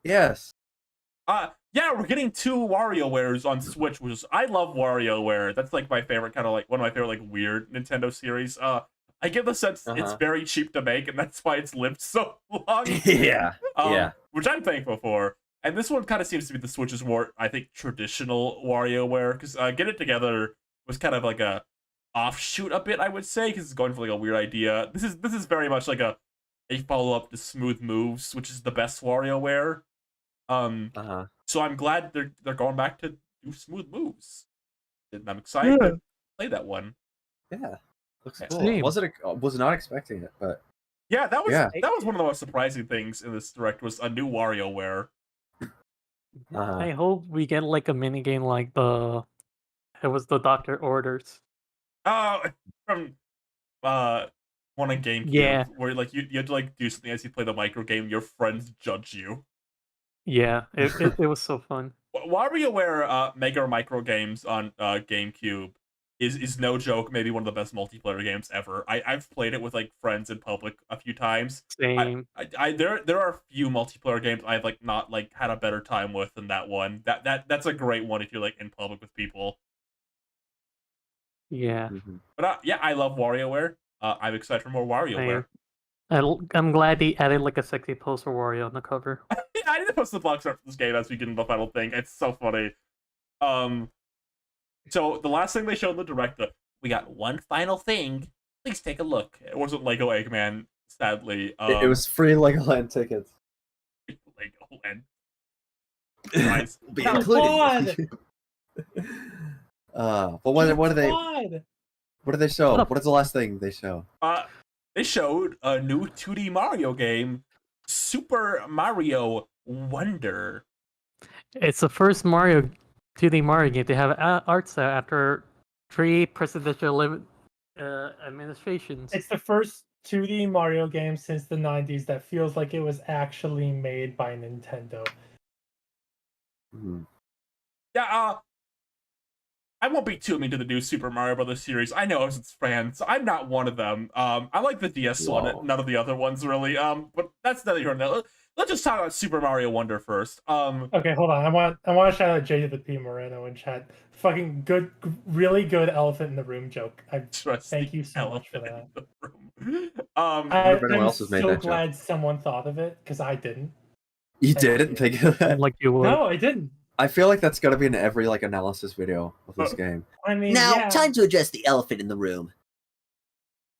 yes. Yeah, we're getting 2 WarioWares on Switch, which is I love WarioWare. That's like my favorite kind of like one of my favorite like weird Nintendo series. I get the sense it's very cheap to make, and that's why it's lived so long. Yeah. Which I'm thankful for. And this one kind of seems to be the Switch's more, I think, traditional WarioWare, because Get It Together was kind of like a offshoot a bit, I would say, because it's going for like a weird idea. This is very much like a follow-up to Smooth Moves, which is the best WarioWare. So I'm glad they're going back to do Smooth Moves, and I'm excited to play that one. Yeah, looks cool. Was not expecting it, but yeah, that was one of the most surprising things in this direct was a new WarioWare. I hope we get like a mini game like the Doctor Orders. Oh, from one of GameCube. Yeah, where like you had to like do something as you play the micro game. Your friends judge you. Yeah, it was so fun. WarioWare Mega Micro games on GameCube is no joke. Maybe one of the best multiplayer games ever. I've played it with like friends in public a few times. Same. There are a few multiplayer games I've like not like had a better time with than that one. That's a great one if you're like in public with people. Yeah. But yeah, I love WarioWare. I'm excited for more WarioWare. I'm glad they added like a sexy poster Wario on the cover. I need to post the box art for this game as we get into the final thing. It's so funny. So the last thing they showed in the direct, we got one final thing. Please take a look. It wasn't Lego Eggman, sadly. It was free Legoland tickets. Legoland. Nice. Be included. But what do they? What do they show? What is the last thing they show? They showed a new 2D Mario game, Super Mario Wonder. It's the first 2D Mario game to have art style after 3 presidential administrations. It's the first 2D Mario game since the 90s that feels like it was actually made by Nintendo. Yeah, I won't be too mean to the new Super Mario Brothers series. I know its fans. I'm not one of them. I like the DS one, none of the other ones really. But that's neither here nor there. Let's just talk about Super Mario Wonder first. Okay, hold on. I want to shout out J to the P Moreno in chat. Fucking good, really good elephant in the room joke. Thank you so much for that. Everyone else has made so that glad someone thought of it because I didn't. You didn't think of that? Like you would. No, I didn't. I feel like that's gotta be in every like analysis video of this game. I mean, Now, yeah. time to address the elephant in the room.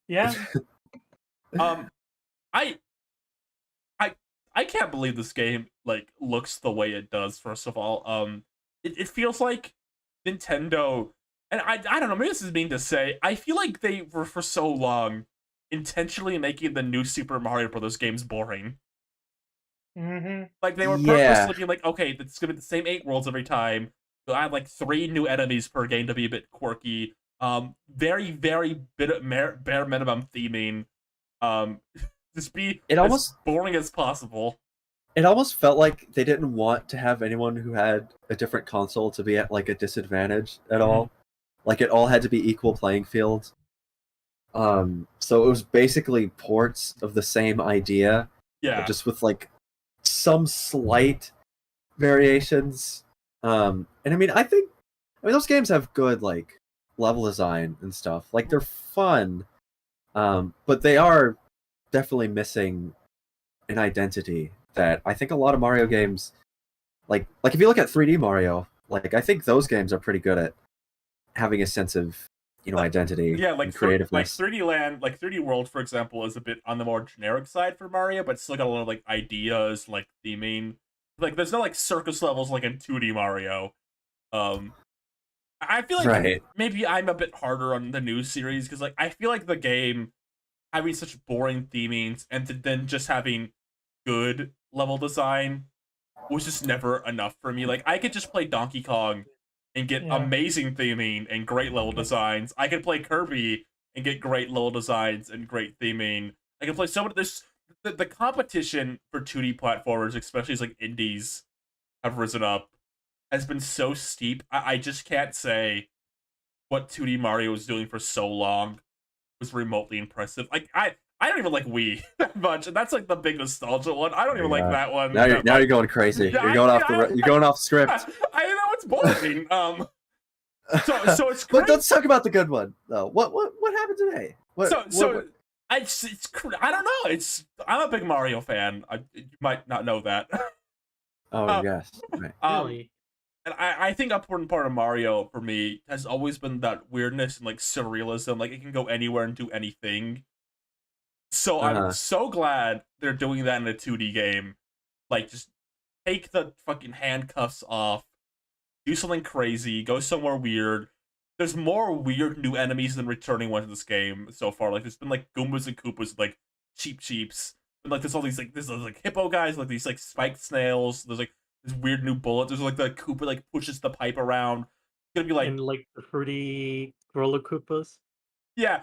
Yeah. I can't believe this game like looks the way it does. First of all, it feels like Nintendo, and I don't know. Maybe this is mean to say. I feel like they were for so long intentionally making the new Super Mario Brothers games boring. Mm-hmm. Like they were purposely being like, okay, it's gonna be the same 8 worlds every time. So I have like 3 new enemies per game to be a bit quirky. Very bare minimum theming. Just be as boring as possible. It almost felt like they didn't want to have anyone who had a different console to be at like a disadvantage at all. Like it all had to be equal playing fields. So it was basically ports of the same idea. Yeah. Just with like some slight variations. And I mean those games have good like level design and stuff. Like they're fun. But they are definitely missing an identity that I think a lot of Mario games like if you look at 3D Mario, like I think those games are pretty good at having a sense of, identity. Yeah, like and creativeness. Like 3D Land, like 3D World, for example, is a bit on the more generic side for Mario, but still got a lot of like ideas, like theming. Like there's no like circus levels like in 2D Mario. I feel like maybe I'm a bit harder on the new series because like I feel like the game having such boring themings and then just having good level design was just never enough for me. Like I could just play Donkey Kong and get amazing theming and great level designs. I could play Kirby and get great level designs and great theming. I can play so many. The competition for 2D platformers, especially as like indies have risen up, has been so steep. I just can't say what 2D Mario was doing for so long was remotely impressive. Like I don't even like Wii that much, and that's like the big nostalgia one. I don't even like that one. Now you're going crazy. Yeah, you're going off script. I know it's boring. So it's great. But let's talk about the good one though. What happened today? I don't know. I'm a big Mario fan. You might not know that. Oh yes. Right. Really? And I think an important part of Mario for me has always been that weirdness and like surrealism. Like it can go anywhere and do anything. So I'm so glad they're doing that in a 2D game. Like just take the fucking handcuffs off, do something crazy, go somewhere weird. There's more weird new enemies than returning ones in this game so far. Like there's been like Goombas and Koopas, like Cheeps. And like there's all these like hippo guys, like these like spiked snails. There's like this weird new bullet. There's like the Koopa like pushes the pipe around. It's gonna be like and like the fruity roller Koopas. Yeah,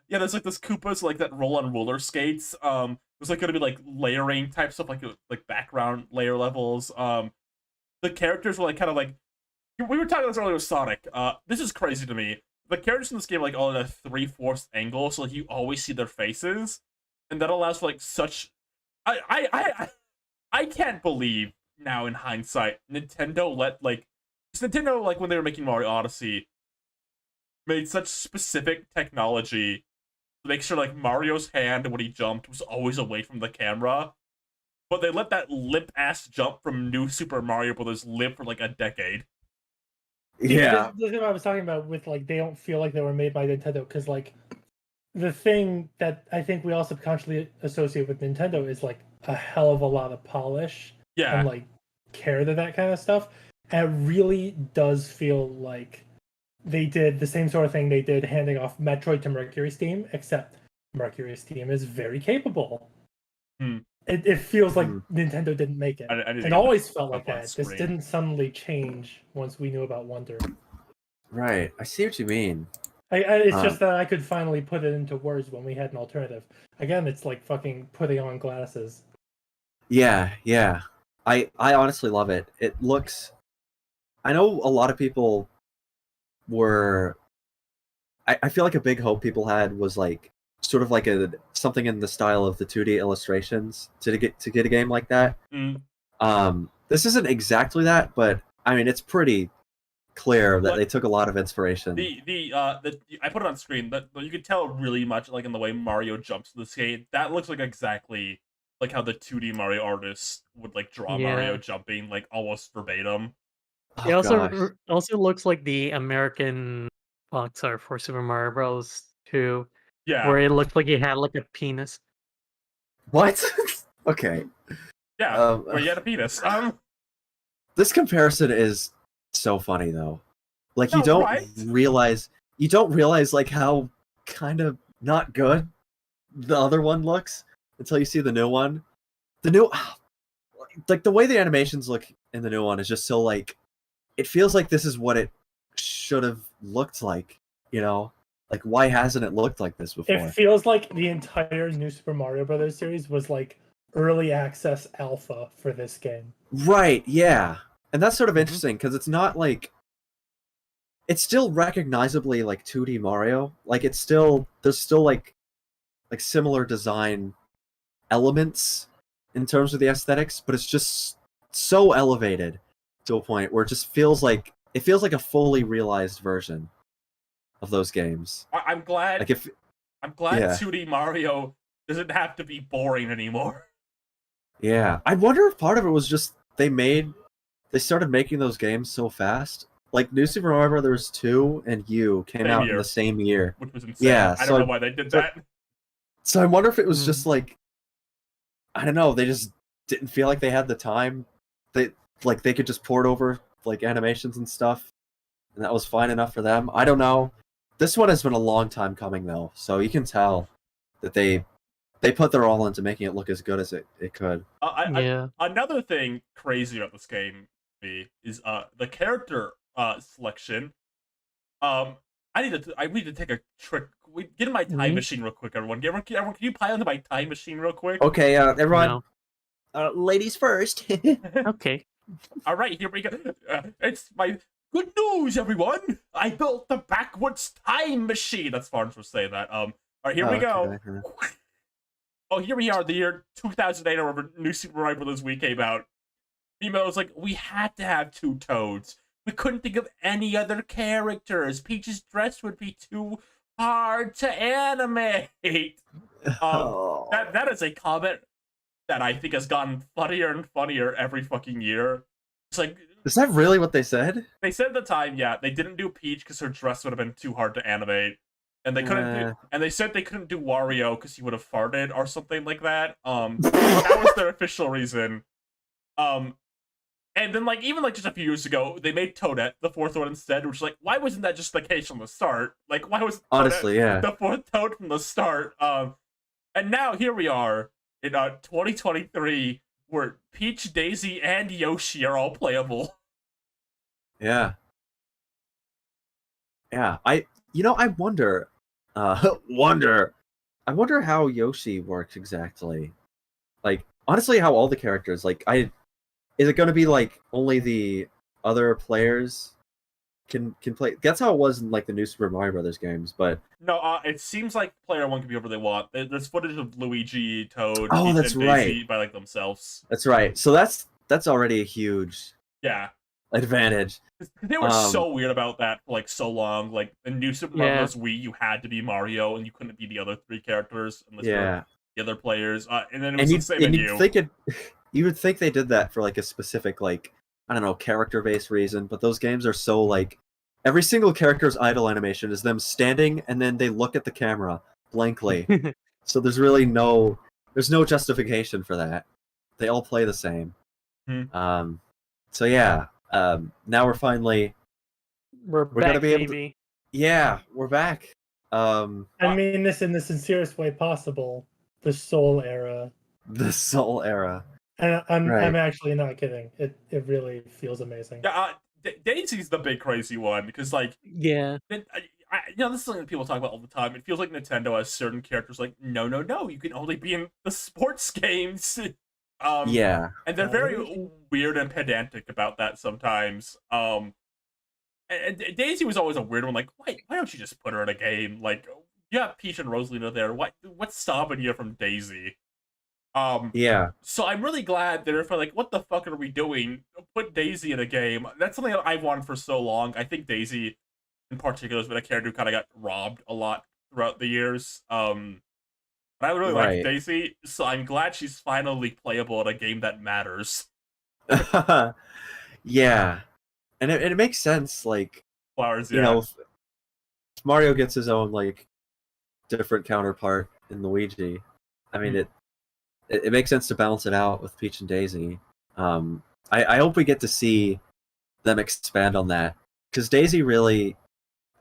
there's like this Koopas like that roll on roller skates. There's like gonna be like layering type stuff, like background layer levels. The characters were like kind of like we were talking about this earlier with Sonic. This is crazy to me. The characters in this game are like all at a 3/4 angle, so like you always see their faces, and that allows for like such. I can't believe now in hindsight Nintendo let like when they were making Mario Odyssey made such specific technology to make sure like Mario's hand when he jumped was always away from the camera, but they let that limp ass jump from New Super Mario Brothers live for like a decade. Yeah, this is what I was talking about with like they don't feel like they were made by Nintendo because like the thing that I think we all subconsciously associate with Nintendo is like a hell of a lot of polish and like care to that kind of stuff. And it really does feel like they did the same sort of thing they did handing off Metroid to Mercury Steam, except Mercury Steam is very capable. It feels like Nintendo didn't make it. It always felt like that. This didn't suddenly change once we knew about Wonder. Right. I see what you mean. It's just that I could finally put it into words when we had an alternative. Again, it's like fucking putting on glasses. Yeah. I honestly love it. It looks. I know a lot of people were. I feel like a big hope people had was like sort of like something in the style of the 2D illustrations to get a game like that. This isn't exactly that, but I mean it's pretty clear that they took a lot of inspiration. I put it on screen that you could tell really much like in the way Mario jumps to the skate. That looks like exactly like how the 2D Mario artists would like draw Mario jumping like almost verbatim. It also looks like the American box art for Super Mario Bros. 2. Yeah. Where it looked like he had like a penis. What? Okay. Yeah, where you had a penis. This comparison is so funny though. Like No, you don't right? realize like how kind of not good the other one looks until you see the new one. The new like the way the animations look in the new one is just so like it feels like this is what it should have looked like, you know? Like why hasn't it looked like this before? It feels like the entire New Super Mario Brothers series was like early access alpha for this game. Right, yeah. And that's sort of interesting because it's not like it's still recognizably like 2D Mario. Like there's still like similar design elements in terms of the aesthetics, but it's just so elevated to a point where it just feels like a fully realized version of those games. I'm glad. Like I'm glad 2D Mario doesn't have to be boring anymore. Yeah, I wonder if part of it was just they started making those games so fast. Like New Super Mario Brothers 2 and U came out in the same year, which was insane. Yeah, I don't know why they did that. So I wonder if it was just like, I don't know, they just didn't feel like they had the time. They could just port over like animations and stuff, and that was fine enough for them. I don't know. This one has been a long time coming though, so you can tell that they put their all into making it look as good as it could. Another thing crazy about this game is the character selection. I need to take a trick. Get in my time machine real quick, everyone. Everyone, can you pile into my time machine real quick? Okay, everyone. No. Ladies first. Okay. All right, here we go. It's my good news, everyone. I built the backwards time machine. That's Farms will say that. All right, here we go. Oh, here we are, the year 2008, or whenever New Super Mario Bros. Wii came out. Email was like, we had to have two Toads. We couldn't think of any other characters. Peach's dress would be too hard to animate. That is a comment that I think has gotten funnier and funnier every fucking year. It's like, is that really what they said? They said at the time, yeah, they didn't do Peach because her dress would have been too hard to animate. And they couldn't and they said they couldn't do Wario because he would have farted or something like that. That was their official reason. And then even just a few years ago, they made Toadette the fourth one instead, which why wasn't that just the case from the start? Like, why was Toadette the fourth Toad from the start? And now here we are in 2023, where Peach, Daisy, and Yoshi are all playable. Yeah. Yeah, I wonder, I wonder how Yoshi works exactly. Like, honestly, how all the characters, is it going to be only the other players can play? That's how it was in the new Super Mario Brothers games, but no, it seems like player one can be whoever they want. There's footage of Luigi, Toad, and Daisy by themselves. That's right. So that's already a huge advantage. They were so weird about that for so long. Like in New Super Mario Bros. Wii, you had to be Mario and you couldn't be the other three characters unless you were the other players. And then it was the same in you. You would think they did that for a specific I don't know, character-based reason, but those games are so every single character's idle animation is them standing and then they look at the camera blankly. So there's really no justification for that. They all play the same. So yeah, now we're finally we're back, gonna be able baby. we're back. I mean this in the sincerest way possible. The Soul era. The Soul era. And I'm actually not kidding. It really feels amazing. Yeah, Daisy's the big crazy one because this is something that people talk about all the time. It feels like Nintendo has certain characters like, no, you can only be in the sports games. Yeah. And they're very weird and pedantic about that sometimes. And Daisy was always a weird one. Like, why don't you just put her in a game? Like, you have Peach and Rosalina there. What's stopping you from Daisy? Yeah. So I'm really glad they're like, what the fuck are we doing? Put Daisy in a game. That's something that I've wanted for so long. I think Daisy, in particular, has been a character who kind of got robbed a lot throughout the years. But I really like Daisy, so I'm glad she's finally playable in a game that matters. Yeah. And it makes sense, like, Flowers, you know, if Mario gets his own, like, different counterpart in Luigi. I mean, it makes sense to balance it out with Peach and Daisy. I hope we get to see them expand on that. Because Daisy really...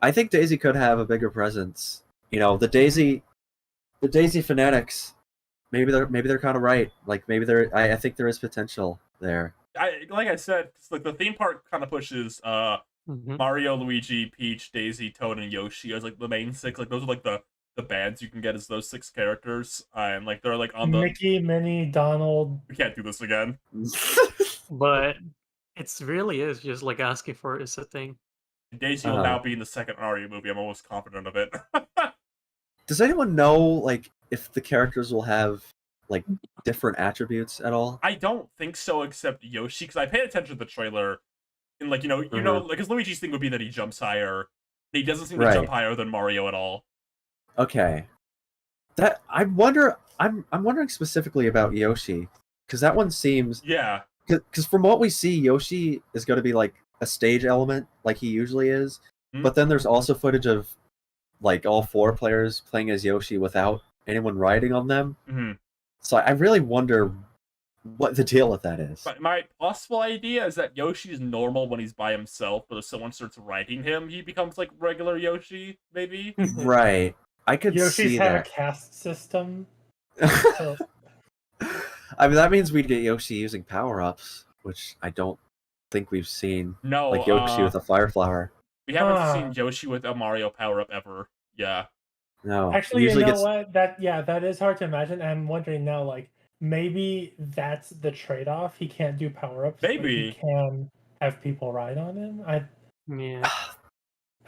I think Daisy could have a bigger presence. You know, the Daisy fanatics, maybe they're kind of right. Like, maybe I think there is potential there. Like I said, like the theme park kind of pushes Mario, Luigi, Peach, Daisy, Toad, and Yoshi as like the main 6. Like those are like the bands you can get as those 6 characters, and like they're like on the Mickey, Minnie, Donald. We can't do this again. But it's really is just like asking for is a thing. Daisy will now be in the second Mario movie. I'm almost confident of it. Does anyone know like if the characters will have like different attributes at all? I don't think so, except Yoshi, because I paid attention to the trailer, and like you know, like because Luigi's thing would be that he jumps higher. He doesn't seem to jump higher than Mario at all. Okay, I'm wondering specifically about Yoshi, because that one seems because from what we see, Yoshi is going to be like a stage element, like he usually is. But then there's also footage of like all 4 players playing as Yoshi without anyone riding on them. So I really wonder what the deal with that is. My possible idea is that Yoshi is normal when he's by himself, but if someone starts riding him, he becomes like regular Yoshi, maybe? Right. I could see that. Yoshi's had a caste system. So. I mean, that means we'd get Yoshi using power-ups, which I don't think we've seen. No, like Yoshi with a fire flower. We haven't seen Yoshi with a Mario power-up ever. Yeah. No. Actually, you know what? That is hard to imagine. I'm wondering now, like, maybe that's the trade-off. He can't do power-ups. Maybe. He can have people ride on him. I don't know.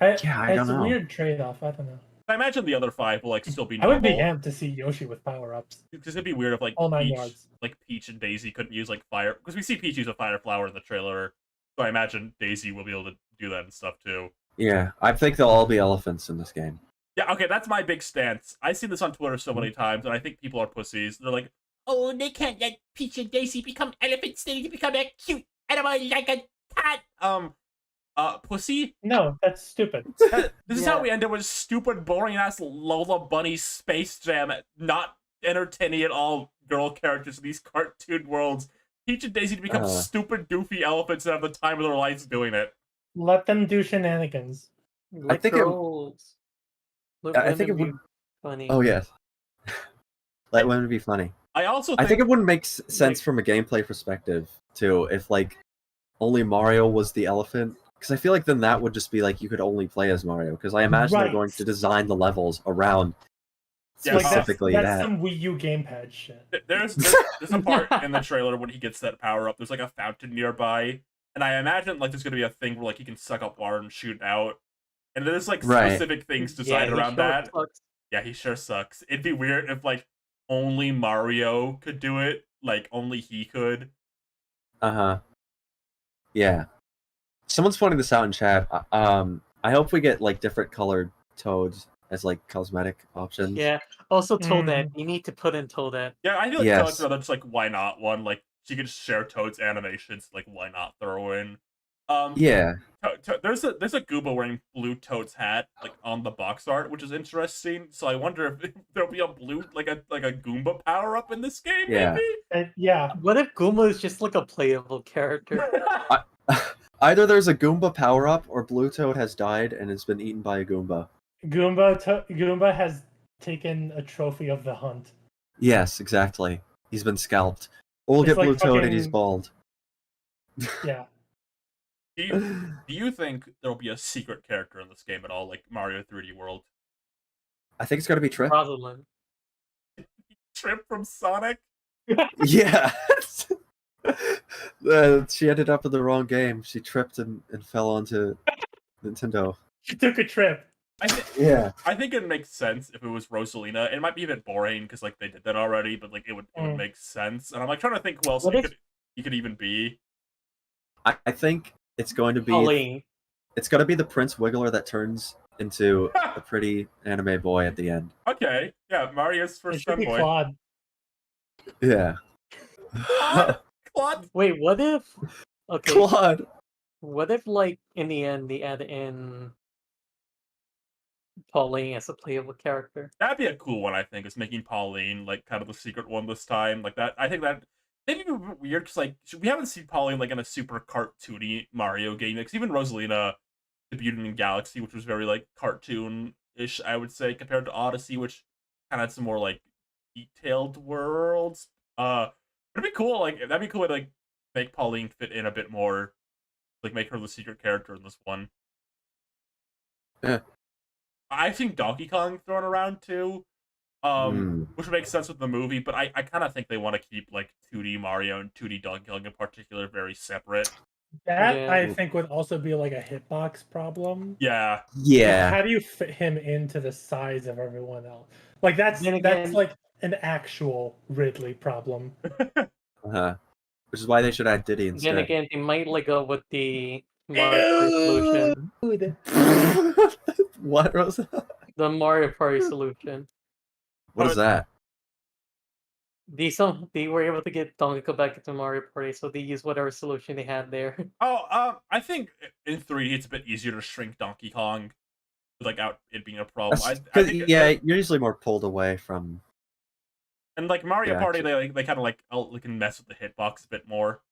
It's a weird trade-off. I don't know. I imagine the other 5 will like still be normal. normal. I would be amped to see Yoshi with power-ups. Because it'd be weird if like all 9 yards. Like Peach and Daisy couldn't use like fire, because we see Peach use a fire flower in the trailer. So I imagine Daisy will be able to do that and stuff too. Yeah, I think they'll all be elephants in this game. Yeah, okay, that's my big stance. I see this on Twitter so many times, and I think people are pussies. They're like, oh, they can't let Peach and Daisy become elephants. They need to become a cute animal like a cat. Pussy? No, that's stupid. This is how we end up with stupid, boring-ass Lola Bunny Space Jam, not entertaining at all girl characters in these cartoon worlds. Peach and Daisy to become stupid, doofy elephants and have the time of their lives doing it. Let them do shenanigans. I think it would be funny. Oh yes. Let women be funny. I think it wouldn't make sense from a gameplay perspective too if like only Mario was the elephant, because I feel like then that would just be like you could only play as Mario, because I imagine they're going to design the levels around specifically that's some Wii U gamepad shit. There's a part in the trailer when he gets that power up. There's like a fountain nearby, and I imagine like there's gonna be a thing where like he can suck up water and shoot out, and there's like specific things designed around that. Sucks. Yeah, he sure sucks. It'd be weird if like only Mario could do it, like only he could. Yeah. Someone's pointing this out in chat. I hope we get like different colored Toads as like cosmetic options. Yeah. Also, Toadette. You need to put in Toadette. Yeah, I feel like Toad's another just like why not one. Like she could just share Toad's animations. Like why not throw in? Yeah. There's a Goomba wearing blue Toad's hat like on the box art, which is interesting. So I wonder if there'll be a blue like a Goomba power up in this game. Yeah. Maybe? Yeah. What if Goomba is just like a playable character? Either there's a Goomba power up, or Blue Toad has died and has been eaten by a Goomba. Goomba has taken a trophy of the hunt. Yes, exactly. He's been scalped. Or we'll get Blue Toad and he's bald. Yeah. Do you think there'll be a secret character in this game at all, like Mario 3D World? I think it's gonna be Trip. Probably. Trip from Sonic? Yeah. She ended up in the wrong game. She tripped and fell onto Nintendo. She took a trip. I think it makes sense if it was Rosalina. It might be a bit boring because like they did that already, but like it would make sense. And I'm like trying to think who else you could even be. I think it's going to be Pauline. It's going to be the Prince Wiggler that turns into a pretty anime boy at the end. Okay, yeah, Mario's first fanboy. Claude. Yeah. Claude. Wait, what if? Okay. Claude. What if, like, in the end, they add in Pauline as a playable character? That'd be a cool one, I think, is making Pauline like kind of the secret one this time. Like that, I think that maybe be weird because like we haven't seen Pauline like in a super cartoony Mario game. Because even Rosalina debuted in Galaxy, which was very like cartoon-ish, I would say, compared to Odyssey, which kind of had some more like detailed worlds. It'd be cool. Like that'd be cool to like make Pauline fit in a bit more, like make her the secret character in this one. Yeah. I've seen Donkey Kong thrown around too, which would make sense with the movie. But I kind of think they want to keep like 2D Mario and 2D Donkey Kong in particular very separate. That I think would also be like a hitbox problem. Yeah. Yeah. How do you fit him into the size of everyone else? Like that's like an actual Ridley problem. Which is why they should add Diddy instead. Then again, they might like go with the Mario Party solution. What, Rosa? The Mario Party solution. What is that? They were able to get Donkey Kong back into Mario Party, so they used whatever solution they had there. Oh, I think in 3D it's a bit easier to shrink Donkey Kong without it being a problem. I think you're usually more pulled away from. And like Mario Party, they kind of like can mess with the hitbox a bit more.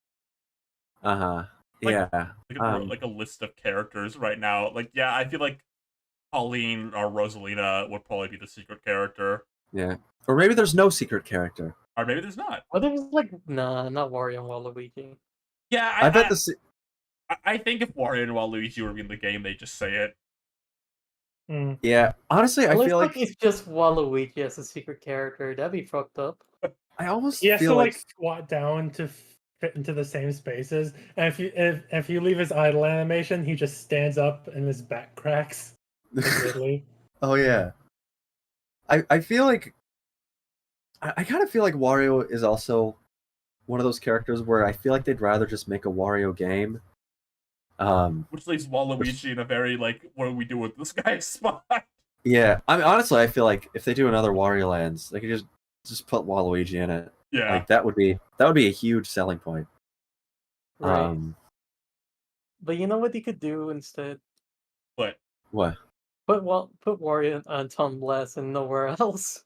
Yeah. Like a list of characters right now. Like I feel like Pauline or Rosalina would probably be the secret character. Yeah. Or maybe there's no secret character. Or maybe there's not. Well, there was like not Wario and Waluigi. Yeah, I bet I think if Wario and Waluigi were in the game, they just say it. Yeah, honestly, I feel like it's just Waluigi as a secret character. That'd be fucked up. I almost he has feel to like squat down to fit into the same spaces, and if you leave his idle animation, he just stands up and his back cracks. Like Oh yeah, I feel like I kind of feel like Wario is also one of those characters where I feel like they'd rather just make a Wario game. Which leaves Waluigi in a very like, what do we do with this guy's spot? Yeah, I mean, honestly, I feel like if they do another Wario Lands, they could just put Waluigi in it. Yeah, like that would be a huge selling point. Right. But you know what you could do instead? What? Put Wario on Tom Blast and nowhere else.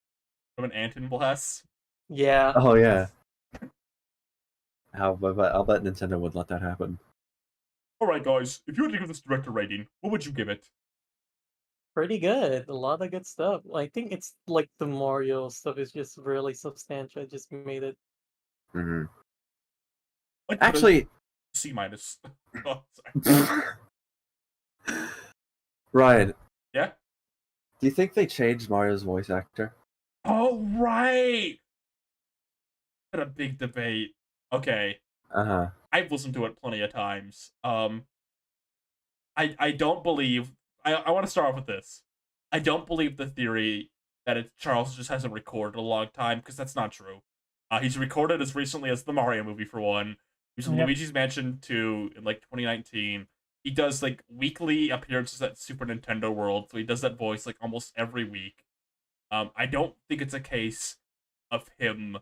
From an Anton Blast? Yeah. Oh yeah. I'll bet Nintendo would let that happen. Alright guys, if you were to give this direct a rating, what would you give it? Pretty good. A lot of good stuff. I think it's like the Mario stuff is just really substantial. It just made it. Like actually, C minus. Oh, sorry. Ryan. Yeah? Do you think they changed Mario's voice actor? Oh right! What a big debate. Okay. I've listened to it plenty of times. I don't believe I want to start off with this. I don't believe the theory that Charles just hasn't recorded a long time, because that's not true. He's recorded as recently as the Mario movie for one. He was in Luigi's Mansion 2 in like 2019. He does like weekly appearances at Super Nintendo World, so he does that voice like almost every week. I don't think it's a case of him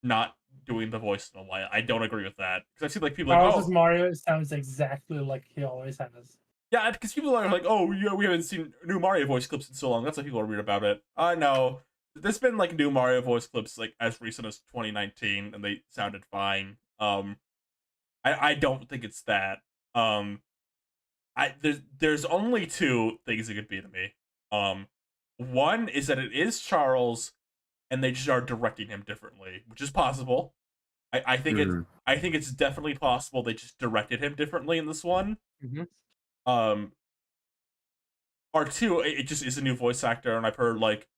not doing the voice in a while. I don't agree with that, because I see like people Charles' Mario sounds exactly like he always has. Yeah, because people are like, oh yeah, we haven't seen new Mario voice clips in so long. That's why people are weird about it. No, there's been like new Mario voice clips like as recent as 2019, and they sounded fine. I don't think it's that. There's only two things it could be to me. One is that it is Charles, and they just are directing him differently, which is possible. I think it's definitely possible they just directed him differently in this one. Mm-hmm. Or two, it just is a new voice actor, and I've heard like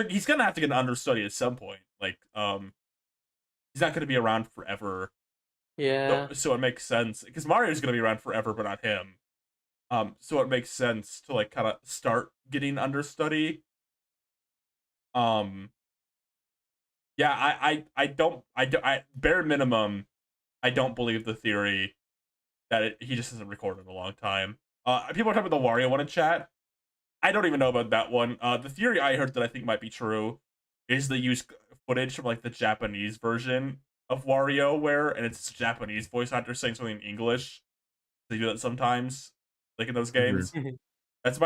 he's gonna have to get an understudy at some point. Like, he's not gonna be around forever. Yeah. So it makes sense because Mario's gonna be around forever, but not him. So it makes sense to like kind of start getting understudy. Yeah, I bare minimum, I don't believe the theory that he just hasn't recorded in a long time. People are talking about the Wario one in chat. I don't even know about that one. The theory I heard that I think might be true is they use footage from like the Japanese version of WarioWare, and it's a Japanese voice actor saying something in English. They do that sometimes, like in those games. Mhm. That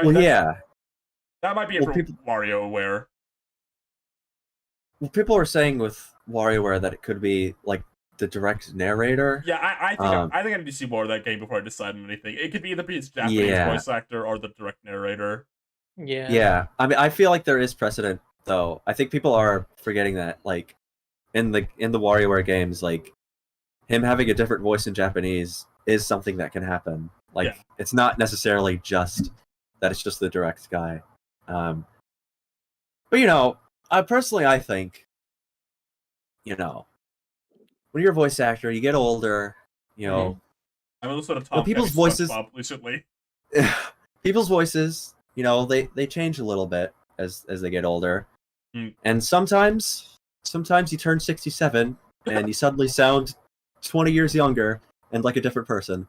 might be it for WarioWare. Well, people are saying with WarioWare that it could be like the direct narrator. Yeah, I think I need to see more of that game before I decide on anything. It could be either his Japanese voice actor or the direct narrator. Yeah. Yeah. I mean, I feel like there is precedent though. I think people are forgetting that, like, in the WarioWare games, like, him having a different voice in Japanese is something that can happen. Like, it's not necessarily just that it's just the direct guy. But you know, personally, I think, you know, when you're a voice actor, you get older. You know, I'm also to talk people's voices recently. People's voices, you know, they change a little bit as they get older, and sometimes you turn 67 and you suddenly sound 20 years younger and like a different person.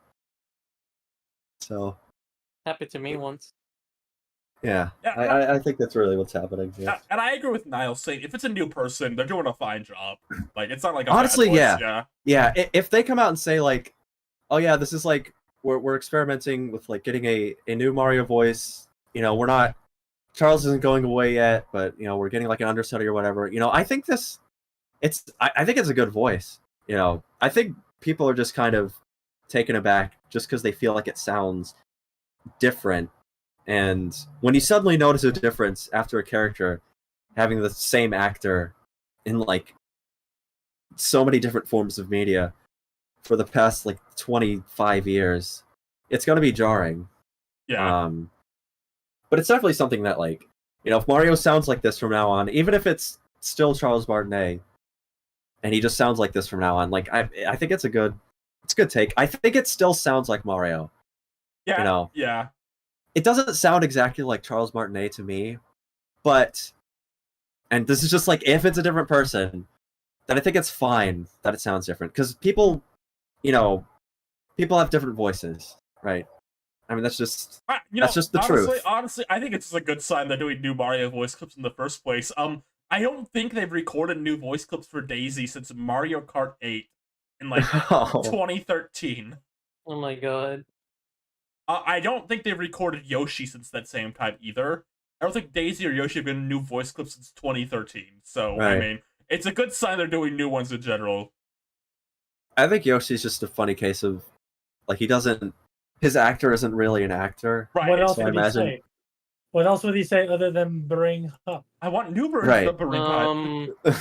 So happened to me once. Yeah, I think that's really what's happening here. And I agree with Niall saying if it's a new person, they're doing a fine job. Like, it's not like a honestly, bad voice. yeah. If they come out and say like, oh yeah, this is like we're experimenting with like getting a new Mario voice. You know, we're not, Charles isn't going away yet, but you know, we're getting like an understudy or whatever. You know, I think I think it's a good voice. You know, I think people are just kind of taken aback just because they feel like it sounds different. And when you suddenly notice a difference after a character having the same actor in like so many different forms of media for the past like 25 years, it's going to be jarring. Yeah. But it's definitely something that, like, you know, if Mario sounds like this from now on, even if it's still Charles Martinet and he just sounds like this from now on, like, I think it's a good take. I think it still sounds like Mario. Yeah. You know? Yeah. It doesn't sound exactly like Charles Martinet to me, but, and this is just like, if it's a different person, then I think it's fine that it sounds different. Because people, you know, people have different voices, right? I mean, that's just the truth. Honestly, I think it's a good sign they're doing new Mario voice clips in the first place. I don't think they've recorded new voice clips for Daisy since Mario Kart 8 in like 2013. Oh my god. I don't think they've recorded Yoshi since that same time either. I don't think Daisy or Yoshi have been new voice clips since 2013. So, right. I mean, it's a good sign they're doing new ones in general. I think Yoshi's just a funny case of, like, his actor isn't really an actor. Right. What else would he say? What else would he say other than bring up? I want new versions of Bring Up.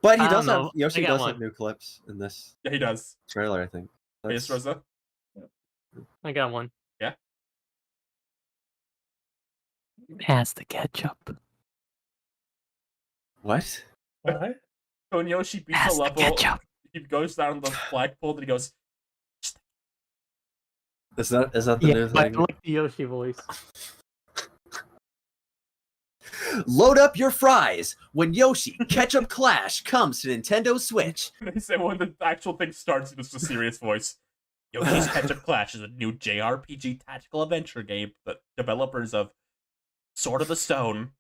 But he does have, Yoshi does have new clips in this. Yeah, he does. Trailer, I think. Yes, Rosa? I got one. Yeah? Pass the ketchup. What? What? So when Yoshi beats a level, he goes down the flagpole and he goes... Is that the new thing? I like the Yoshi voice. Load up your fries when Yoshi Ketchup Clash comes to Nintendo Switch. They say when the actual thing starts, it's a serious voice. Yoshi's Ketchup Clash is a new JRPG tactical adventure game that developers of Sword of the Stone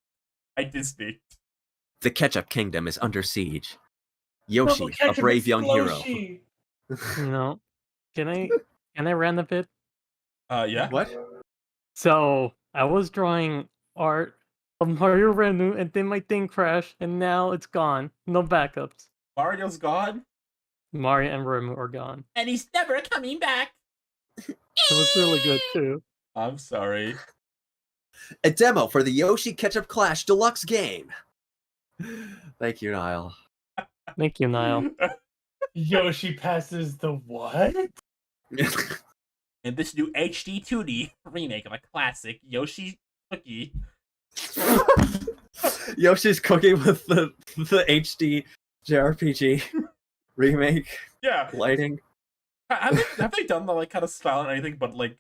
by Disney. The Ketchup Kingdom is under siege. Yoshi, a brave young hero. No. Can I rant a bit? Yeah. What? So I was drawing art of Mario Renu, and then my thing crashed, and now it's gone. No backups. Mario's gone? Mario and Renu are gone. And he's never coming back. It was really good too. I'm sorry. A demo for the Yoshi Ketchup Clash Deluxe game. Thank you, Niall. Thank you, Niall. Yoshi passes the what? In this new HD 2D remake of a classic Yoshi cookie. Yoshi's cooking with the HD JRPG remake lighting. Have they done the like kind of style or anything but like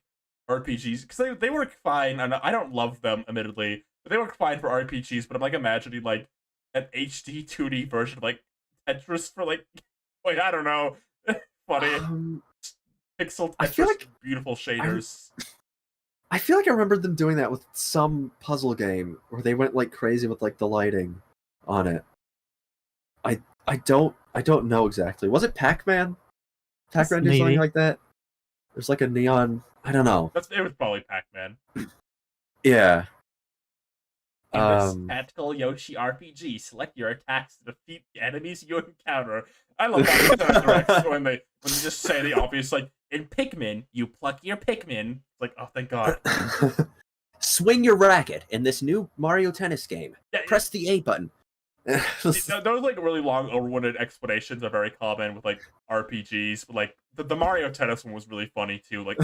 RPGs? Because they work fine, and I don't love them, admittedly, but they work fine for RPGs. But I'm like imagining like an HD 2D version of like Tetris for like wait, I don't know, funny pixel Tetris, I feel like beautiful shaders. I feel like I remembered them doing that with some puzzle game where they went like crazy with like the lighting on it. I don't know exactly. Was it Pac-Man? Pac-Man did something like that? There's like a neon. I don't know. It was probably Pac-Man. Yeah. In this tactical Yoshi RPG, select your attacks to defeat the enemies you encounter. I love that directs when they just say the obvious, like in Pikmin, you pluck your Pikmin. It's like, oh, thank God. Swing your racket in this new Mario Tennis game. Yeah, press the A button. Those like really long, overwinded explanations are very common with like RPGs, but like the Mario Tennis one was really funny too. Like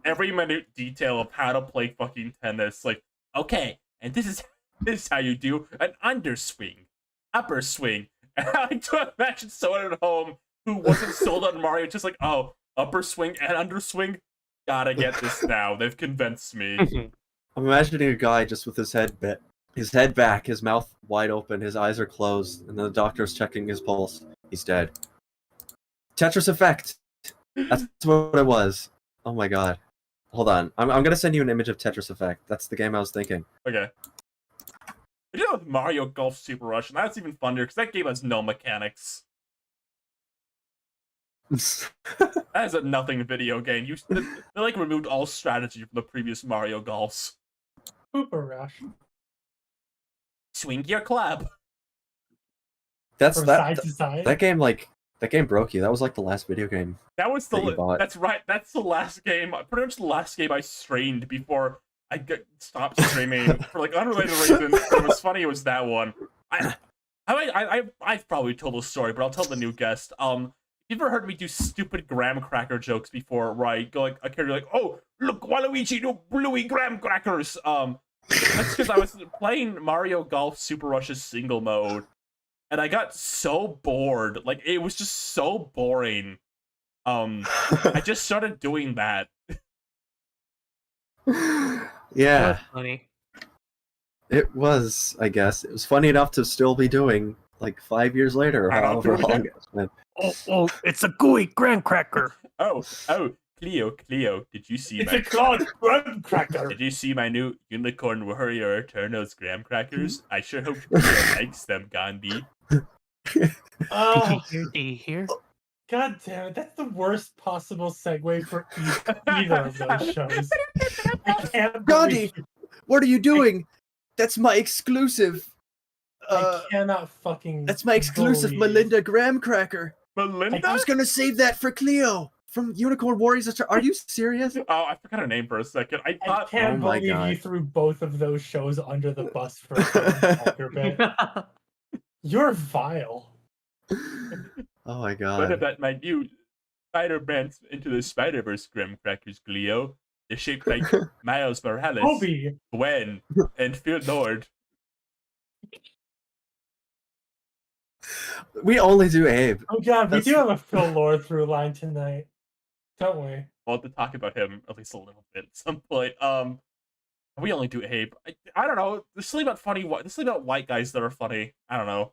every minute detail of how to play fucking tennis. Like, okay, and this is how you do an underswing, upper swing. And I like to imagine someone at home who wasn't sold on Mario, just like, oh, upper swing and underswing, gotta get this now. They've convinced me. I'm imagining a guy just with his head back, his mouth wide open, his eyes are closed, and the doctor's checking his pulse. He's dead. Tetris effect. That's what it was. Oh my god. Hold on. I'm gonna send you an image of Tetris effect. That's the game I was thinking. Okay. You know, with Mario Golf Super Rush, and that's even funnier because that game has no mechanics. That is a nothing video game. They like removed all strategy from the previous Mario Golfs. Super Rush. Swing your club. That's From that. side to side. That game broke you. That was like the last video game. That was that you bought. That's right. That's the last game. Pretty much the last game I streamed before I stopped streaming for like unrelated reasons. It was funny. It was that one. I've probably told this story, but I'll tell the new guest. You ever heard me do stupid graham cracker jokes before, where I go like a character like, oh, look, Waluigi, no bluey graham crackers. That's because I was playing Mario Golf Super Rush's single mode, and I got so bored. Like, it was just so boring. I just started doing that. Yeah. That's funny. It was, I guess. It was funny enough to still be doing, like, 5 years later, or however long it's been. Oh, it's a gooey graham cracker. Oh, Cleo, did you see It's a Claude graham cracker. Did you see my new Unicorn Warrior Eternals graham crackers? I sure hope Cleo likes them, Gandhi. Oh, Did you hear? God damn it! That's the worst possible segue for either of those shows. I can't. Gandhi, what are you doing? That's my exclusive. I cannot fucking. That's my exclusive Melinda graham cracker. Melinda? I was gonna save that for Cleo from Unicorn Warriors. Are you serious? Oh, I forgot her name for a second. I can't Oh my believe God. you threw both of those shows under the bus for a bit. You're vile. Oh my What god. about my new Spider-Man into the Spider-Verse graham crackers, Cleo? They're shaped like Miles Morales, Toby. Gwen, and Phil Lord. We only do Abe. Oh god, we That's- do have a Phil Lord through line tonight, don't we? We'll have to talk about him at least a little bit at some point. We only do Abe. I don't know. There's something about white guys that are funny. I don't know.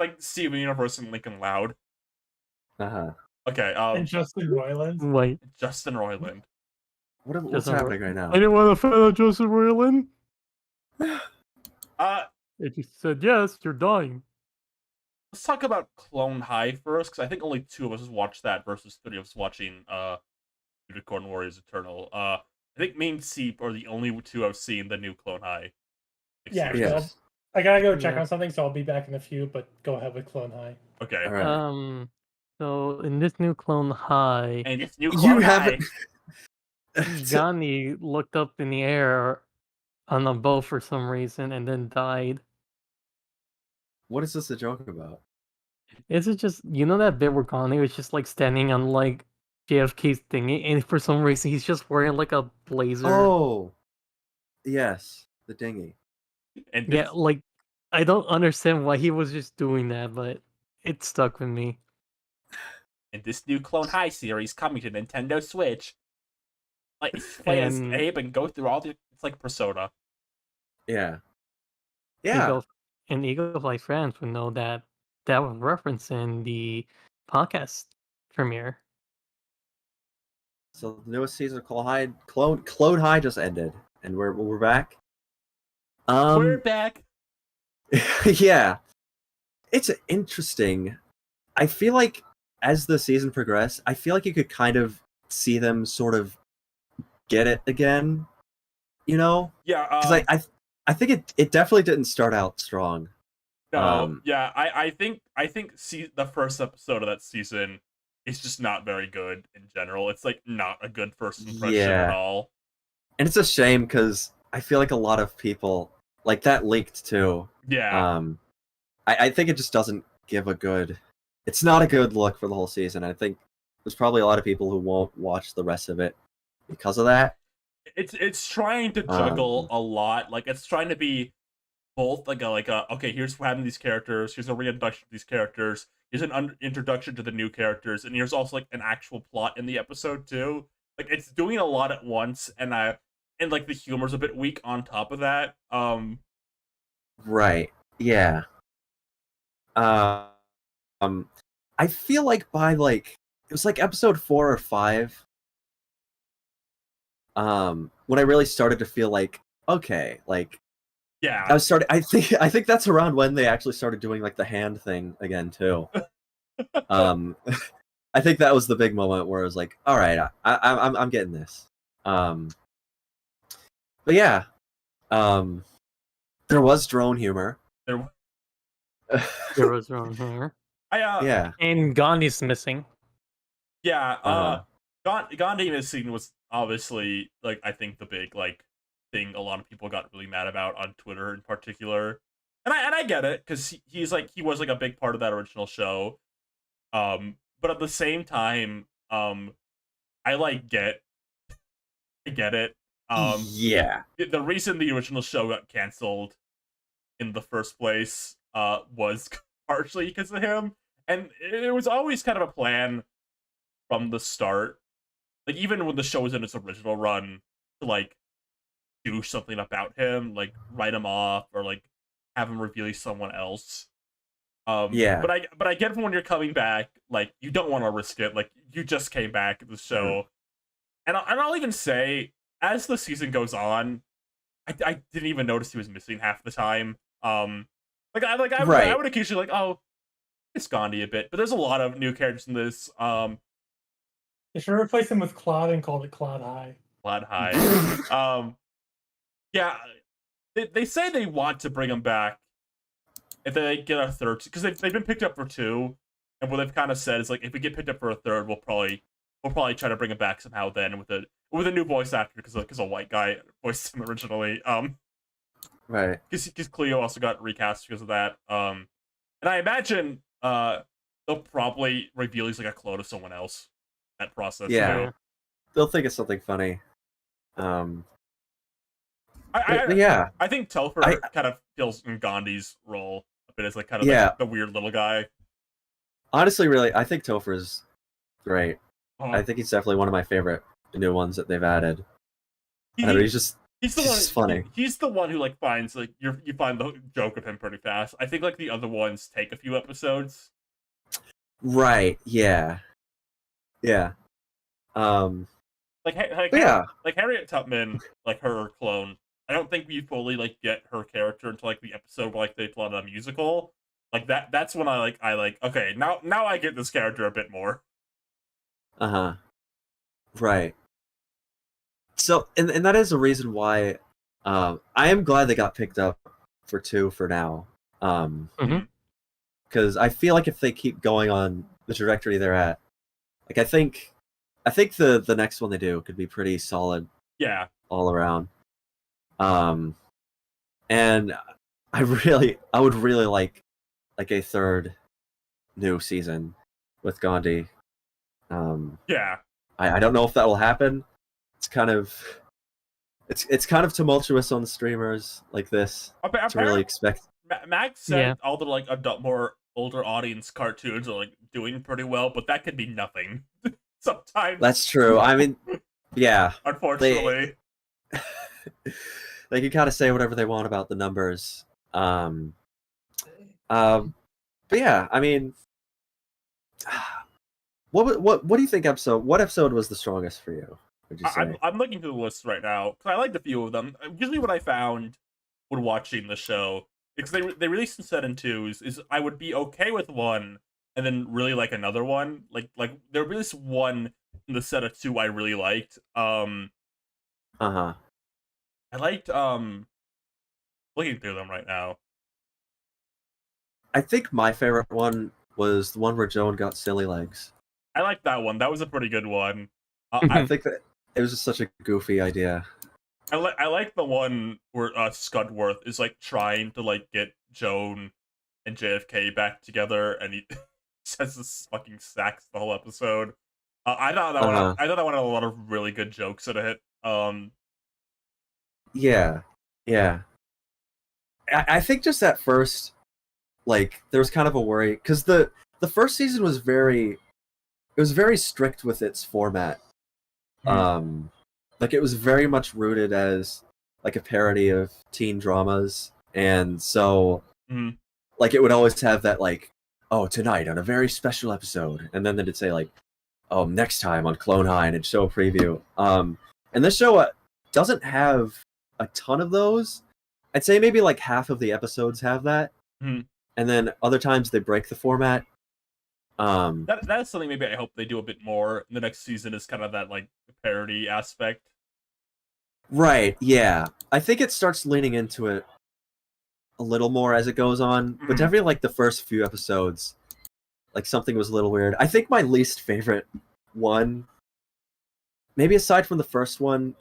Like Steven Universe and Lincoln Loud. Uh-huh. Okay. And Justin Roiland. Wait, Justin Roiland. What's Justin happening right now? I didn't want to follow Joseph Roiland. If you said yes, you're dying. Let's talk about Clone High first, because I think only 2 of us watched that versus 3 of us watching Unicorn Warriors Eternal. I think me and Seep are the only 2 I've seen the new Clone High. Yeah, experience. Yes. I gotta go check Yeah. on something, so I'll be back in a few. But go ahead with Clone High. Okay. All right. So in this new Clone High, And this new You Clone haven't- High. Johnny looked up in the air on a boat for some reason and then died. What is this a joke about? Is it just that bit where Gandhi was just like standing on like JFK's thingy, and for some reason he's just wearing like a blazer. Oh, yes, the dinghy. And Yeah, like I don't understand why he was just doing that, but it stuck with me. in this new Clone High series coming to Nintendo Switch, like play as And Abe and go through all the. It's like Persona. Yeah. Yeah. Eagle Flight fans would know that was referenced in the podcast premiere. So the newest season of Clone High just ended, and we're back. We're back. Yeah, it's interesting. I feel like as the season progressed, I feel like you could kind of see them sort of get it again. Yeah, because I think it definitely didn't start out strong. No, yeah, I think the first episode of that season is just not very good in general. It's like not a good first impression at all. And it's a shame because I feel like a lot of people like that leaked too. Yeah. I think it just doesn't give a good. It's not a good look for the whole season. I think there's probably a lot of people who won't watch the rest of it because of that. It's trying to juggle a lot. Like it's trying to be both like a okay, here's what happened to these characters, here's a reintroduction to these characters, here's an introduction to the new characters, and here's also like an actual plot in the episode too. Like it's doing a lot at once, and like the humor's a bit weak on top of that. Right. Yeah. I feel like by like it was like episode 4 or 5. When I really started to feel like okay, like yeah, I think that's around when they actually started doing like the hand thing again too. I think that was the big moment where I was like, all right, I'm getting this. But yeah, there was drone humor. There was drone humor. Yeah, and Gandhi's missing. Yeah, Gandhi missing was obviously like I think the big like thing a lot of people got really mad about on Twitter in particular, and I get it because he was like a big part of that original show, but at the same time, I like get it. Yeah, the reason the original show got canceled in the first place was partially because of him, and it was always kind of a plan from the start, like even when the show was in its original run, to like do something about him, like write him off or like have him reveal he's someone else. Yeah. But I get when you're coming back, like you don't want to risk it. Like you just came back to the show, and I'll even say as the season goes on, I didn't even notice he was missing half the time. I would occasionally like, oh, it's Gandhi a bit, but there's a lot of new characters in this. They should replace him with Claude and called it Claude High. Claude High. Yeah, they say they want to bring him back if they get a third, because they've been picked up for 2, and what they've kind of said is like if we get picked up for a third, we'll probably try to bring him back somehow then with a new voice actor because a white guy voiced him originally. Right. Because Cleo also got recast because of that. And I imagine they'll probably reveal he's like a clone of someone else. That process. Yeah. They'll think of something funny. Yeah. I think Topher kind of fills in Gandhi's role a bit as like kind of like the weird little guy. Honestly, really, I think Topher is great. I think he's definitely one of my favorite new ones that they've added. He's funny. He's the one who like finds like you find the joke of him pretty fast. I think like the other ones take a few episodes. Right. Yeah. Yeah. Like Harriet Tubman, like her clone. I don't think we fully like get her character until like the episode where like they plot a musical. Like that's when I like okay, now I get this character a bit more. Right. So and that is a reason why I am glad they got picked up for 2 for now. Because I feel like if they keep going on the trajectory they're at, like I think the next one they do could be pretty solid. Yeah. All around. And I would really like a third new season with Gandhi. Yeah. I don't know if that will happen. It's kind of tumultuous on the streamers like this to really expect. Max said all the like adult, more older audience cartoons are like doing pretty well, but that could be nothing. Sometimes That's true. I mean, yeah. Unfortunately, they can kind of say whatever they want about the numbers. But yeah, I mean, what do you think episode? What episode was the strongest for you? Would you say? I'm looking through the list right now because I liked a few of them. Usually, what I found when watching the show, because they released in set and twos, is I would be okay with one and then really like another one. Like there released one in the set of two I really liked. I liked looking through them right now. I think my favorite one was the one where Joan got silly legs. I liked that one. That was a pretty good one. I think that it was just such a goofy idea. I like the one where Scudworth is like trying to like get Joan and JFK back together, and he says this fucking sacks the whole episode. I thought that one. I thought that one had a lot of really good jokes in it. Yeah. I think just at first, like, there was kind of a worry because the first season was very strict with its format. Like it was very much rooted as like a parody of teen dramas, and so like it would always have that like, oh, tonight on a very special episode, and then they'd say like, oh, next time on Clone High, and it'd show a preview. And this show doesn't have a ton of those. I'd say maybe like half of the episodes have that, and then other times they break the format. That's something maybe I hope they do a bit more in the next season, is kind of that like parody aspect. Right, yeah. I think it starts leaning into it a little more as it goes on, but definitely like the first few episodes, like something was a little weird. I think my least favorite one, maybe aside from the first one,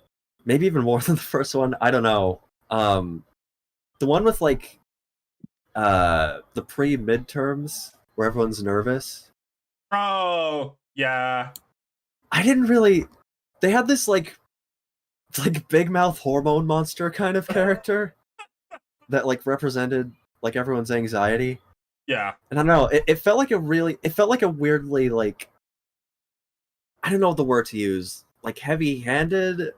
maybe even more than the first one, I don't know. The one with like the pre-midterms where everyone's nervous. Oh, yeah. I didn't really... They had this like big mouth hormone monster kind of character that like represented like everyone's anxiety. Yeah. And I don't know, it felt like a weirdly like, I don't know the word to use, like heavy-handed.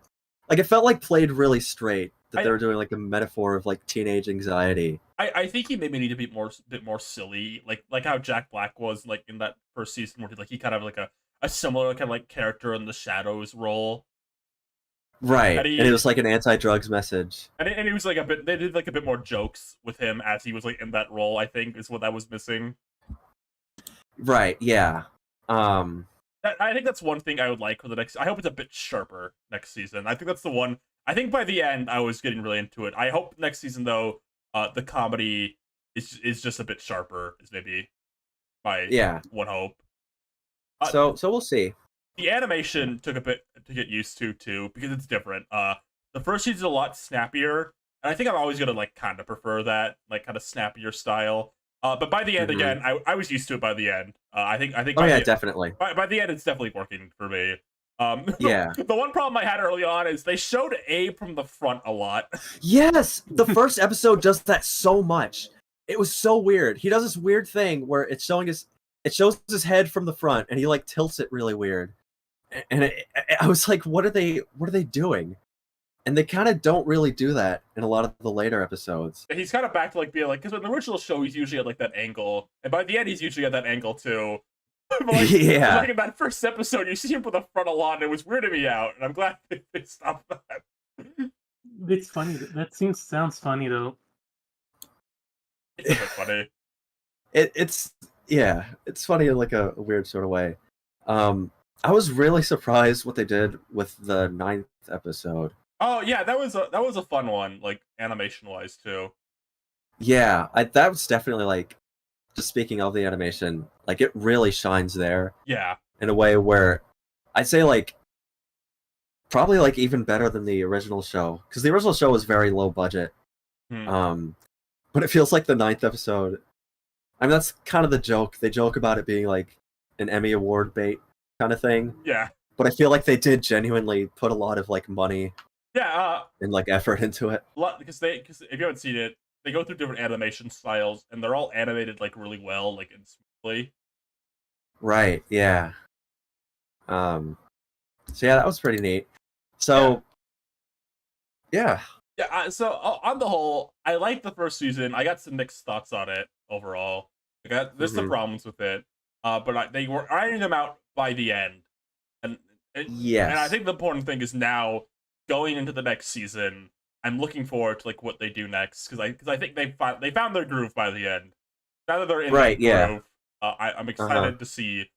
Like it felt like played really straight, that they were doing like a metaphor of like teenage anxiety. I think he maybe need to be bit more silly, like how Jack Black was like in that first season, where he kind of like a similar kind of like character in the Shadows role. Right, and it was like an anti-drugs message. And he was like they did like a bit more jokes with him as he was like in that role, I think, is what that was missing. Right, yeah. I think that's one thing I would like for the next... I hope it's a bit sharper next season. I think that's the one... I think by the end, I was getting really into it. I hope next season, though, the comedy is just a bit sharper, is maybe my one hope. So we'll see. The animation took a bit to get used to, too, because it's different. The first season's a lot snappier, and I think I'm always going to, like, kind of prefer that, like, kind of snappier style. But by the end, again, I was used to it by the end. I think. Oh yeah, definitely. By the end, it's definitely working for me. Yeah. The one problem I had early on is they showed Abe from the front a lot. Yes, the first episode does that so much. It was so weird. He does this weird thing where it shows his head from the front, and he like tilts it really weird. And I was like, what are they doing? And they kind of don't really do that in a lot of the later episodes. He's kind of back to like being like, because in the original show he's usually at like that angle, and by the end he's usually at that angle too. But like, yeah. Like in that first episode, you see him from the front a lot, and it was weirding me out. And I'm glad they stopped that. It's funny. That sounds funny though. It's a bit funny. It's funny in like a weird sort of way. I was really surprised what they did with the 9th episode. Oh yeah, that was a fun one, like animation wise too. Yeah, that was definitely like, just speaking of the animation, like it really shines there. Yeah. In a way where I'd say like probably like even better than the original show, because the original show was very low budget. But it feels like the 9th episode I mean, that's kind of the joke. They joke about it being like an Emmy Award bait kind of thing. Yeah. But I feel like they did genuinely put a lot of like money and like effort into it. Because if you haven't seen it, they go through different animation styles, and they're all animated like really well, like and smoothly. Right. Yeah. So yeah, that was pretty neat. So yeah. So on the whole, I liked the first season. I got some mixed thoughts on it overall. There's some problems with it, but they were ironing them out by the end. And I think the important thing is now going into the next season. I'm looking forward to like what they do next because I think they found their groove by the end. Now that they're in the groove, I'm excited to see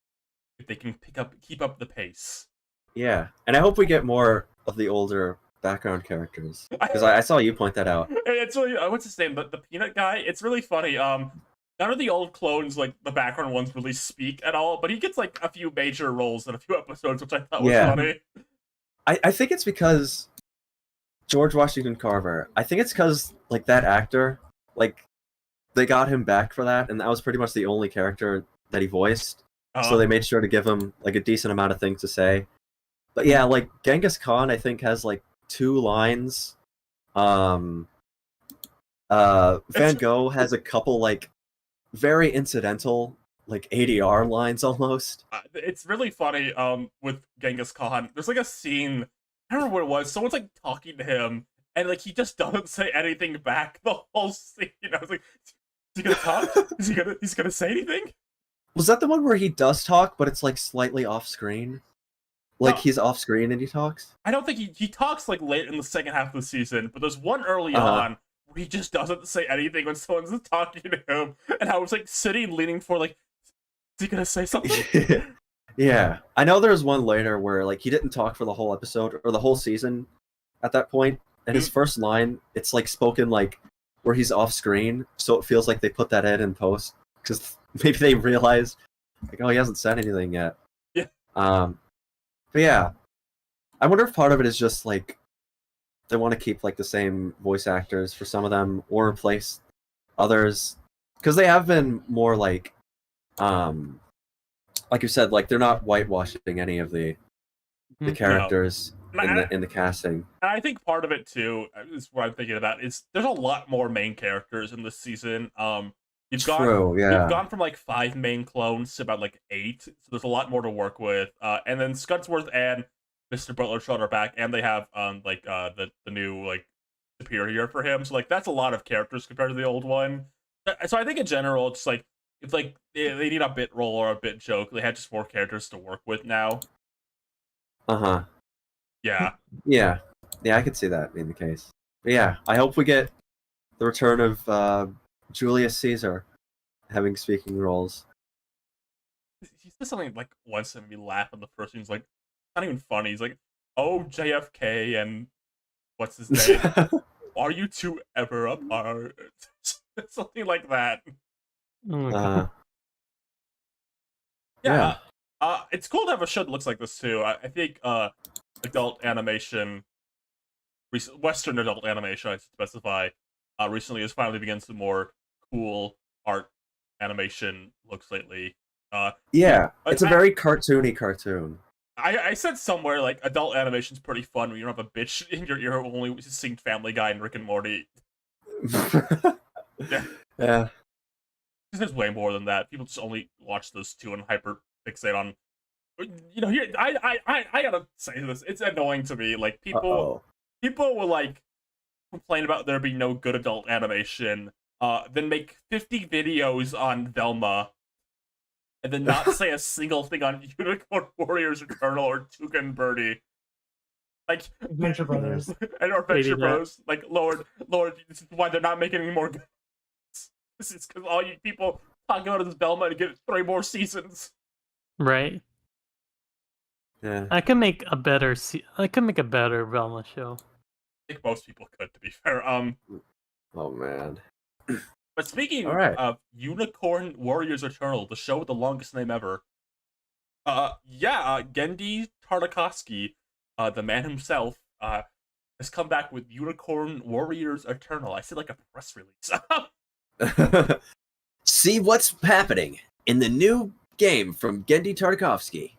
if they can keep up the pace. Yeah, and I hope we get more of the older background characters because I saw you point that out. It's really what's his name? The peanut guy. It's really funny. None of the old clones, like the background ones, really speak at all, but he gets like a few major roles in a few episodes, which I thought was funny. I think it's because George Washington Carver. I think it's because like that actor, like they got him back for that, and that was pretty much the only character that he voiced. So they made sure to give him like a decent amount of things to say. But yeah, like Genghis Khan, I think has like 2 lines. Van Gogh has a couple like very incidental like ADR lines almost. It's really funny with Genghis Khan. There's like a scene, I don't remember what it was, someone's like talking to him and like he just doesn't say anything back the whole scene. I was like, is he gonna talk? He's gonna say anything? Was that the one where he does talk but it's like slightly off screen? Like he's off screen and he talks? I don't think he talks like late in the second half of the season, but there's one early on where he just doesn't say anything when someone's talking to him, and I was like sitting leaning for like, is he gonna say something? Yeah, I know there's one later where like he didn't talk for the whole episode or the whole season at that point, and his first line it's like spoken like where he's off screen, so it feels like they put that in post because maybe they realized like, oh, he hasn't said anything yet. Yeah. But yeah, I wonder if part of it is just like they want to keep like the same voice actors for some of them or replace others because they have been more like you said, like they're not whitewashing any of the characters in the casting. And I think part of it too is what I'm thinking about is there's a lot more main characters in this season. You've gone from like 5 main clones to about like 8, so there's a lot more to work with. And then Scudsworth and Mr. Butlershot are back, and they have the new like superior for him. So like that's a lot of characters compared to the old one. So I think in general, it's like if like they need a bit role or a bit joke, they had just more characters to work with now. Yeah. Yeah, I could see that being the case. But yeah, I hope we get the return of Julius Caesar having speaking roles. He said something like once and made me laugh on the first scene. He's like, not even funny. He's like, oh, JFK and what's his name? Are you two ever apart? Something like that. Yeah. It's cool to have a show that looks like this too. I think adult animation, Western adult animation, I specify, recently has finally begun some more cool art animation looks lately. It's a very cartoony cartoon. I said somewhere like adult animation's pretty fun when you don't have a bitch in your ear who only sing Family Guy and Rick and Morty. Yeah. There's way more than that. People just only watch those two and hyper fixate on. You know, here I gotta say this. It's annoying to me. Like people will like complain about there being no good adult animation, then make 50 videos on Velma, and then not say a single thing on Unicorn Warriors Eternal or Toucan Birdie. Like Adventure Brothers. And or Adventure Bros. Like Lord, this is why they're not making any more. This is because all you people talk about is Velma to get 3 more seasons. Right. Yeah. I can make a better Velma show. I think most people could, to be fair. Oh man. But speaking of Unicorn Warriors Eternal, the show with the longest name ever. Gendy Tartakovsky, the man himself, has come back with Unicorn Warriors Eternal. I said like a press release. see what's happening in the new game from Gendy Tartakovsky.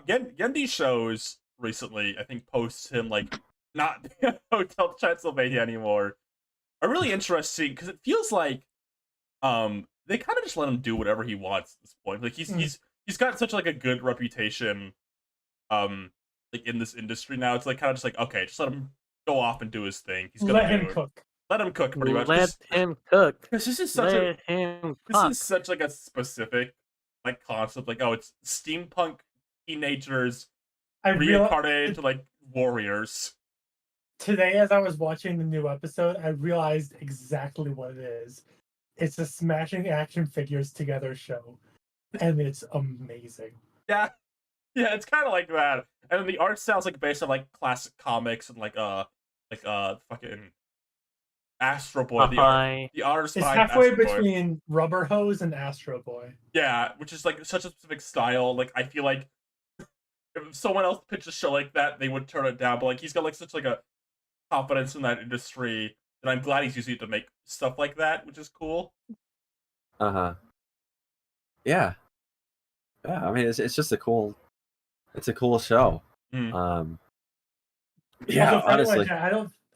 Gendy shows recently, I think, posts him like not Hotel Transylvania anymore are really interesting because it feels like they kind of just let him do whatever he wants at this point. Like he's got such like a good reputation like in this industry now. It's like kind of just like, okay, just let him go off and do his thing. He's gonna Let him cook. Let him cook pretty much. Let him cook. This is such like a specific like concept. Like, oh, it's steampunk teenagers reincarnated into like warriors. Today, as I was watching the new episode, I realized exactly what it is. It's a smashing action figures together show, and it's amazing. Yeah, it's kind of like that. And then the art style's like based on like classic comics and like fucking Astro Boy. The artist it's behind halfway Astro Boy. between Rubber Hose and Astro Boy. Yeah, which is like such a specific style. Like I feel like if someone else pitched a show like that, they would turn it down. But like he's got like such like a confidence in that industry, and I'm glad he's using it to make stuff like that, which is cool. Yeah. I mean, it's just a cool show. Yeah, Also, honestly.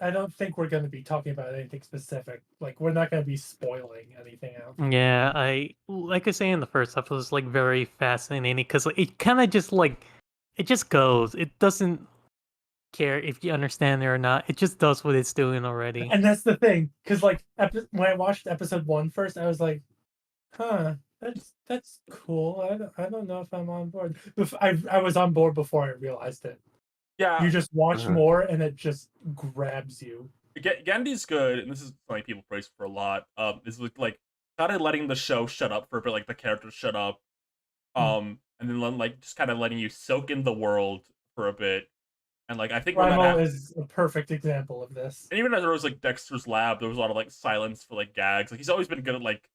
I don't think we're going to be talking about anything specific. Like, we're not going to be spoiling anything else. Yeah, like I say in the first episode, it's like very fascinating because like, it kind of just like it just goes. It doesn't care if you understand it or not. It just does what it's doing already. And that's the thing, because like when I watched episode 1 first, I was like, "Huh, that's cool. I don't know if I'm on board." I was on board before I realized it. Yeah, you just watch more, and it just grabs you. Gendy's good, and this is something people praise for a lot. Is like kind of letting the show shut up for a bit, like the characters shut up, and then like just kind of letting you soak in the world for a bit. And like I think Primos is a perfect example of this. And even as there was like Dexter's Lab, there was a lot of like silence for like gags. Like he's always been good at like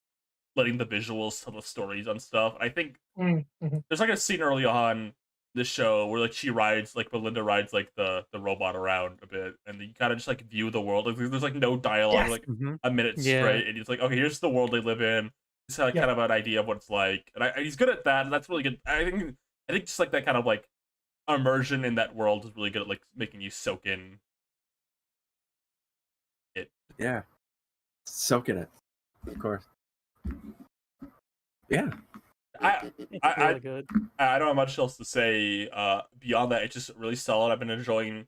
letting the visuals tell the stories on stuff. I think there's like a scene early on this show where like Belinda rides like the robot around a bit, and you kind of just like view the world. Like, there's like no dialogue, like a minute straight, and it's like, okay, here's the world they live in. It's like kind of an idea of what it's like, and he's good at that, and that's really good. I think just like that kind of like immersion in that world is really good at like making you soak in it. Yeah, soak in it, of course. Yeah. Really good. I don't have much else to say beyond that. It's just really solid. I've been enjoying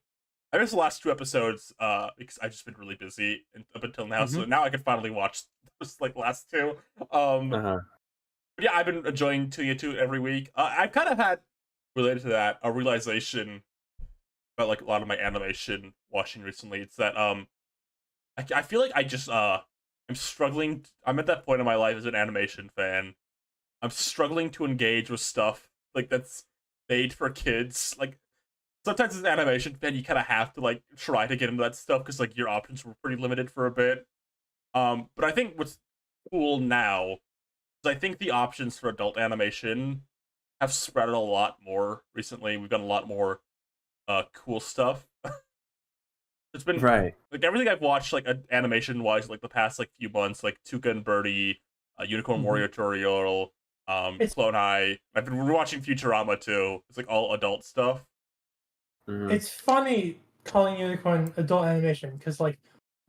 I guess the last 2 episodes because I've just been really busy up until now, so now I can finally watch those like last 2. But yeah, I've been enjoying tuning into it every week. I've kind of had, related to that, a realization about like a lot of my animation watching recently. It's that I feel like I just I'm struggling. I'm at that point in my life as an animation fan. I'm struggling to engage with stuff like that's made for kids. Like sometimes as an animation fan, you kind of have to like try to get into that stuff because like your options were pretty limited for a bit. But I think what's cool now is I think the options for adult animation have spread out a lot more recently. We've got a lot more cool stuff. It's been like everything I've watched like animation wise like the past like few months, like Tuca and Birdie, Unicorn Warrior Tutorial, Clone High. I've been rewatching Futurama too. It's like all adult stuff. It's funny calling Unicorn adult animation because like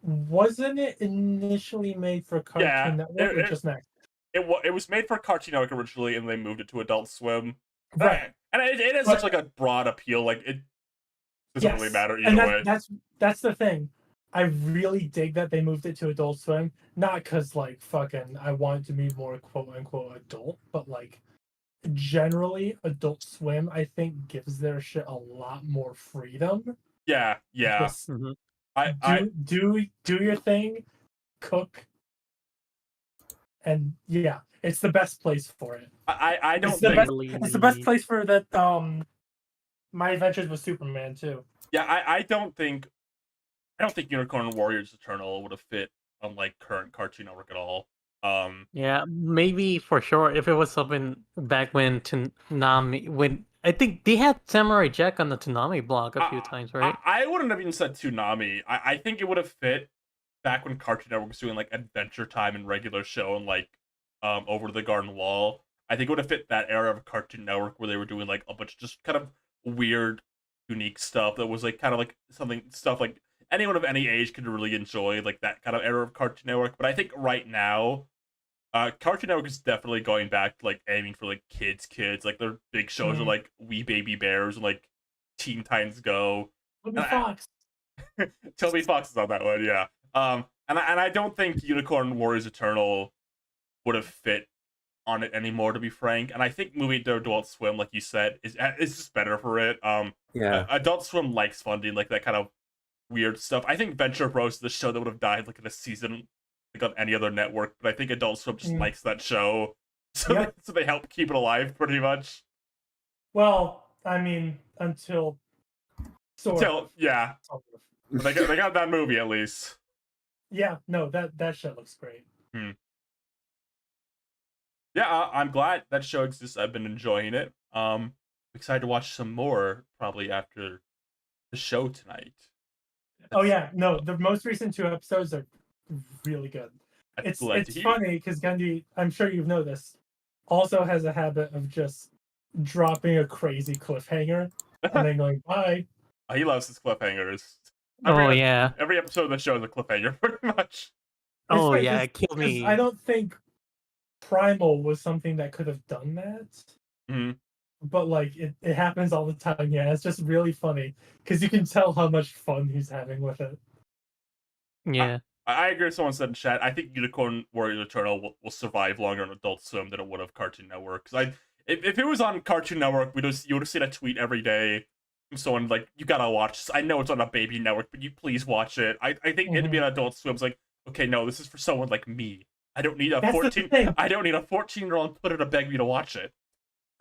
wasn't it initially made for Cartoon Network or just Max? It was made for Cartoon Network originally, and they moved it to Adult Swim. Right, and it has such like a broad appeal. Like it doesn't really matter either way. That's the thing. I really dig that they moved it to Adult Swim, not because like fucking I want it to be more quote unquote adult, but like generally Adult Swim I think gives their shit a lot more freedom. Yeah. Just, do your thing, cook, and yeah, it's the best place for it. I don't it's think it's the best place for that. My Adventures with Superman too. Yeah, I don't think Unicorn Warriors Eternal would have fit on like current Cartoon Network at all. Yeah, maybe for sure if it was something back when Toonami, when I think they had Samurai Jack on the Toonami blog a few times, right? I wouldn't have even said Toonami. I think it would have fit back when Cartoon Network was doing like Adventure Time and regular show and like Over the Garden Wall. I think it would have fit that era of Cartoon Network where they were doing like a bunch of just kind of weird, unique stuff that was like kind of like stuff like anyone of any age could really enjoy, like that kind of era of Cartoon Network. But I think right now, Cartoon Network is definitely going back to like aiming for like kids. Like their big shows are like We Baby Bears and like Teen Titans Go. Toby Fox. Toby Fox is on that one, yeah. And I don't think Unicorn Warriors Eternal would have fit on it anymore, to be frank. And I think moving to Adult Swim, like you said, is just better for it. Yeah. Adult Swim likes funding like that kind of weird stuff. I think Venture Bros is the show that would have died like in a season like on any other network, but I think Adult Swim just likes that show, so they help keep it alive pretty much. Well, I mean, until yeah, they got that movie at least. Yeah, no, that show looks great. Yeah, I'm glad that show exists. I've been enjoying it. Excited to watch some more probably after the show tonight. Oh yeah, no, the most recent 2 episodes are really good. It's funny because Gundy, I'm sure you've noticed, also has a habit of just dropping a crazy cliffhanger and then going bye. He loves his cliffhangers. Yeah. Every episode of the show is a cliffhanger, pretty much. Oh yeah, it killed me. I don't think Primal was something that could have done that. Mm-hmm. But like it happens all the time. Yeah, it's just really funny because you can tell how much fun he's having with it. Yeah, I agree with someone said in chat. I think Unicorn Warriors Eternal will survive longer on Adult Swim than it would have Cartoon Network. Because if it was on Cartoon Network, you would have seen a tweet every day from someone like, "You gotta watch this. I know it's on a baby network, but you please watch it." I think it'd be an Adult Swim's like, okay, no, this is for someone like me. I don't need a 14-year-old Twitter to beg me to watch it.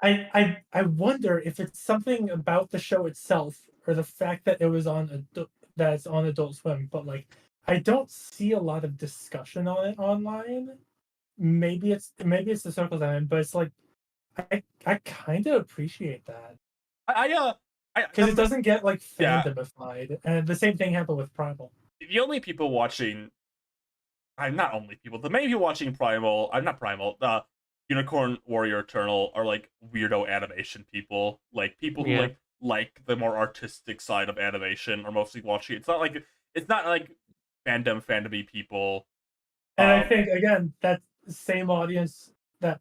I wonder if it's something about the show itself or the fact that it was on that's on Adult Swim, but like I don't see a lot of discussion on it online. Maybe it's the circle time, but it's like I kind of appreciate that. Because it doesn't get like fandomified, and the same thing happened with Primal. The only people watching, not only people, the main people watching Primal, not Primal, Unicorn Warrior Eternal are like weirdo animation people, like people who like the more artistic side of animation are mostly watching. It's not like fandomy people. And I think again that's the same audience that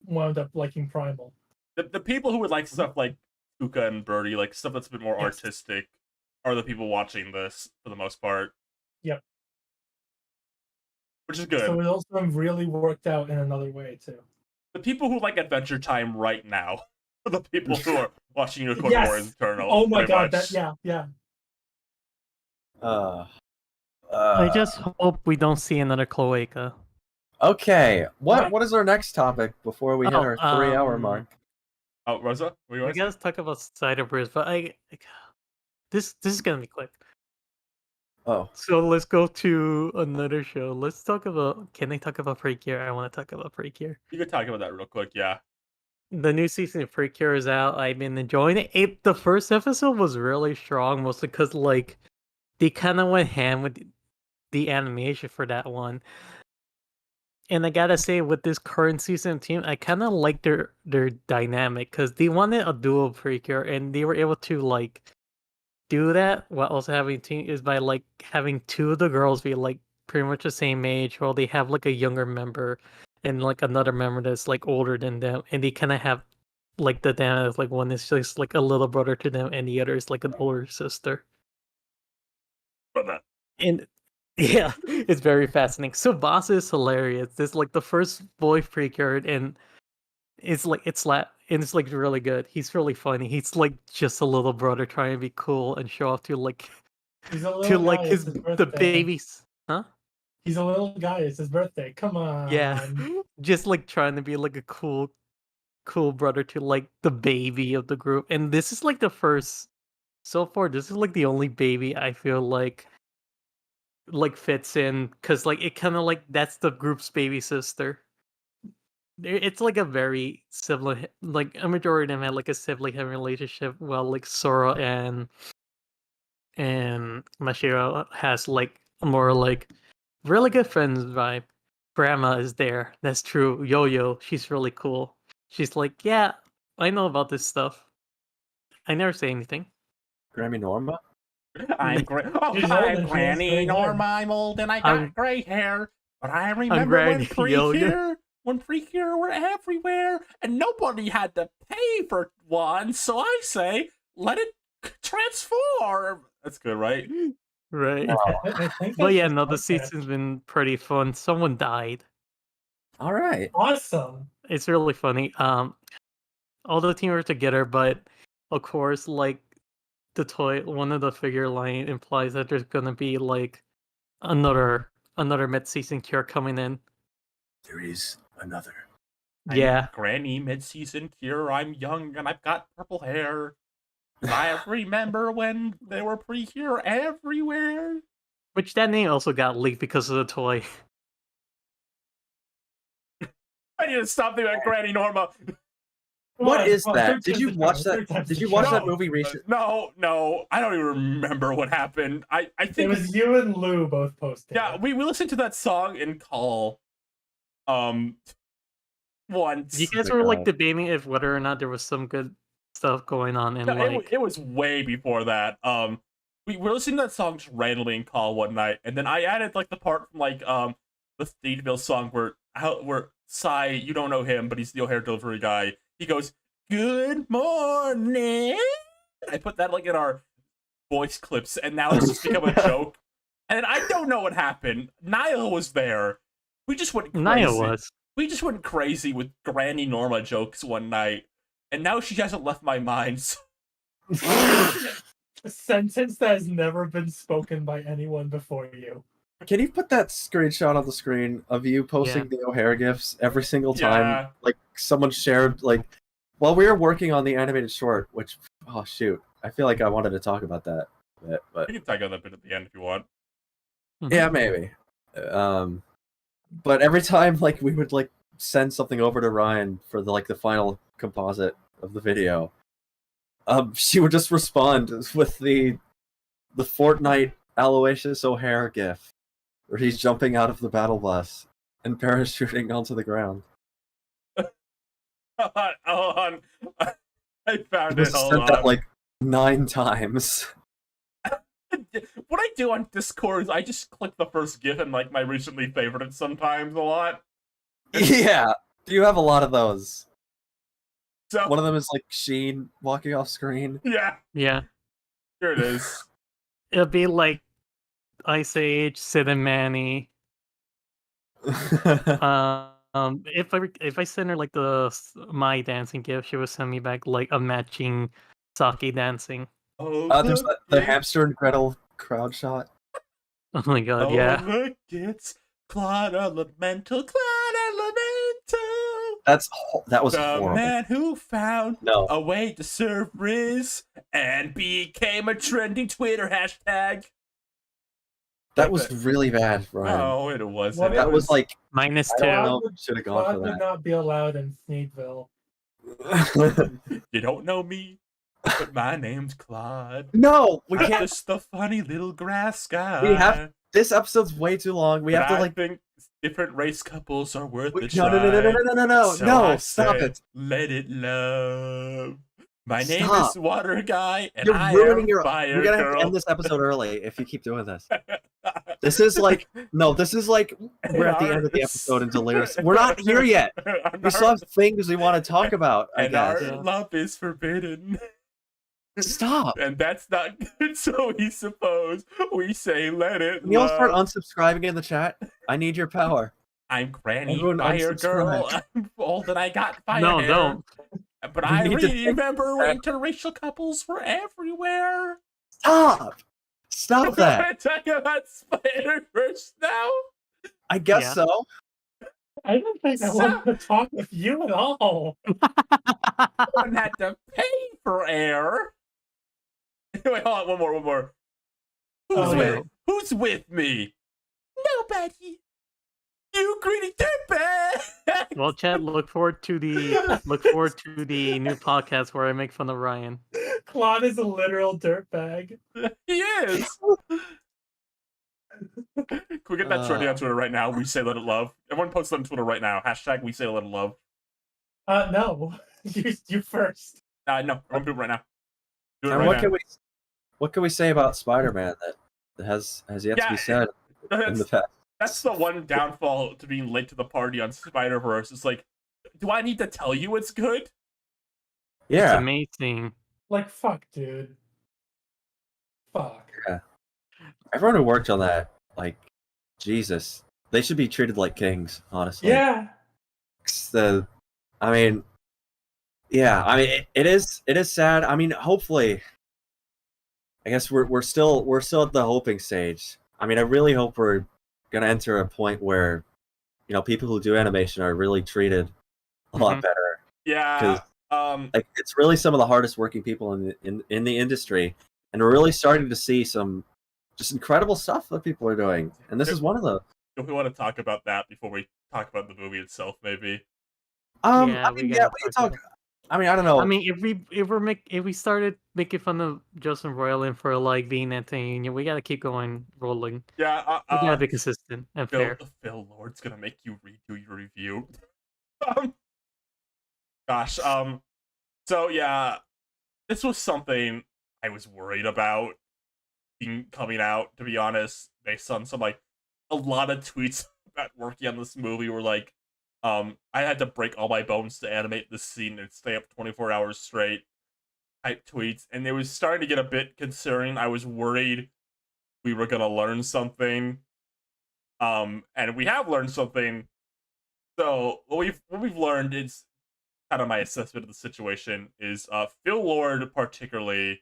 wound up liking Primal. The people who would like stuff like Puka and Birdie, like stuff that's a bit more artistic, are the people watching this for the most part. Yep. Which is good. So it also really worked out in another way too. The people who like Adventure Time right now are the people who are watching Unicorn Warriors Eternal. Oh my god, yeah. I just hope we don't see another cloaca. Okay, what is our next topic before we hit our 3-hour mark? Oh, Rosa, we gotta talk about Cyberburst, but this is gonna be quick. Oh. So let's go to another show. Let's talk about. Can they talk about Precure? I want to talk about Precure. You could talk about that real quick, yeah. The new season of Precure is out. I've been enjoying it. The first episode was really strong, mostly because like they kind of went ham with the animation for that one. And I gotta say, with this current season team, I kind of like their dynamic because they wanted a dual Precure, and they were able to like do that while also having a team is by like having 2 of the girls be like pretty much the same age, while they have like a younger member and like another member that's like older than them, and they kind of have like the dynamic like one is just like a little brother to them, and the other is like an older sister. And yeah, it's very fascinating. So Boss is hilarious. It's like the first boy Precure, and it's like really good. He's really funny. He's like just a little brother trying to be cool and show off to like the babies. Huh? He's a little guy. It's his birthday. Come on. Yeah, just like trying to be like a cool brother to like the baby of the group. And this is like the first. So far, this is like the only baby I feel like fits in because like it kind of like that's the group's baby sister. It's like a very sibling, like a majority of them had like a sibling relationship. Well, like Sora and Mashiro has like a more like really good friends vibe. grandma is there. That's true. Yo-Yo, she's really cool. She's like, yeah, I know about this stuff. I never say anything. Grammy Norma? I'm Granny Norma. I'm old and I got gray hair. But I remember when Precure were everywhere and nobody had to pay for one. So I say, let it transform. That's good, right? Right. I But yeah, no, the season's been pretty fun. Someone died. All right. Awesome. It's really funny. All the team were together, but of course, like the toy, one of the figure line implies that there's gonna be like another mid-season cure coming in. There is another. Yeah. I'm Granny mid-season cure. I'm young and I've got purple hair. I remember when they were Precure everywhere. Which that name also got leaked because of the toy. I need to stop thinking about Granny Norma. What is that? Did you watch that? Did you watch that movie recently? No, I don't even remember what happened. I think it was you and Lou both posted. Yeah, we listened to that song in call. Once. You guys were like debating if whether or not there was some good stuff going on, and it was way before that. We were listening to that song just randomly in call one night, and then I added like the part from like the Steedville song where Sai, you don't know him, but he's the O'Hare delivery guy. He goes, "Good morning." I put that like in our voice clips, and now it's just become a joke. And I don't know what happened. Niall was there. We just went crazy. Niall was. We just went crazy with Granny Norma jokes one night, and now she hasn't left my mind. A sentence that has never been spoken by anyone before you. Can you put that screenshot on the screen of you posting the O'Hare gifs every single time? Like someone shared, like while we were working on the animated short, which oh shoot, I feel like I wanted to talk about that a bit, but you can talk about that bit at the end if you want. Yeah, maybe. But every time like we would like send something over to Ryan for the final composite of the video, she would just respond with the Fortnite Aloysius O'Hare gif, where he's jumping out of the battle bus and parachuting onto the ground. Hold on. I found I it. sent that like 9 times. What I do on Discord is I just click the first GIF and like my recently favorited sometimes a lot. Yeah, you have a lot of those. So, one of them is like Sheen walking off screen. Yeah. Yeah. Here it is. It'll be like Ice Age, Sid and Manny. If I send her like my dancing GIF, she would send me back like a matching Saki dancing. There's the Hamster and Gretel crowd shot. Oh my god, yeah. Look, it's Claude Elemental. That was the horrible. Man who found a way to serve Riz and became a trending Twitter hashtag. That was really bad, Ryan. No, it wasn't. That was like -2. Should have gone for that. Would not be allowed in Sneedville. You don't know me, but my name's Claude. No, we I'm can't. just the funny little grass guy. We have. This episode's way too long. We have to like. I think different race couples are worth a No, try. No! Stop it! Let it love. My name is Water Guy, and You're I ruining am Fire We're gonna Girl. have to end this episode early if you keep doing this. This is like we're at the end of the episode in Delirious. We're not here yet. We still have things we want to talk about. I guess. Our love is forbidden. Stop. And that's not good, so we suppose we say let it Can you all love. start unsubscribing in the chat? I need your power. I'm Granny Everyone Fire Girl. unsubscribe. I'm old and I got fire No, hair. don't. But We I need to remember when interracial couples were everywhere. Stop. Stop We're that. gonna talk about Spider-Verse now? I guess so. I don't think I want to talk with you at all. One had to pay for air. Wait, hold on, one more. Who's with me? Nobody. You greedy dirtbag. Well, Chad, look forward to the new podcast where I make fun of Ryan. Claude is a literal dirtbag. He is. we get that trending on Twitter right now? We say let it love. Everyone post that on Twitter right now. Hashtag we say let it love. No. You first. No, everyone do it right now. Do it And right now. what can we say about Spider-Man that has yet to be said in the past? That's the one downfall to being late to the party on Spider-Verse. It's like, do I need to tell you it's good? Yeah. It's amazing. Like, fuck, dude. Fuck. Yeah. Everyone who worked on that, like, Jesus, they should be treated like kings, honestly. Yeah. I mean, it is sad. I mean, hopefully, I guess we're still at the hoping stage. I mean, I really hope we're gonna enter a point where, people who do animation are really treated a lot better. Yeah. Like, it's really some of the hardest working people in the industry, and we're really starting to see some just incredible stuff that people are doing, and this is one of them. Do we want to talk about that before we talk about the movie itself? Maybe. We can talk. I mean, I don't know. I mean, if we started making fun of Joseph Roiland for like being anti-union, we gotta keep going rolling. Yeah. We gotta be consistent and fair. Phil Lord's gonna make you redo your review. Gosh. So yeah, this was something I was worried about coming out. To be honest, based on some a lot of tweets about working on this movie were like, I had to break all my bones to animate this scene and stay up 24 hours straight type tweets, and it was starting to get a bit concerning. I was worried we were gonna learn something. And we have learned something. So what we've learned is kind of my assessment of the situation is Phil Lord particularly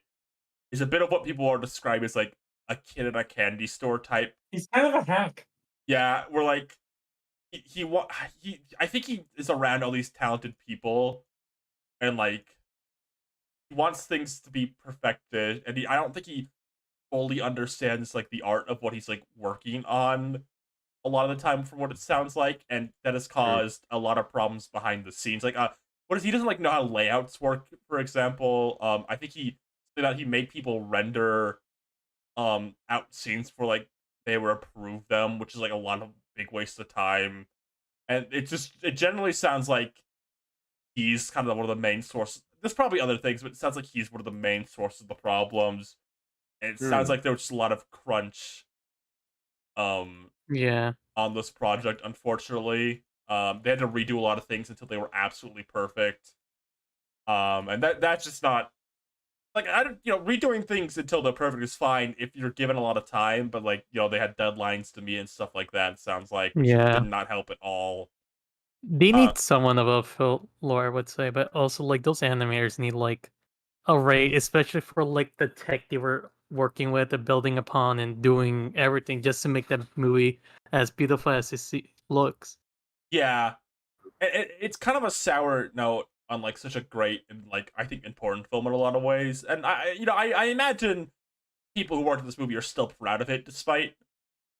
is a bit of what people are describing as like a kid in a candy store type. He's kind of a hack. Yeah, we're like I think he is around all these talented people, and like he wants things to be perfected, and I don't think he fully understands like the art of what he's like working on a lot of the time, from what it sounds like, and that has caused a lot of problems behind the scenes. Like, he doesn't like know how layouts work, for example. I think he made people render out scenes for like they were approve them, which is like a lot of big waste of time. And it generally sounds like he's kind of one of the main sources. There's probably other things, but it sounds like he's one of the main sources of the problems. And it sounds like there was just a lot of crunch on this project, unfortunately. They had to redo a lot of things until they were absolutely perfect. And that's just not like, redoing things until they're perfect is fine if you're given a lot of time, but like, they had deadlines to meet and stuff like that. It sounds like did not help at all. They need someone above Phil Lord, I would say, but also like those animators need like a rate, especially for like the tech they were working with and building upon and doing everything just to make that movie as beautiful as it looks. Yeah, it's kind of a sour note on like such a great and like I think important film in a lot of ways, and I imagine people who worked on this movie are still proud of it despite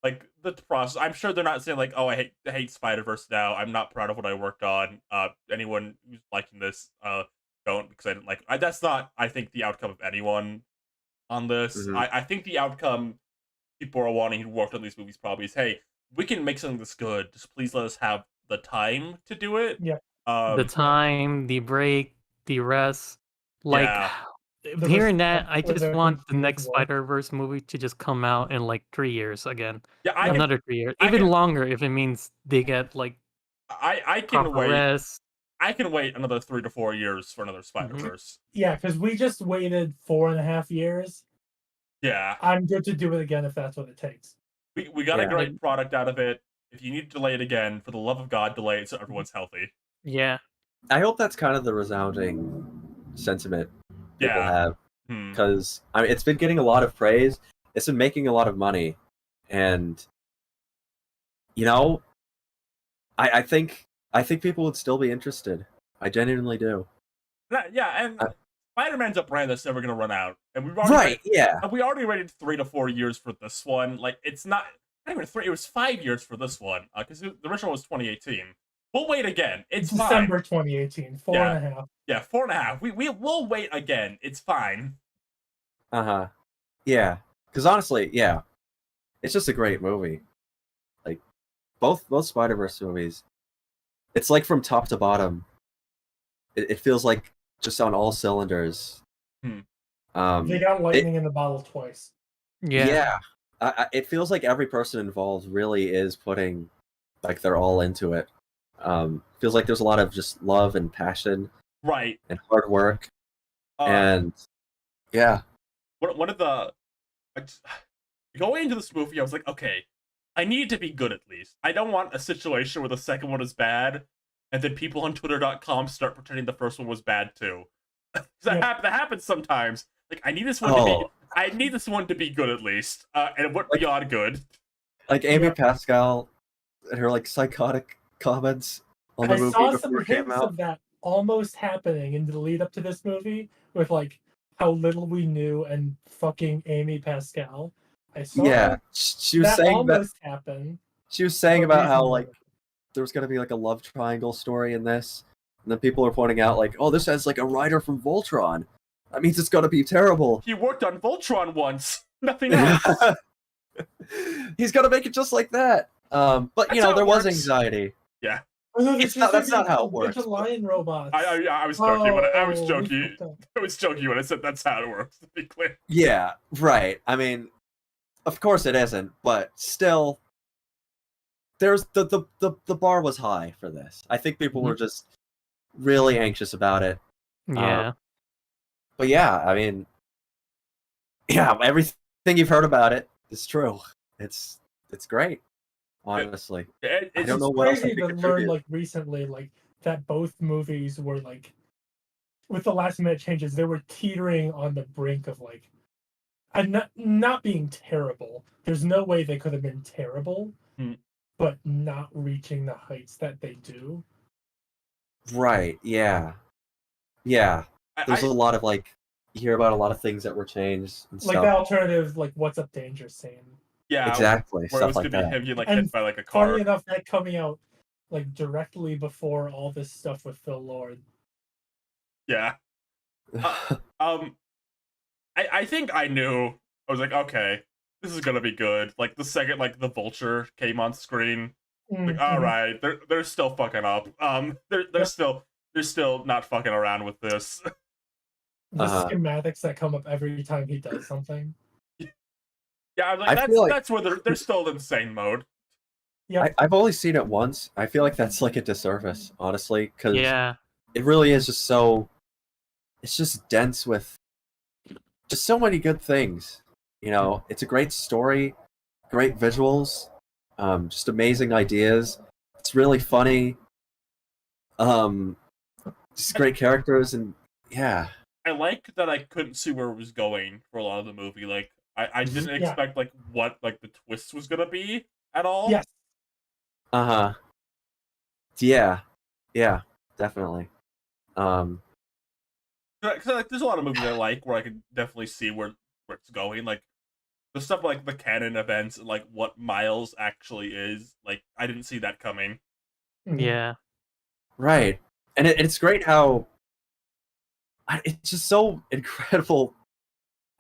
like the process. I'm sure they're not saying like, oh, I hate Spider-Verse now. I'm not proud of what I worked on. Anyone who's liking this, don't, because I didn't like. That's not, I think, the outcome of anyone on this. Mm-hmm. I think the outcome people are wanting who worked on these movies probably is, hey, we can make something that's good. Just please let us have the time to do it. Yeah. The time, the break, the rest. Like, hearing that, I just want the next Spider-Verse movie to just come out in like 3 years again. Yeah, another 3 years. Even longer if it means they get like I can wait. Rest. I can wait another 3 to 4 years for another Spider-Verse. Yeah, because we just waited 4.5 years. Yeah. I'm good to do it again if that's what it takes. We got a great product out of it. If you need to delay it again, for the love of God, delay it so everyone's healthy. Yeah. I hope that's kind of the resounding sentiment people have. Because I mean, it's been getting a lot of praise. It's been making a lot of money. And I think people would still be interested. I genuinely do. Yeah, and Spider-Man's a brand that's never going to run out, and we've already we already waited 3 to 4 years for this one. Like, it's not even 3; it was 5 years for this one because the original was 2018. We'll wait again. It's December fine. 2018. 4.5. Yeah, 4.5. We'll wait again. It's fine. Yeah, because honestly, it's just a great movie. both Spider-Verse movies, it's like from top to bottom. It feels like just on all cylinders. Hmm. They got lightning in the bottle twice. Yeah. It feels like every person involved really is putting like they're all into it. Feels like there's a lot of just love and passion, right, and hard work, and yeah. One of the going into this movie, I was like, okay, I need to be good at least. I don't want a situation where the second one is bad, and then people on Twitter.com start pretending the first one was bad too. That happens sometimes. Like, I need this one to be. I need this one to be good at least, and it went beyond good. Like Amy Pascal and her like psychotic comments on the movie saw before some it came hints out. of that almost happening in the lead up to this movie with like how little we knew and fucking Amy Pascal. I saw she was that saying almost happened. She was saying about how reasonable. like there was gonna be like a love triangle story in this, and then people are pointing out like, oh, this has like a writer from Voltron. That means it's gonna be terrible. He worked on Voltron once. Nothing else. He's gonna make it just like that. But you know, there was anxiety. Yeah. That's not how it works. Bunch of lion robots. I was joking. I was we joking. fucked up. I was joking when I said that's how it works. To be clear. Yeah, right. I mean, of course it isn't, but still, there's the bar was high for this. I think people were just really anxious about it. Yeah. But yeah, I mean, yeah, everything you've heard about it is true. It's great, honestly. I don't know what else I crazy could to learn contribute. like recently, like that both movies were like, with the last minute changes, they were teetering on the brink of like, and not being terrible. There's no way they could have been terrible, but not reaching the heights that they do. Right? Yeah, yeah. There's a lot of like, you hear about a lot of things that were changed and Like stuff. the alternative, like what's up danger scene. Yeah, exactly. Where it was Stuff like gonna that. be him getting like And hit by like a car. Funny enough, that coming out like directly before all this stuff with Phil Lord. Yeah. I think I knew. I was like, okay, this is gonna be good. Like the second like the vulture came on screen, like all right, they're still fucking up. They're still not fucking around with this. The schematics that come up every time he does something. Yeah, I'm like, that's where they're still in insane mode. Yeah, I've only seen it once. I feel like that's like a disservice, honestly, because it really is just so. It's just dense with just so many good things. You know, it's a great story, great visuals, just amazing ideas. It's really funny. Just great characters, and yeah. I like that I couldn't see where it was going for a lot of the movie. Like I didn't expect like what like the twist was gonna be at all. Yes. Yeah, definitely. Cause, like, there's a lot of movies I like where I can definitely see where it's going. Like the stuff like the canon events and like what Miles actually is. Like I didn't see that coming. Yeah. Right, and it's great how it's just so incredible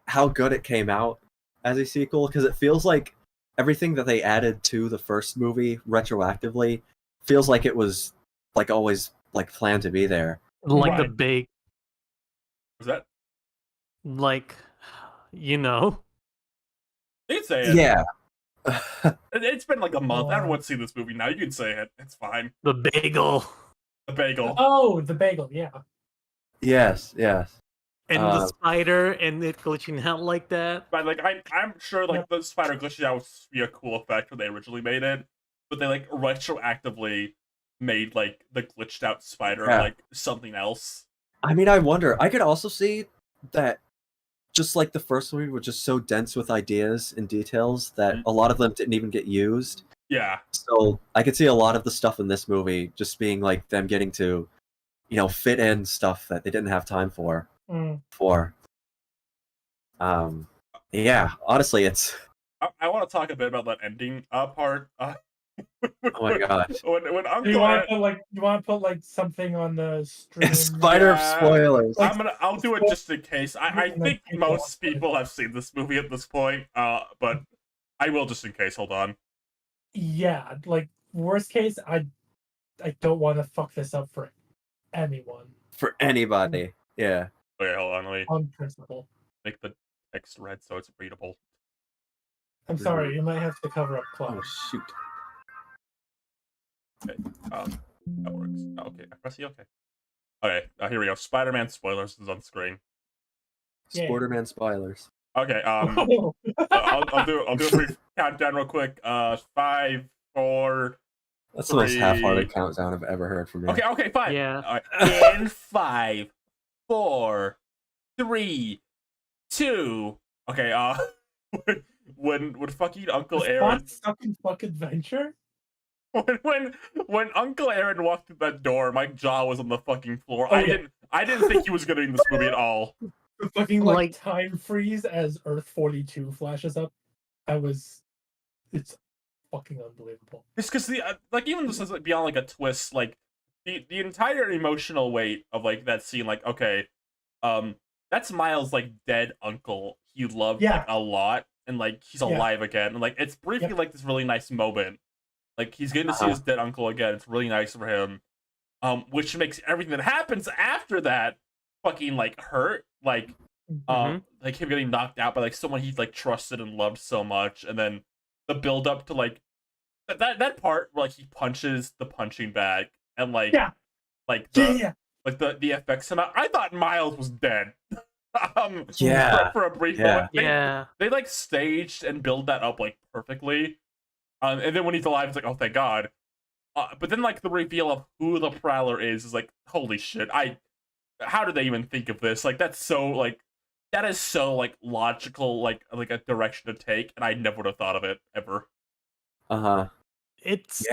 how good it came out as a sequel, because it feels like everything that they added to the first movie retroactively feels like it was like always like planned to be there. Like the big, Was that like, you know? you can say it. Yeah. It's been like a month. Everyone's seen this movie now. You can say it. It's fine. The bagel. The bagel. Oh, the bagel. Yeah. Yes. And the spider and it glitching out like that. But like I'm sure like the spider glitching out would be a cool effect when they originally made it, but they like retroactively made like the glitched out spider like something else. I mean, I wonder. I could also see that just like the first movie was just so dense with ideas and details that a lot of them didn't even get used. Yeah. So I could see a lot of the stuff in this movie just being like them getting to, you know, fit in stuff that they didn't have time for. Yeah, honestly, it's. I want to talk a bit about that ending part. Oh my gosh! When Uncle you want to put like something on the stream? Spider spoilers. I'll do it just in case. I think most people have seen this movie at this point. But I will just in case. Hold on. Yeah, like worst case, I don't want to fuck this up for anyone. For anybody, yeah. Okay, hold on. Let me On principle. make the text red so it's readable. I'm sorry, you might have to cover up Cloud. Oh shoot. Okay, that works. Okay, I press the okay. Okay, here we go. Spider-Man spoilers is on screen. Yeah. Spider-Man spoilers. Okay, I'll do a brief countdown real quick. 5, 4. That's the most 3. half-hearted countdown I've ever heard from you. Okay, fine. Yeah. All right. In 5, 4, 3, 2. Okay, when fucking Uncle Aaron Stuck in fuck adventure? when Uncle Aaron walked through that door, my jaw was on the fucking floor. Oh, I didn't think he was gonna be in this movie at all. The fucking time freeze as Earth 42 flashes up. It's fucking unbelievable. Just because the even this is beyond like a twist, like the entire emotional weight of like that scene, like okay, that's Miles' like dead uncle he loved like a lot, and like he's alive again, and like it's briefly like this really nice moment. Like he's getting to see his dead uncle again. It's really nice for him. Which makes everything that happens after that fucking like hurt. Like like him getting knocked out by like someone he like trusted and loved so much, and then the build up to like that part where like he punches the punching bag and like like the like the effects and I thought Miles was dead. For a brief moment. They like staged and build that up like perfectly. And then when he's alive, it's like, oh, thank God. But then, like, the reveal of who the Prowler is like, holy shit. How did they even think of this? Like, that's so, like, that is so, like, logical, like a direction to take, and I never would have thought of it, ever. It's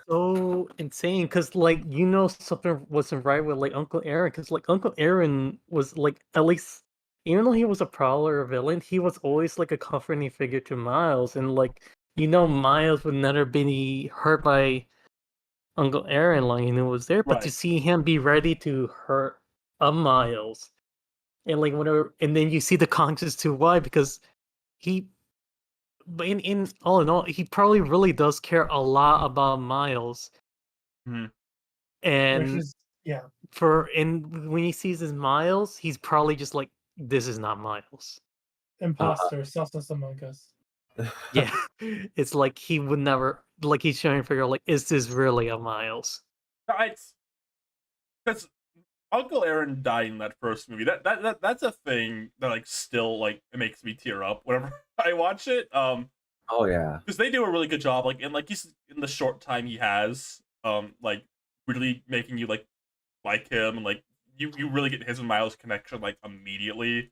so insane, because, like, something wasn't right with, like, Uncle Aaron, because, like, Uncle Aaron was, like, at least, even though he was a Prowler or villain, he was always, like, a comforting figure to Miles, and, like, Miles would never be hurt by Uncle Aaron, like, was there, but to see him be ready to hurt a Miles, and like whatever, and then you see the conscience to why, because but in all, he probably really does care a lot about Miles, and when he sees his Miles, he's probably just like, this is not Miles. Imposter, Celsus Among Us. Yeah, it's like he would never, like he's trying to figure out, like, is this really a Miles? Because Uncle Aaron dying in that first movie, that's a thing that like still like it makes me tear up whenever I watch it. Oh yeah, because they do a really good job, like, and like he's in the short time he has, like really making you like him, and like you really get his and Miles' connection like immediately.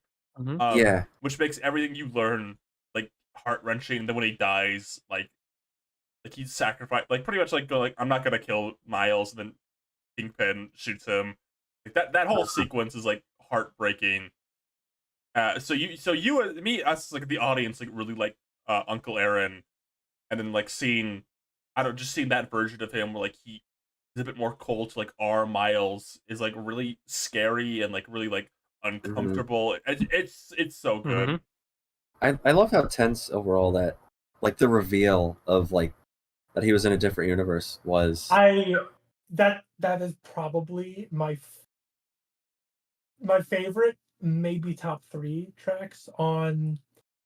Which makes everything you learn like heart-wrenching. And then when he dies, like he's sacrificed, like pretty much like go like, I'm not gonna kill Miles, and then Kingpin shoots him. Like that whole sequence is like heartbreaking. So you me us like the audience like really like Uncle Aaron, and then like seeing that version of him where like he is a bit more cold to like our Miles is like really scary and like really like uncomfortable. It's so good. I love how tense overall that like the reveal of like that he was in a different universe was. That is probably my favorite, maybe top 3 tracks on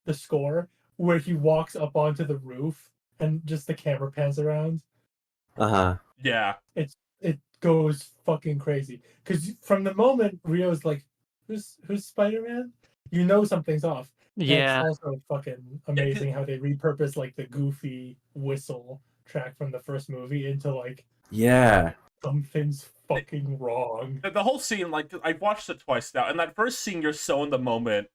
the score, where he walks up onto the roof and just the camera pans around. Yeah. It goes fucking crazy, because from the moment Rio's like, who's Spider-Man? Something's off. Yeah. And it's also fucking amazing how they repurpose like the goofy whistle track from the first movie into like something's fucking wrong. The whole scene, like I've watched it twice now, and that first scene you're so in the moment,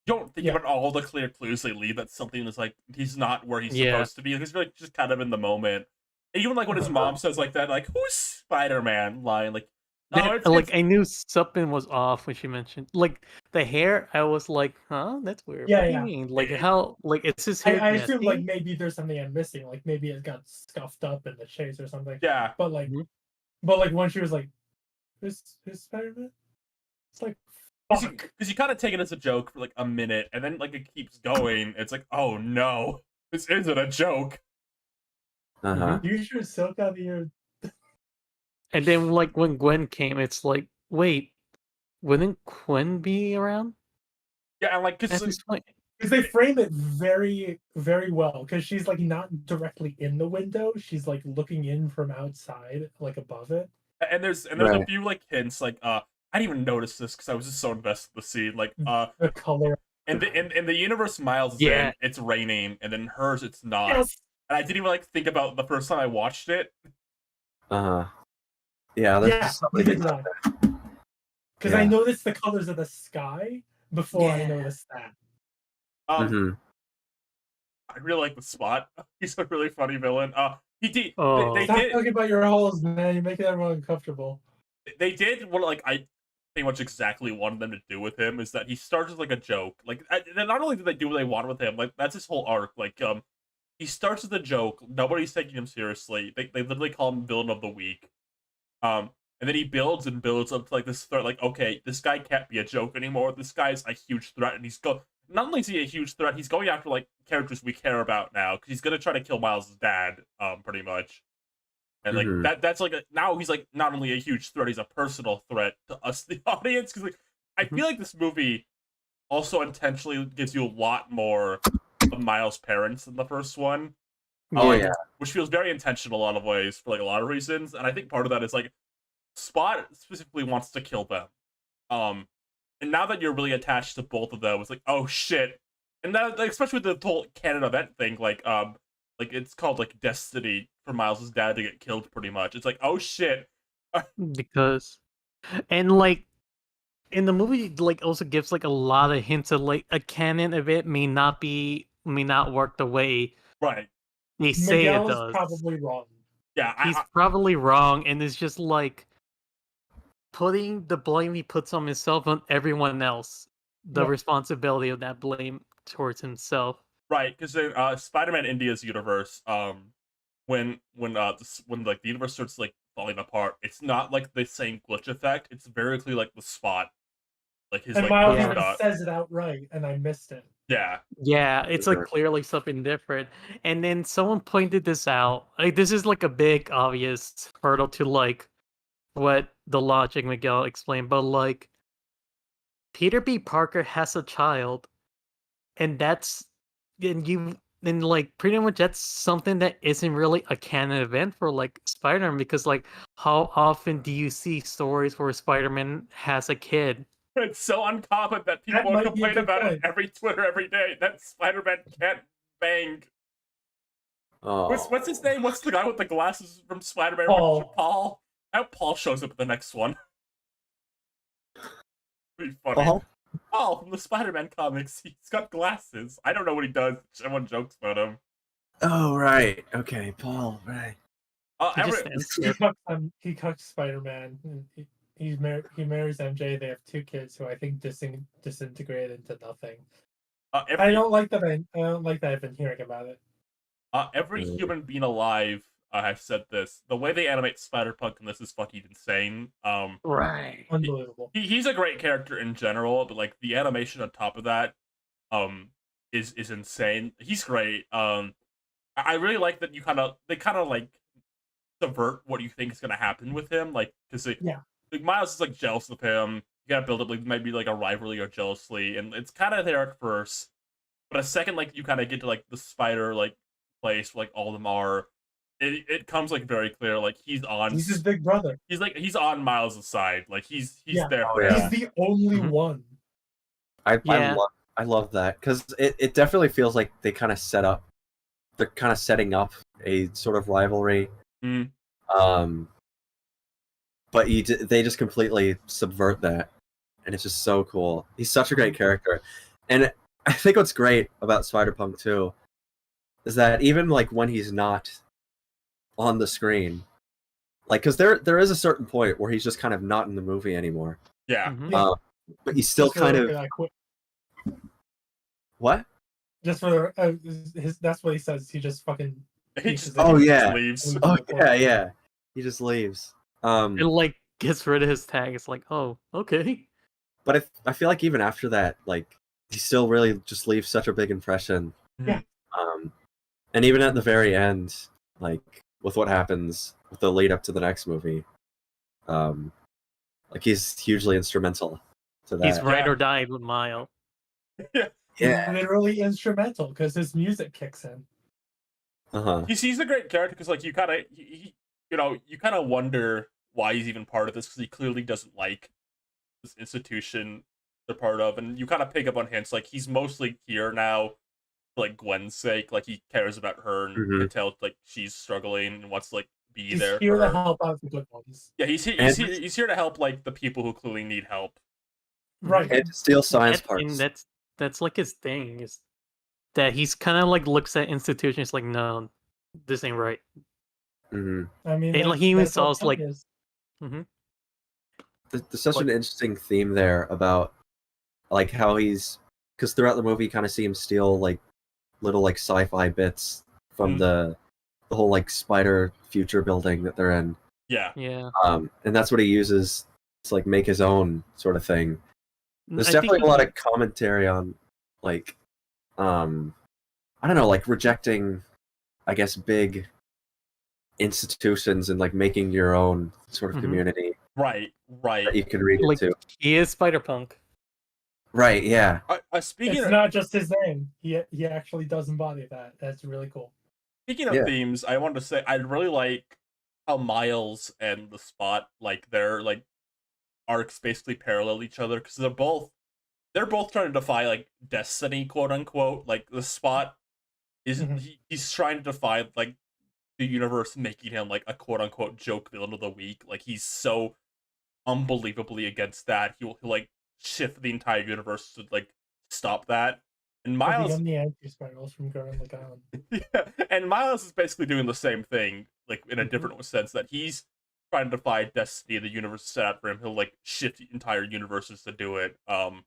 you don't think about all the clear clues they leave that something is like he's not where he's supposed to be. Like, he's like just kind of in the moment. And even like when his mom says like that, like who's Spider-Man line, like I knew something was off when she mentioned like the hair. I was like, huh, that's weird. What do you mean? Like how, like it's his hair. I assume like maybe there's something I'm missing, like maybe it got scuffed up in the chase or something. Yeah. But like when she was like, who's Spider-Man? It's like, fuck. Because you kind of take it as a joke for like a minute, and then like it keeps going. It's like, oh no, this isn't a joke. Uh-huh. You sure Silk out of your. And then like when Gwen came, it's like, wait, wouldn't Gwen be around Yeah, and like at this point? Because they frame it very, very well. Because she's like not directly in the window; she's like looking in from outside, like above it. And there's Right. a few like hints. Like I didn't even notice this because I was just so invested in the scene. Like The color. in the universe Miles is Yeah. in, it's raining, and then hers it's not. Yes. And I didn't even like think about the first time I watched it. Uh-huh. Yeah, there's Yeah, something neither did about I. that. Because I Yeah. noticed the colors of the sky before I Yeah. noticed that. Mhm. I really like the Spot. He's a really funny villain. He did. Oh. They Stop did. talking about your holes, man. You're making everyone uncomfortable. They did what like I pretty much exactly wanted them to do with him is that he starts as like a joke. Like not only did they do what they wanted with him, like that's his whole arc. Like he starts as a joke. Nobody's taking him seriously. They literally call him villain of the week. And then he builds and builds up to like this threat. Like okay, this guy can't be a joke anymore. This guy's a huge threat, and not only is he a huge threat, he's going after like characters we care about now because he's gonna try to kill Miles' dad, pretty much. And like that's like now he's like not only a huge threat, he's a personal threat to us, the audience. Because like I feel like this movie also intentionally gives you a lot more of Miles' parents than the first one. Oh yeah. Which feels very intentional in a lot of ways for like a lot of reasons. And I think part of that is like Spot specifically wants to kill them. And now that you're really attached to both of them, it's like, oh shit. And that, like, especially with the whole canon event thing, like it's called like destiny for Miles' dad to get killed pretty much. It's like, oh shit. Because, and like in the movie, like also gives like a lot of hints of like a canon event may not work the way Right. they say it Miguel's does. probably wrong. Yeah, He's probably wrong, and it's just like putting the blame he puts on himself on everyone else. The Yeah. responsibility of that blame towards himself. right, because in Spider-Man India's universe, when like the universe starts like falling apart, it's not like the same glitch effect. It's very clearly like the Spot, like his And like Miles person even dot. says it outright, and I missed it. Yeah, Yeah, it's like Sure. clearly something different. And then someone pointed this out. Like this is like a big obvious hurdle to like what the logic Miguel explained, but like Peter B. Parker has a child, and like pretty much that's something that isn't really a canon event for like Spider-Man, because like how often do you see stories where Spider-Man has a kid? it's so uncommon that people might be a complain good about it point. every Twitter every day that Spider-Man can't bang. Oh. What's his name? What's the guy with the glasses from Spider-Man? Paul. Paul. Now Paul shows up at the next one. Pretty funny. Paul from the Spider-Man comics. He's got glasses. I don't know what he does. Everyone jokes about him. Oh right. Okay, Paul. Right. He just stands there. He cucks Spider-Man. He marries MJ. They have 2 kids who I think disintegrate into nothing. I don't like that. I don't like that I've been hearing about it. Every human being alive has said this. The way they animate Spider-Punk in this is fucking insane. Right. Unbelievable. He's a great character in general, but like the animation on top of that, is insane. He's great. I really like that they kind of like subvert what you think is gonna happen with him, like because like Miles is like jealous of him. You gotta build up like maybe like a rivalry or jealousy, and it's kind of there at first, but a second like you kind of get to like the Spider like place where like all of them are, it comes like very clear like he's He's his big brother. He's on Miles' side, like he's there Oh, for yeah. him. He's the only one. I love that because it definitely feels like they're kind of setting up a sort of rivalry. Mm. But they just completely subvert that, and it's just so cool. He's such a great character, and I think what's great about Spider-Punk too is that even like when he's not on the screen, like because there is a certain point where he's just kind of not in the movie anymore. Yeah. Mhm. But he's still kind of what? Just for that's what he says. He just fucking. He just leaves. leaves. Oh yeah. He just leaves. It like gets rid of his tag. It's like, oh, okay. But I feel like even after that, like he still really just leaves such a big impression. Yeah. And even at the very end, like with what happens with the lead up to the next movie. Like he's hugely instrumental to that. He's ride or die with Miles. Yeah. Yeah. Literally instrumental because his music kicks in. He's a great character because like you kind of wonder why he's even part of this because he clearly doesn't like this institution they're part of, and you kind of pick up on hints like he's mostly here now for like Gwen's sake, like he cares about her and you can tell like she's struggling and wants to like be there. He's here to help out the good ones. Yeah, he's here to help like the people who clearly need help. Right. And to steal science parts. And that's like his thing is that he's kind of like looks at institutions like, no, this ain't right. I mean, and he even saw like, there's such an interesting theme there about like how he's, because throughout the movie you kind of see him steal like little like sci-fi bits from the whole like spider future building that they're in. Yeah. And that's what he uses to like make his own sort of thing. There's definitely a lot of commentary on like I don't know, like rejecting, I guess, big institutions and like making your own sort of community. Right. That you can read like, into. He is Spider-Punk. Right, yeah. Speaking it's of, not just his name. He actually does embody that. That's really cool. Speaking of themes, I wanted to say I really like how Miles and the Spot, like their like arcs basically parallel each other because they're both trying to defy like destiny, quote unquote. Like the Spot is he's trying to defy like the universe making him like a quote unquote joke villain of the week. Like he's so unbelievably against that. He'll like shift the entire universe to like stop that. And Miles, the anti-spirals from Gurren Lagann. Yeah, and Miles is basically doing the same thing, like in a different sense that he's trying to defy destiny the universe set out for him. He'll like shift the entire universes to do it. And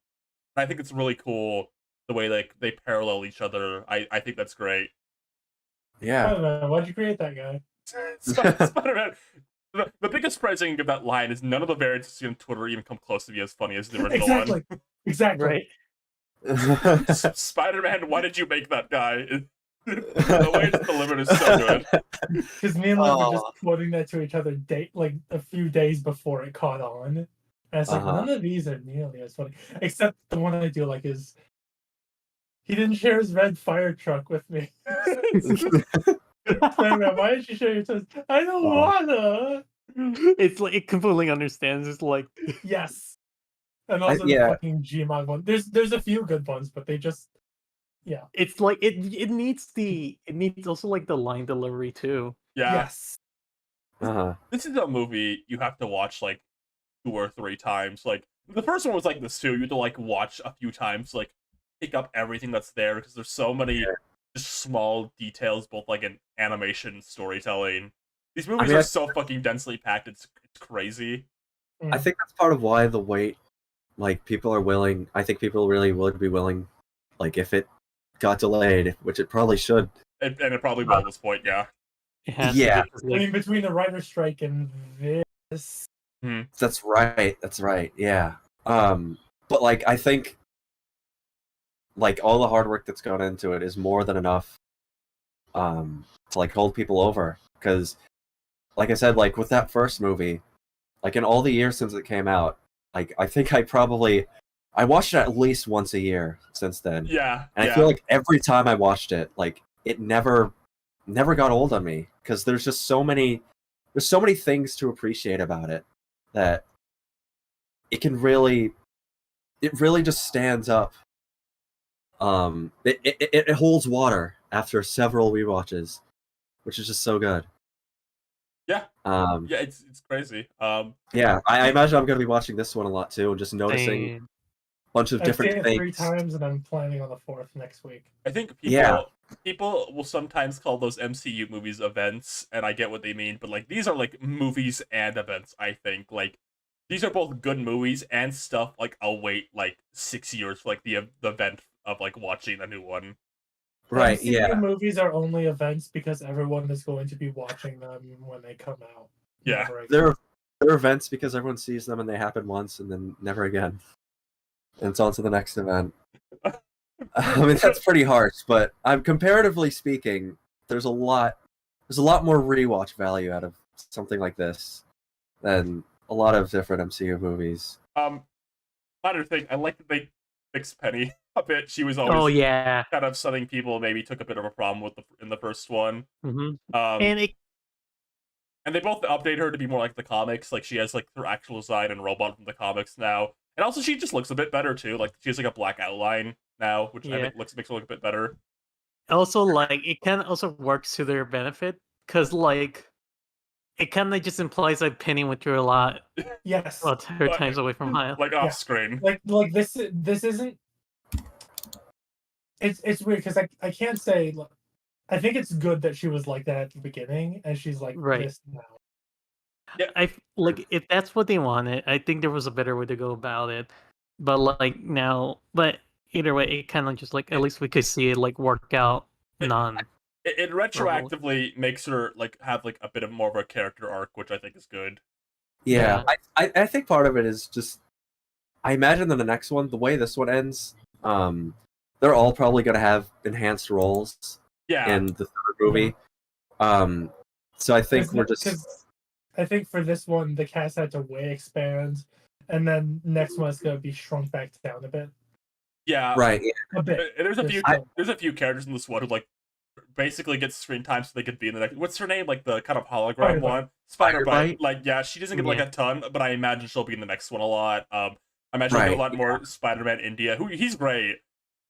I think it's really cool the way like they parallel each other. I think that's great. Yeah. Spider-Man, why'd you create that guy? Spider-Man. The biggest prize I can give that line is none of the variants you see on Twitter even come close to be as funny as the original one. Exactly. Right. Spider-Man, why did you make that guy? The way it's delivered is so good. Because me and Liv were just quoting that to each other like a few days before it caught on. And it's like, none of these are nearly as funny. Except the one I do like is, he didn't share his red fire truck with me. Spider-Man, why did you share your toys? I don't wanna. It's like it completely understands. It's like yes. And also the fucking Gmod one. There's a few good ones, but they just it's like it needs also like the line delivery too. Yeah. Yes. This is a movie you have to watch like 2 or 3 times. Like the first one was like this too. You had to like watch a few times, like pick up everything that's there because there's so many just small details, both like in animation and storytelling. These movies are so fucking densely packed. It's crazy. I think that's part of why the wait, like people are willing. I think people really would be willing, like if it got delayed, which it probably should, and it probably will at this point. Yeah. Yeah. I mean, between the writer's strike and this. That's right. That's right. Yeah. But like I think, like all the hard work that's gone into it is more than enough, to like hold people over. Because, like I said, like with that first movie, like in all the years since it came out, like I think I watched it at least once a year since then. Yeah. And I feel like every time I watched it, like it never got old on me because there's so many things to appreciate about it that it really just stands up. It holds water after several rewatches, which is just so good. Yeah. Yeah, it's crazy. Yeah, I imagine I'm gonna be watching this one a lot too, and just noticing a bunch of different things. 3 times, and I'm planning on the 4th next week. I think people will sometimes call those MCU movies events, and I get what they mean, but like these are like movies and events. I think like these are both good movies and stuff. Like I'll wait like 6 years for like the event of like watching a new one. Right. MCU movies are only events because everyone is going to be watching them when they come out. Yeah. They're events because everyone sees them and they happen once and then never again. And it's on to the next event. I mean, that's pretty harsh, but comparatively speaking, there's a lot there's a lot more rewatch value out of something like this than a lot of different MCU movies. Minor thing, I like that they fixed Penny a bit. She was always kind of something people maybe took a bit of a problem with in the first one. And they both update her to be more like the comics. Like she has like her actual design and robot from the comics now, and also she just looks a bit better too. Like she has like a black outline now, which I think makes her look a bit better. Also, like it kind of also works to their benefit because like it kind of just implies that Penny went through a lot. Yes, her times away from Miles, like off screen. Like this isn't. It's weird because I can't say. Look, I think it's good that she was like that at the beginning, and she's like this now. Yeah, I like if that's what they wanted. I think there was a better way to go about it, but like now, but either way, it kind of just like at least we could see it like work out. It retroactively makes her like have like a bit of more of a character arc, which I think is good. Yeah. I think part of it is just I imagine that the next one, the way this one ends, they're all probably gonna have enhanced roles. In the third movie. So I think we're just. I think for this one, the cast had to way expand, and then next one is gonna be shrunk back down a bit. Yeah, right. A bit. There's a few characters in this one who like basically get screen time so they could be in the next. What's her name? Like the kind of hologram one, Spider-Bite. Like she doesn't get like a ton, but I imagine she'll be in the next one a lot. I imagine we'll get a lot more Spider-Man India. He's great.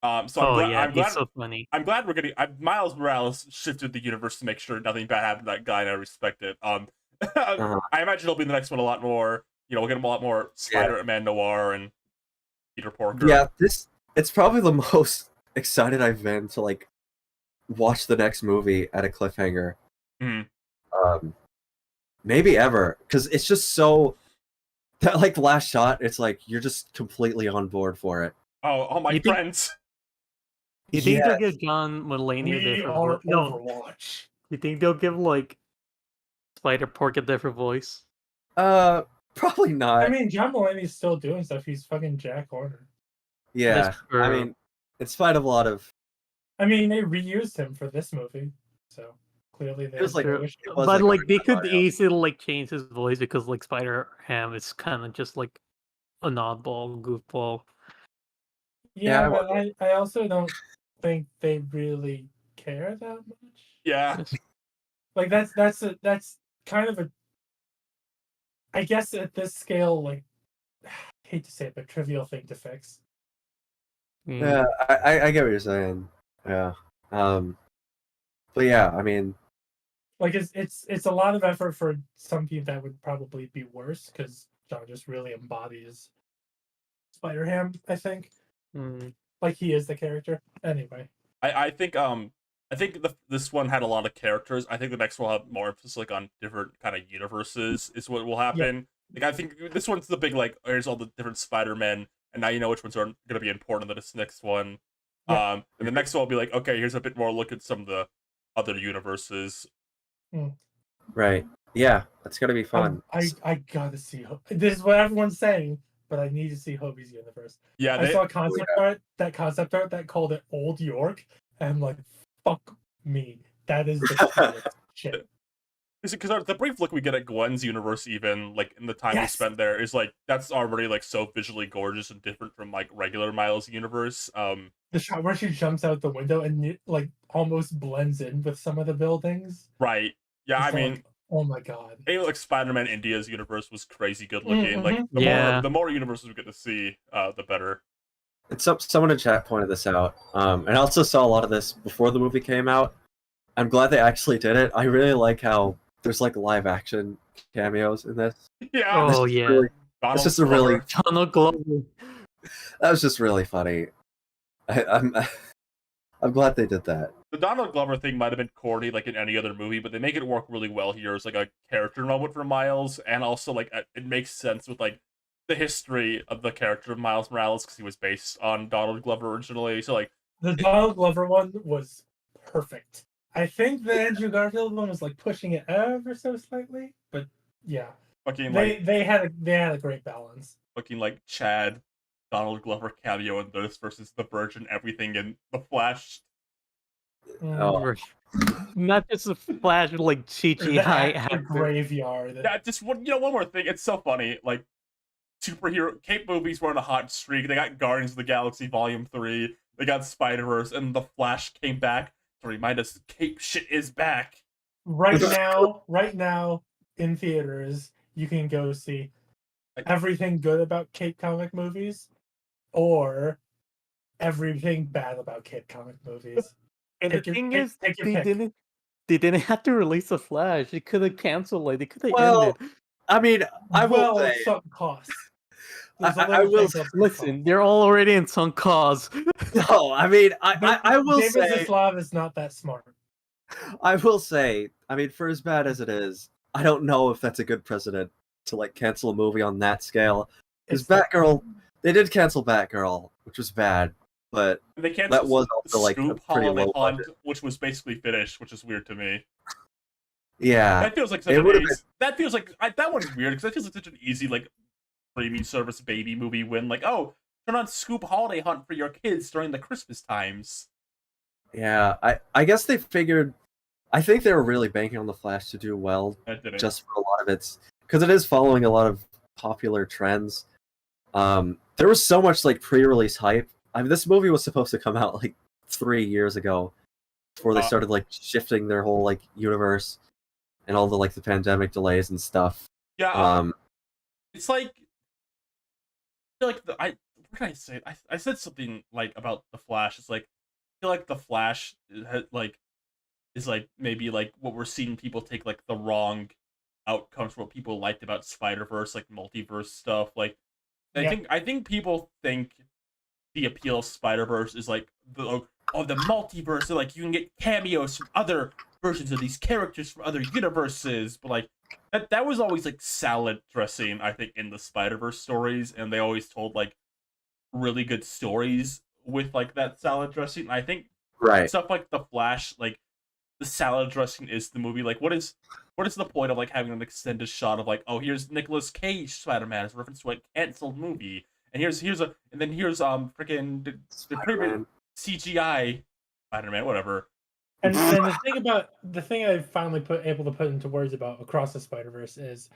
I'm glad, he's so funny. I'm glad we're getting Miles Morales shifted the universe to make sure nothing bad happened to that guy, and I respect it. I imagine he'll be in the next one a lot more. We'll get him a lot more Spider-Man Noir and Peter Porker. Yeah, it's probably the most excited I've been to like watch the next movie at a cliffhanger. Maybe ever, because it's just so that like the last shot, it's like you're just completely on board for it. Oh, all my friends. You think they'll give John Mulaney a different voice? No. You think they'll give like Spider Pork a different voice? Probably not. I mean, John Mulaney's still doing stuff. He's fucking Jack Horner. Yeah, I mean, in spite of a lot of. I mean, they reused him for this movie, so clearly they. But like they could easily like change his voice because like Spider Ham is kind of just like an oddball, goofball. Yeah, but I also don't think they really care that much. Yeah. Like that's kind of a. I guess at this scale, like, I hate to say it, but trivial thing to fix. Yeah, I get what you're saying. Yeah. But yeah, I mean, like it's a lot of effort for something that would probably be worse because John just really embodies Spider-Ham, I think. Like he is the character. Anyway. I think this one had a lot of characters. I think the next one will have more emphasis like on different kind of universes is what will happen. Like I think this one's the big like here's all the different Spider-Men and now you know which ones are gonna be important in this next one. And the next one will be like, okay, here's a bit more look at some of the other universes. Right. Yeah, that's gonna be fun. I gotta see. This is what everyone's saying, but I need to see Hobie's universe. Yeah, I saw a concept art that called it Old York, and I'm like, fuck me. That is the coolest shit. Because the brief look we get at Gwen's universe, even like in the time we spent there, is like that's already like so visually gorgeous and different from like regular Miles' universe. The shot where she jumps out the window and it, like almost blends in with some of the buildings. Right. Yeah, I mean, oh my god. Like Spider-Man India's universe was crazy good looking. Like the more universes we get to see, the better. And someone in chat pointed this out. And I also saw a lot of this before the movie came out. I'm glad they actually did it. I really like how there's like live action cameos in this. Yeah. Oh yeah. It's just a really Donald Glover. That was just really funny. I'm glad they did that. The Donald Glover thing might have been corny like in any other movie, but they make it work really well here as like a character moment for Miles, and also like it makes sense with like the history of the character of Miles Morales because he was based on Donald Glover originally. So like the Donald Glover one was perfect. I think the Andrew Garfield one was like pushing it ever so slightly, but yeah, they had a great balance. Looking like Chad, Donald Glover cameo in this versus the Virgin everything in the Flash. Oh. Not just a Flash like CGI The actor. graveyard. Yeah, just one more thing. It's so funny. Like superhero cape movies were on a hot streak. They got Guardians of the Galaxy Volume 3. They got Spider-Verse, and the Flash came back to remind us cape shit is back. Right now, in theaters, you can go see everything good about Cape Comic movies, or everything bad about Cape Comic movies. And the thing is, take your pick. they didn't have to release a Flash. They could have canceled it. They could have ended. I mean, I will say, sunk costs. I will listen. They're all already in sunk costs. No, I mean, I will David say, Zaslav is not that smart. I will say, I mean, for as bad as it is, I don't know if that's a good precedent to like cancel a movie on that scale. Because Batgirl, they did cancel Batgirl, which was bad, but they canceled that was also like a Scoop pretty Holiday low Hunt, budget. which was basically finished, which is weird to me. Yeah, That feels like such it an would've easy, that feels like that one's weird because that feels like such an easy like streaming service baby movie win. Like, oh, turn on Scoop Holiday Hunt for your kids during the Christmas times. yeah. I guess they figured. I think they were really banking on the Flash to do well, just for a lot of its because it is following a lot of popular trends. There was so much like pre-release hype. I mean, this movie was supposed to come out like 3 years ago before they started like shifting their whole like universe and all the like the pandemic delays and stuff. Yeah, it's like I feel like what can I say? I said something like about the Flash. It's like I feel like the Flash is like maybe like what we're seeing people take like the wrong outcomes for what people liked about Spider-Verse, like multiverse stuff. Like I think people think the appeal of Spider-Verse is like the multiverse. So like you can get cameos from other versions of these characters from other universes, but like that was always like salad dressing, I think, in the Spider-Verse stories, and they always told like really good stories with like that salad dressing. I think stuff like the Flash, like the salad dressing is the movie. Like what is the point of like having an extended shot of like, oh, here's Nicolas Cage Spider-Man as a reference to a canceled movie, and here's freaking the CGI Spider-Man, whatever. And the thing I finally able to put into words about Across the Spider-Verse is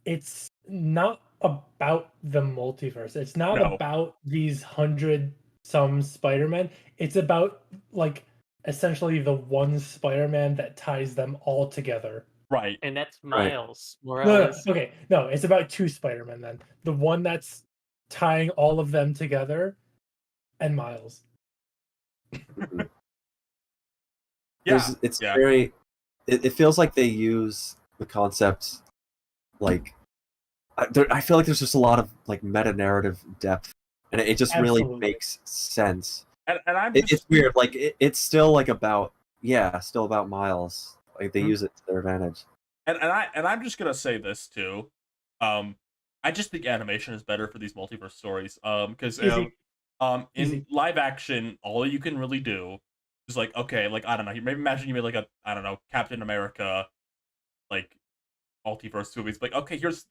it's not about the multiverse. It's not about these 100-some Spider-Man. It's about like essentially the one Spider-Man that ties them all together. Right. And that's Miles Morales. No, it's about 2 Spider-Man then. The one that's tying all of them together and Miles. Yeah, it's very. It feels like they use the concept, like, I feel like there's just a lot of like meta narrative depth, and it just really makes sense. And it's weird, like it's still like still about Miles. Like they use it to their advantage. And I'm just gonna say this too, I just think animation is better for these multiverse stories. Because in live action, all you can really do is like, okay, like I don't know, maybe imagine you made like Captain America, like multiverse movies. Like, okay, here's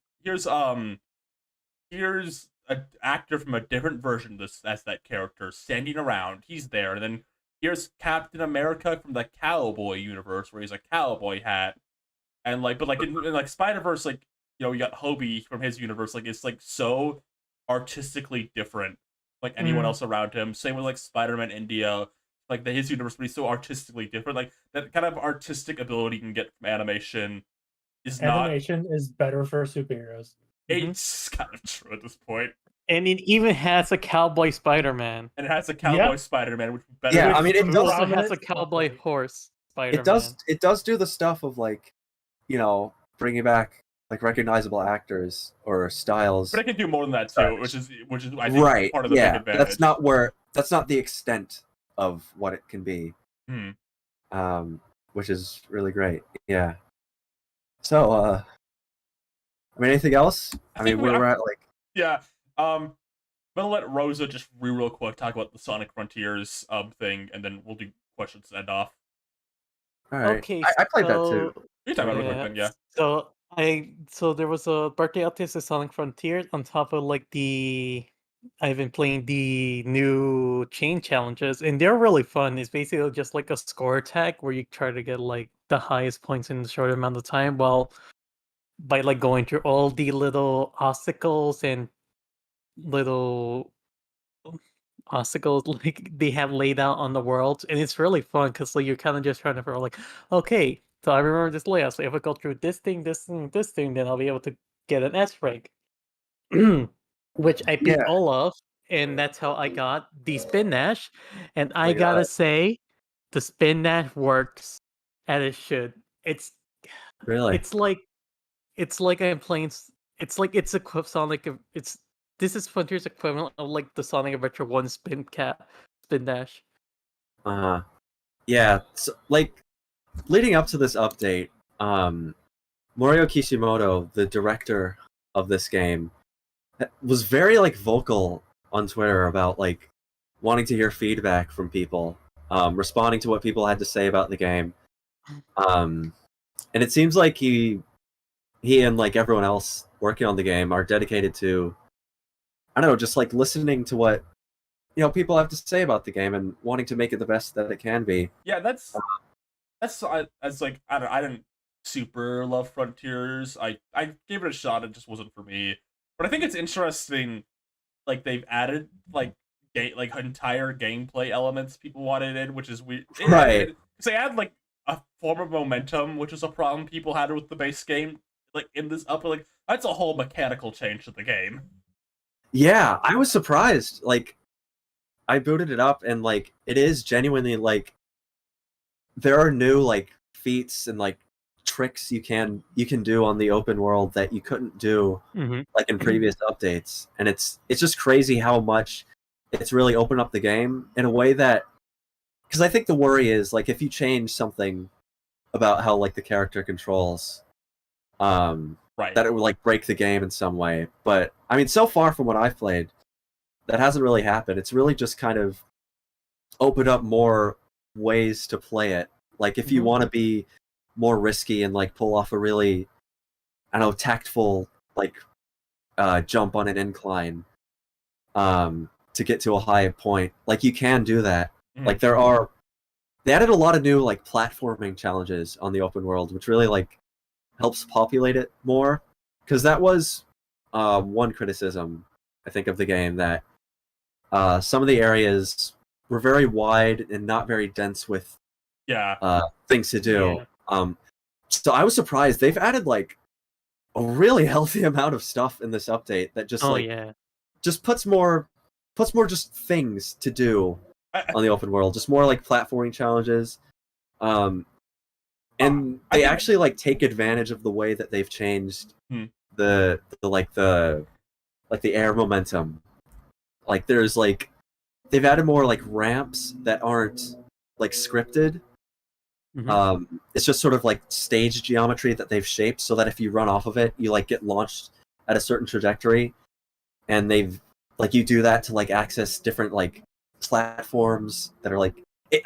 an actor from a different version of this as that character standing around. He's there, and then here's Captain America from the cowboy universe where he's a cowboy hat, and like, but like in like Spider-Verse, like you got Hobie from his universe, like it's like so artistically different, like anyone else around him. Same with like Spider-Man India, like his universe, but he's so artistically different. Like that kind of artistic ability you can get from animation is better for superheroes. It's kind of true at this point. And it even has a cowboy Spider-Man. And it has a cowboy Spider-Man, which better. Yeah, I mean, it also has a cowboy horse Spider-Man. It does do the stuff of like, bringing back like recognizable actors or styles. But it can do more than that too, which is I think part of the big advantage. That's not the extent of what it can be. Which is really great. Yeah. So, I mean, anything else? I mean, we're at like. Yeah. I'm gonna let Rosa just real quick talk about the Sonic Frontiers thing, and then we'll do questions to end off. All right. Okay, I played that too. You talk about it real quick then, yeah. So there was a birthday update to Sonic Frontiers on top of like the I've been playing the new chain challenges, and they're really fun. It's basically just like a score attack where you try to get like the highest points in a short amount of time, while by like going through all the little obstacles and little obstacles like they have laid out on the world, and it's really fun because like you're kind of just trying to figure like, okay, so I remember this layout. So if I go through this thing, this thing, this thing, then I'll be able to get an S rank. Which I beat Yeah. all of, and that's how I got the spin dash. And I my gotta God. say, the spin dash works as it should. It's Really? it's like I'm playing. It's like it's Sonic. It's this is Frontier's equivalent of like the Sonic Adventure 1 spin dash. Yeah. So, like leading up to this update, Morio Kishimoto, the director of this game, was very like vocal on Twitter about like wanting to hear feedback from people, responding to what people had to say about the game. And it seems like he and like everyone else working on the game are dedicated to, I don't know, just like listening to what people have to say about the game and wanting to make it the best that it can be. Yeah, that's like I didn't super love Frontiers. I gave it a shot. It just wasn't for me. But I think it's interesting. Like they've added like entire gameplay elements people wanted in, which is weird. Right. Because they add like a form of momentum, which is a problem people had with the base game. Like in this upper, like that's a whole mechanical change to the game. Yeah, I was surprised. Like, I booted it up, and like it is genuinely like there are new like feats and like tricks you can do on the open world that you couldn't do like in previous updates, and it's just crazy how much it's really opened up the game in a way that, because I think the worry is like if you change something about how like the character controls, Right. that it would like break the game in some way. But I mean, so far from what I've played, that hasn't really happened. It's really just kind of opened up more ways to play it. Like if you want to be more risky and like pull off a really, I don't know, tactful like jump on an incline to get to a high point, like you can do that. Like they added a lot of new like platforming challenges on the open world, which really like helps populate it more, because that was one criticism I think of the game, that some of the areas were very wide and not very dense with things to do. So I was surprised they've added like a really healthy amount of stuff in this update that just just puts more just things to do on the open world, just more like platforming challenges. And they actually like take advantage of the way that they've changed the air momentum. Like there's like they've added more like ramps that aren't like scripted. It's just sort of like stage geometry that they've shaped so that if you run off of it, you like get launched at a certain trajectory, and they've like you do that to like access different like platforms that are like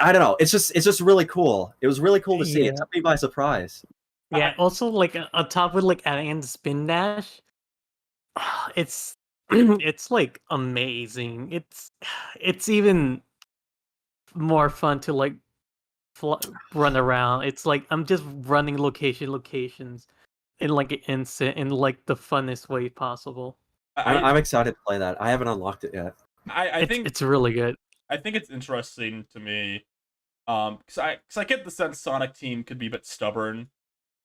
I don't know. It's just really cool. It was really cool to see. It took me by surprise. Yeah. Also, like on top with like adding in the spin dash, it's like amazing. It's even more fun to like run around. It's like I'm just running locations in like an instant in like the funnest way possible. I'm excited to play that. I haven't unlocked it yet. I think it's really good. I think it's interesting to me, because I get the sense Sonic Team could be a bit stubborn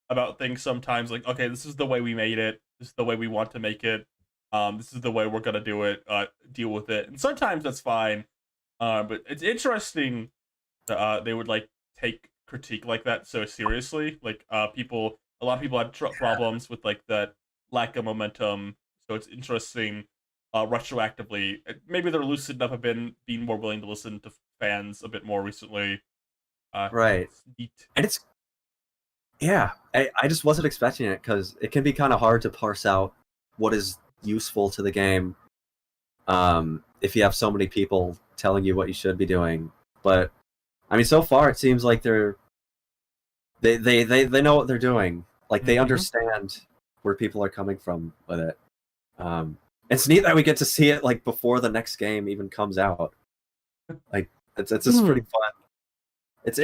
about things sometimes. Like, okay, this is the way we made it. This is the way we want to make it. This is the way we're gonna do it. Deal with it. And sometimes that's fine. But it's interesting that they would like take critique like that so seriously. Like, a lot of people had problems with like that lack of momentum. So it's interesting. Retroactively, maybe they're loosened up a bit, being more willing to listen to fans a bit more recently. Right. And it's I just wasn't expecting it, because it can be kind of hard to parse out what is useful to the game if you have so many people telling you what you should be doing. But I mean, so far it seems like they know what they're doing. Like they understand where people are coming from with it. It's neat that we get to see it like before the next game even comes out. Like it's just pretty fun. This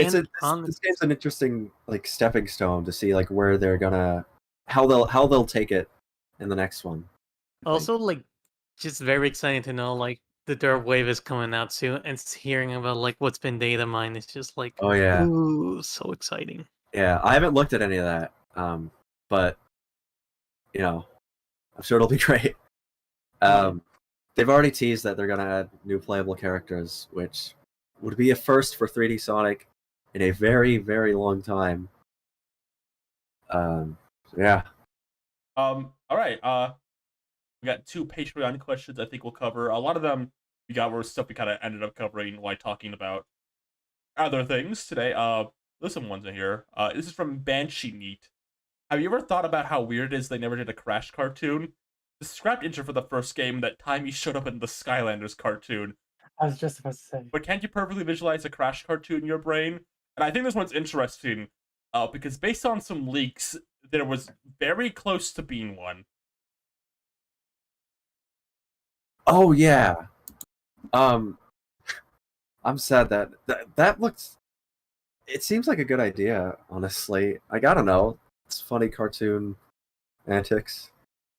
game's an interesting like stepping stone to see like where they're gonna how they'll take it in the next one. Also, like, just very exciting to know like the Dirt Wave is coming out soon, and hearing about like what's been data mined is just like, oh yeah, ooh, so exciting. Yeah, I haven't looked at any of that, but you know, I'm sure it'll be great. They've already teased that they're gonna add new playable characters, which would be a first for 3D Sonic in a very, very long time. Yeah. All right. We got 2 Patreon questions. I think we'll cover a lot of them. We got stuff we kind of ended up covering while talking about other things today. There's some ones in here. This is from Banshee Neat. Have you ever thought about how weird it is they never did a Crash cartoon? The scrapped intro for the first game that time he showed up in the Skylanders cartoon. I was just about to say. But can't you perfectly visualize a Crash cartoon in your brain? And I think this one's interesting, because based on some leaks, there was very close to being one. Oh yeah. I'm sad that looks. It seems like a good idea, honestly. I gotta know. It's funny cartoon antics.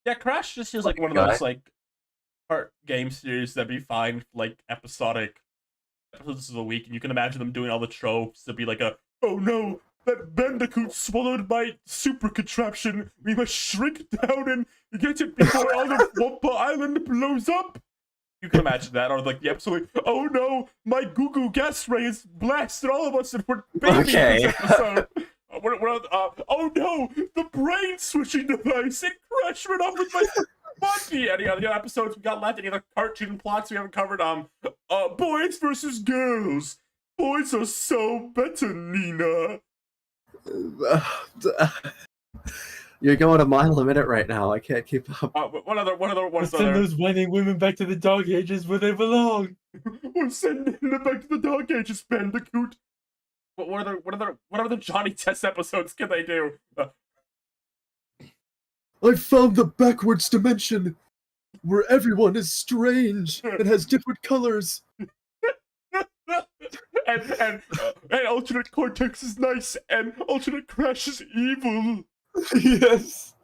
Yeah, Crash just feels like one of those like part game series that'd be fine, like episodic episodes of the week, and you can imagine them doing all the tropes to be like oh no, that Bandicoot swallowed my super contraption. We must shrink down and get it before all of Wampa Island blows up. You can imagine that, or like the episode, like, oh no, my Goo Goo gas ray has blasted all of us and we're babies in this episode. Oh no, the brain switching device, it crashed right off with my body. Any other episodes we got left? Any other cartoon plots we haven't covered? Boys versus girls. Boys are so better, Nina. You're going a mile a minute right now. I can't keep up. One other. Send those whining women back to the dog ages where they belong. We're sending them back to the dog ages, Bandicoot. What other Johnny Test episodes can they do? I found the backwards dimension where everyone is strange and has different colors. and alternate cortex is nice, and alternate Crash is evil. Yes.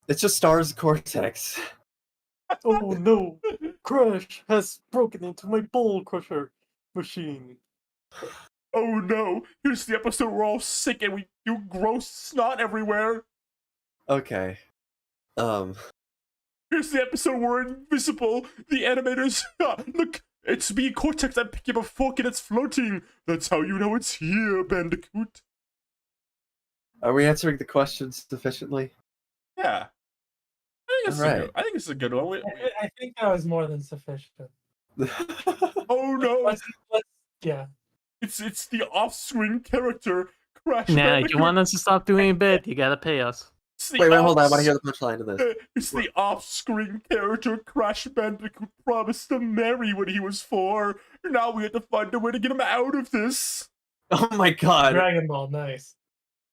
It just stars Cortex. Oh no, Crash has broken into my ball crusher machine. Oh no, here's the episode we're all sick and we do gross snot everywhere. Okay. Here's the episode we're invisible. The animators, look, it's me, Cortex. I'm picking up a fork and it's floating. That's how you know it's here, Bandicoot. Are we answering the questions sufficiently? Yeah. I think this is a good one. I think that was more than sufficient. Oh no! Yeah. It's the off-screen character Crash. Nah, you want us to stop doing bed? You gotta pay us. Wait, hold on. I want to hear the punchline of this. It's the off-screen character Crash Bandicoot promised to marry when he was 4. Now we have to find a way to get him out of this. Oh my god! Dragon Ball, nice.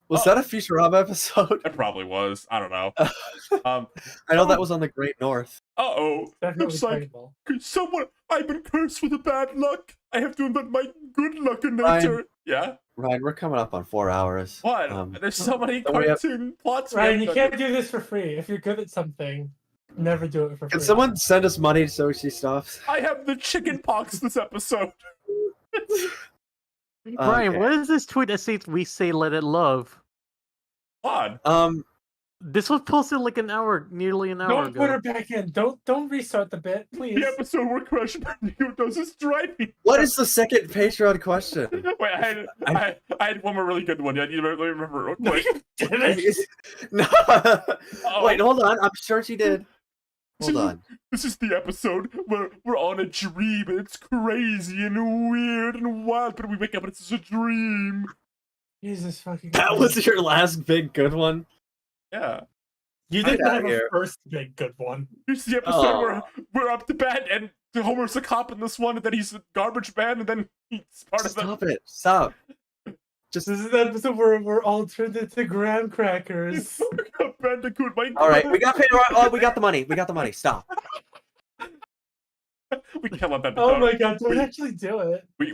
Was that a Futurama episode? It probably was. I don't know. I know that was on the Great North. Looks like someone. I've been cursed with a bad luck. I have to invent my good luck later. Yeah. Ryan, we're coming up on 4 hours. What? There's so many cartoon plots. Ryan, you can't do this for free. If you're good at something, never do it for free. Can someone send us money so she stops? I have the chicken pox this episode. Brian, what is this tweet that says we say let it love? Odd. This was posted like nearly an hour Don't ago. put her back in. Don't restart the bit, please. The episode where Crash Bandicoot does his driving. What is the second Patreon question? Wait, I had one more really good one. I need to remember real quick. No. Wait, hold on. I'm sure she did. Hold on. This is the episode where we're on a dream and it's crazy and weird and wild, but we wake up and it's just a dream. Jesus fucking That Christ. was your last big good one? Yeah. You didn't have here. a first big good one. Here's the episode where we're up to bat and Homer's a cop in this one, and then he's a garbage man, and then he's part of the... Stop it. Stop. Just This is the episode where we're all turned into graham crackers. Bandicoot, my all right. We got paid. Oh, we got the money. We got the money. Stop. We can't let that. Oh my god! Don't actually do it. We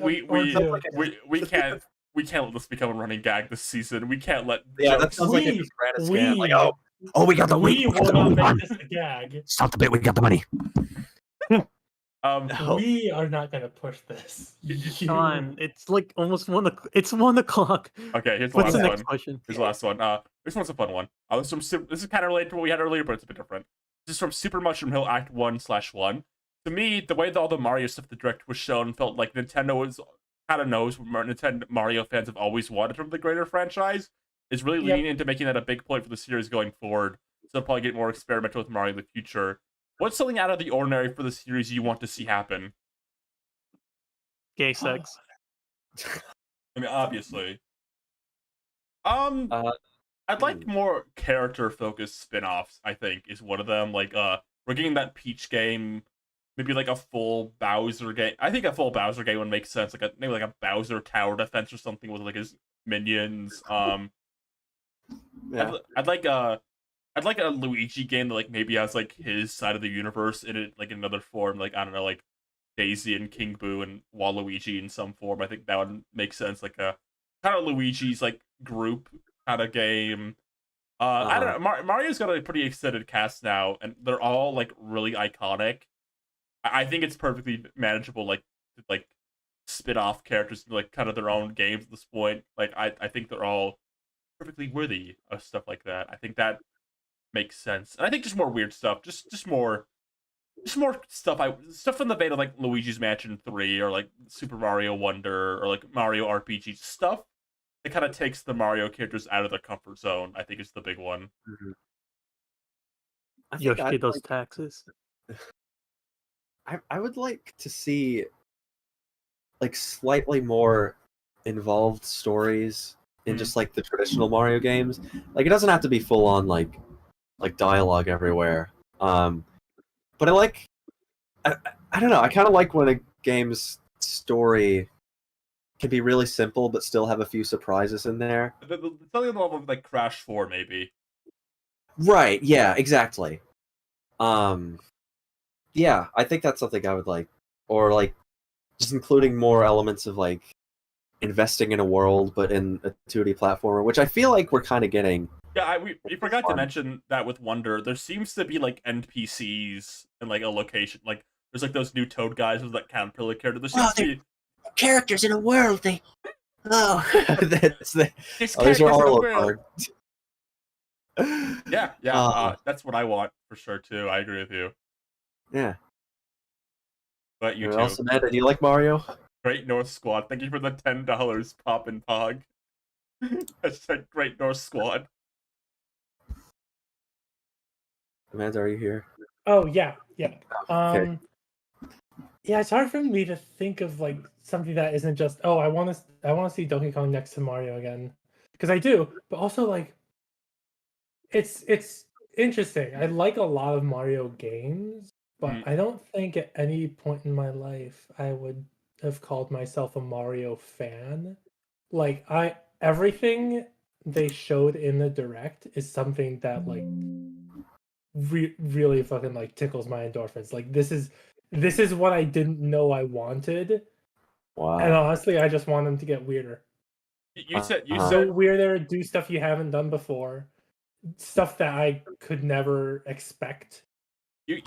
can't let this become a running gag this season. We can't let. Yeah, that jokes- sounds like a grand we- scam. Like, oh, we got the We we got will the not money. make this a gag. Stop the bit. We got the money. No. We are not gonna push this. Come on, it's like almost it's 1 o'clock. Okay, here's the What's last the one. next question? Here's the last one. This one's a fun one. This is kind of related to what we had earlier, but it's a bit different. This is from Super Mushroom Hill Act 1/1. To me, the way that all the Mario stuff the direct was shown felt like Nintendo was kind of knows what Nintendo Mario fans have always wanted from the greater franchise. Is really leaning into making that a big point for the series going forward. So they'll probably get more experimental with Mario in the future. What's something out of the ordinary for the series you want to see happen? Gay sex. I mean, obviously. I'd like more character-focused spin-offs, I think, is one of them. Like, we're getting that Peach game, maybe like a full Bowser game. I think a full Bowser game would make sense, like maybe like a Bowser Tower Defense or something with like his minions. Yeah. I'd like a Luigi game that like maybe has like his side of the universe in it, like in another form, like I don't know, like Daisy and King Boo and Waluigi in some form. I think that would make sense, like a kind of Luigi's like group kind of game. I don't know. Mario's got a pretty extended cast now, and they're all like really iconic. I think it's perfectly manageable, like spin off characters, like kind of their own games at this point. Like I think they're all perfectly worthy of stuff like that. I think that makes sense, and I think just more weird stuff, just more stuff in the vein of like Luigi's Mansion 3 or like Super Mario Wonder or like Mario RPG stuff. It kind of takes the Mario characters out of their comfort zone. I think is the big one. Yoshi does taxes. I would like to see like slightly more involved stories in just like the traditional Mario games. Like it doesn't have to be full on like dialogue everywhere. But I don't know. I kind of like when a game's story can be really simple but still have a few surprises in there. Something on the level of like Crash 4 maybe. Right, yeah, exactly. Yeah, I think that's something I would like. Or like just including more elements of like investing in a world but in a 2D platformer, which I feel like we're kind of getting. Yeah, we forgot to mention that with Wonder, there seems to be like NPCs in like a location. Like there's like those new Toad guys with that caterpillar character. There seems to be Characters in a world. They. Oh. That's the. there's Oh, these characters are in the Arlo world. cards. Yeah, that's what I want for sure too. I agree with you. Yeah. But you What too. else, Amanda? Do you like Mario? Great North Squad. Thank you for the $10 pop and pog. Hashtag Great North Squad. Amanda, are you here? Oh yeah. Okay. Yeah, it's hard for me to think of like something that isn't just I want to see Donkey Kong next to Mario again, because I do, but also like it's interesting. I like a lot of Mario games, but I don't think at any point in my life I would have called myself a Mario fan. Like everything they showed in the direct is something that like really fucking like tickles my endorphins. Like this is what I didn't know I wanted. Wow. And honestly, I just want them to get weirder. You said So weirder, do stuff you haven't done before. Stuff that I could never expect. You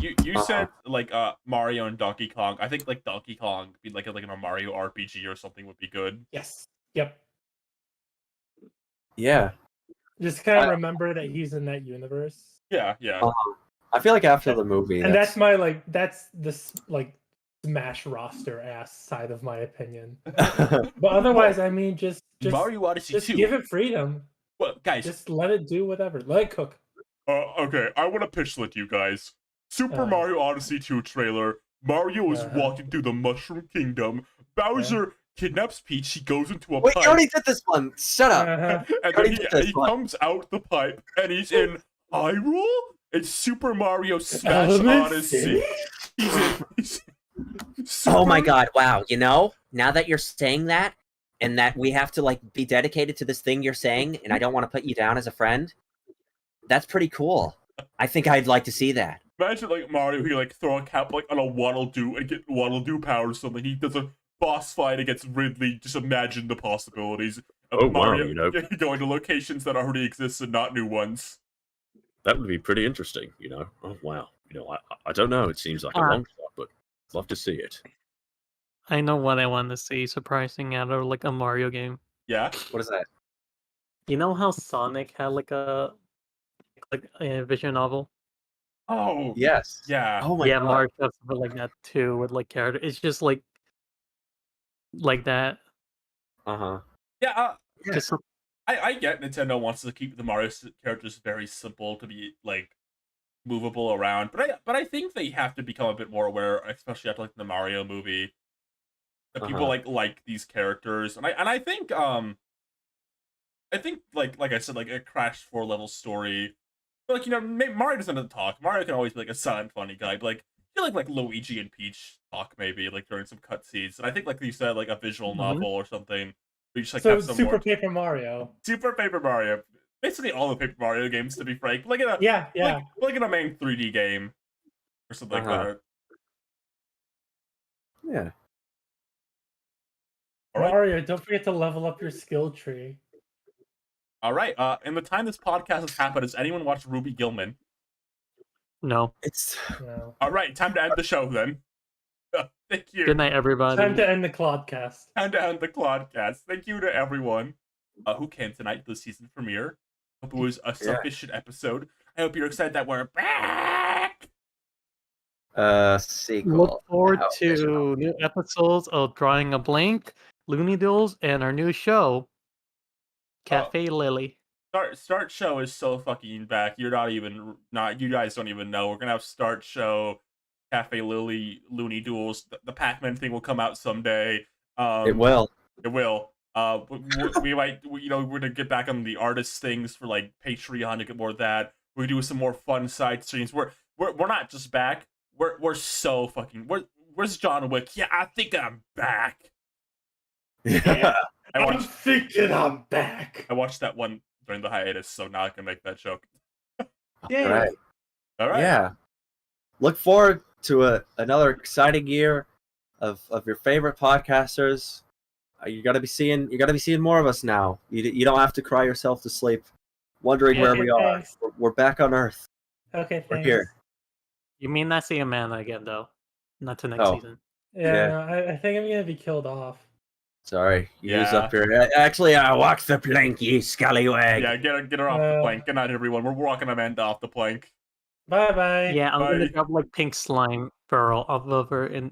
said like Mario and Donkey Kong. I think like Donkey Kong be like in a Mario RPG or something would be good. Yes. Yep. Yeah. Just kind of remember that he's in that universe. Yeah. I feel like after the movie, And that's my that's this like Smash roster ass side of my opinion. But otherwise, I mean, just Mario Odyssey just 2. give it freedom. Well, guys, Just let it do whatever. Let it cook. okay, I want to pitch let you guys. Super Mario Odyssey 2 trailer. Mario is walking through the Mushroom Kingdom. Bowser kidnaps Peach. He goes into a Wait, pipe. you already did this one. Shut up. And then he comes out the pipe, and he's in Hyrule? It's Super Mario Smash Odyssey. He's Oh my god, wow. You know, now that you're saying that, and that we have to like be dedicated to this thing you're saying, and I don't want to put you down as a friend. That's pretty cool. I think I'd like to see that. Imagine like Mario, he like throw a cap like on a Waddle Doo and get Waddle Doo power or something. He does a boss fight against Ridley. Just imagine the possibilities of Mario going to locations that already exist and not new ones. That would be pretty interesting, Oh wow, I don't know. It seems like a long shot, but I'd love to see it. I know what I want to see surprising out of like a Mario game. Yeah. What is that? You know how Sonic had like a visual novel? Oh Yes. yeah. Oh my Yeah, god. Mario does something like that too with like character. It's just like that. Uh-huh. Yeah. Just I get Nintendo wants to keep the Mario characters very simple to be like movable around, but I think they have to become a bit more aware, especially after like the Mario movie, that people like these characters, and I think like I said, like a Crash 4 level story, but like Mario doesn't have to talk. Mario can always be like a silent funny guy, but like I feel like Luigi and Peach talk maybe like during some cutscenes, and I think like you said like a visual novel or something. We just, like, So have it's some Super more... Paper Mario. Super Paper Mario. Basically all the Paper Mario games, to be frank. Like in a like in a main 3D game or something like that. Yeah. All right. Mario, don't forget to level up your skill tree. All right. In the time this podcast has happened, has anyone watched Ruby Gilman? no. No. All right. Time to end the show then. Thank you. Good night, everybody. Time to end the Clodcast. Time to end the Clodcast. Thank you to everyone who came tonight to the season premiere. Hope it was a sufficient episode. I hope you're excited that we're back. Sequel. Look forward to new episodes of Drawing a Blank, Looney Duels, and our new show, Cafe Lily. Start Show is so fucking back. You guys don't even know. We're gonna have Start Show, Cafe Lily, Looney Duels. The Pac-Man thing will come out someday. It will. It will. We might, we're gonna get back on the artist things for like Patreon to get more of that. We're gonna do some more fun side streams. We're not just back. We're so fucking. Where's John Wick? Yeah, I think I'm back. Yeah. I'm thinking I'm back. I watched that one during the hiatus, so now I can make that joke. Yeah. All right. Yeah. Look forward to another exciting year of your favorite podcasters. You gotta be seeing more of us now. You don't have to cry yourself to sleep, wondering where we are. We're back on Earth. Okay, thanks. We're here. You may not see Amanda again, though. Not to next season. Yeah. No, I think I'm gonna be killed off. Sorry, you was up here. Actually, I walk the plank, you scallywag. Yeah, get her off the plank. Good night, everyone. We're walking Amanda off the plank. Bye. Yeah, I'm Bye. gonna drop like pink slime furl off of her in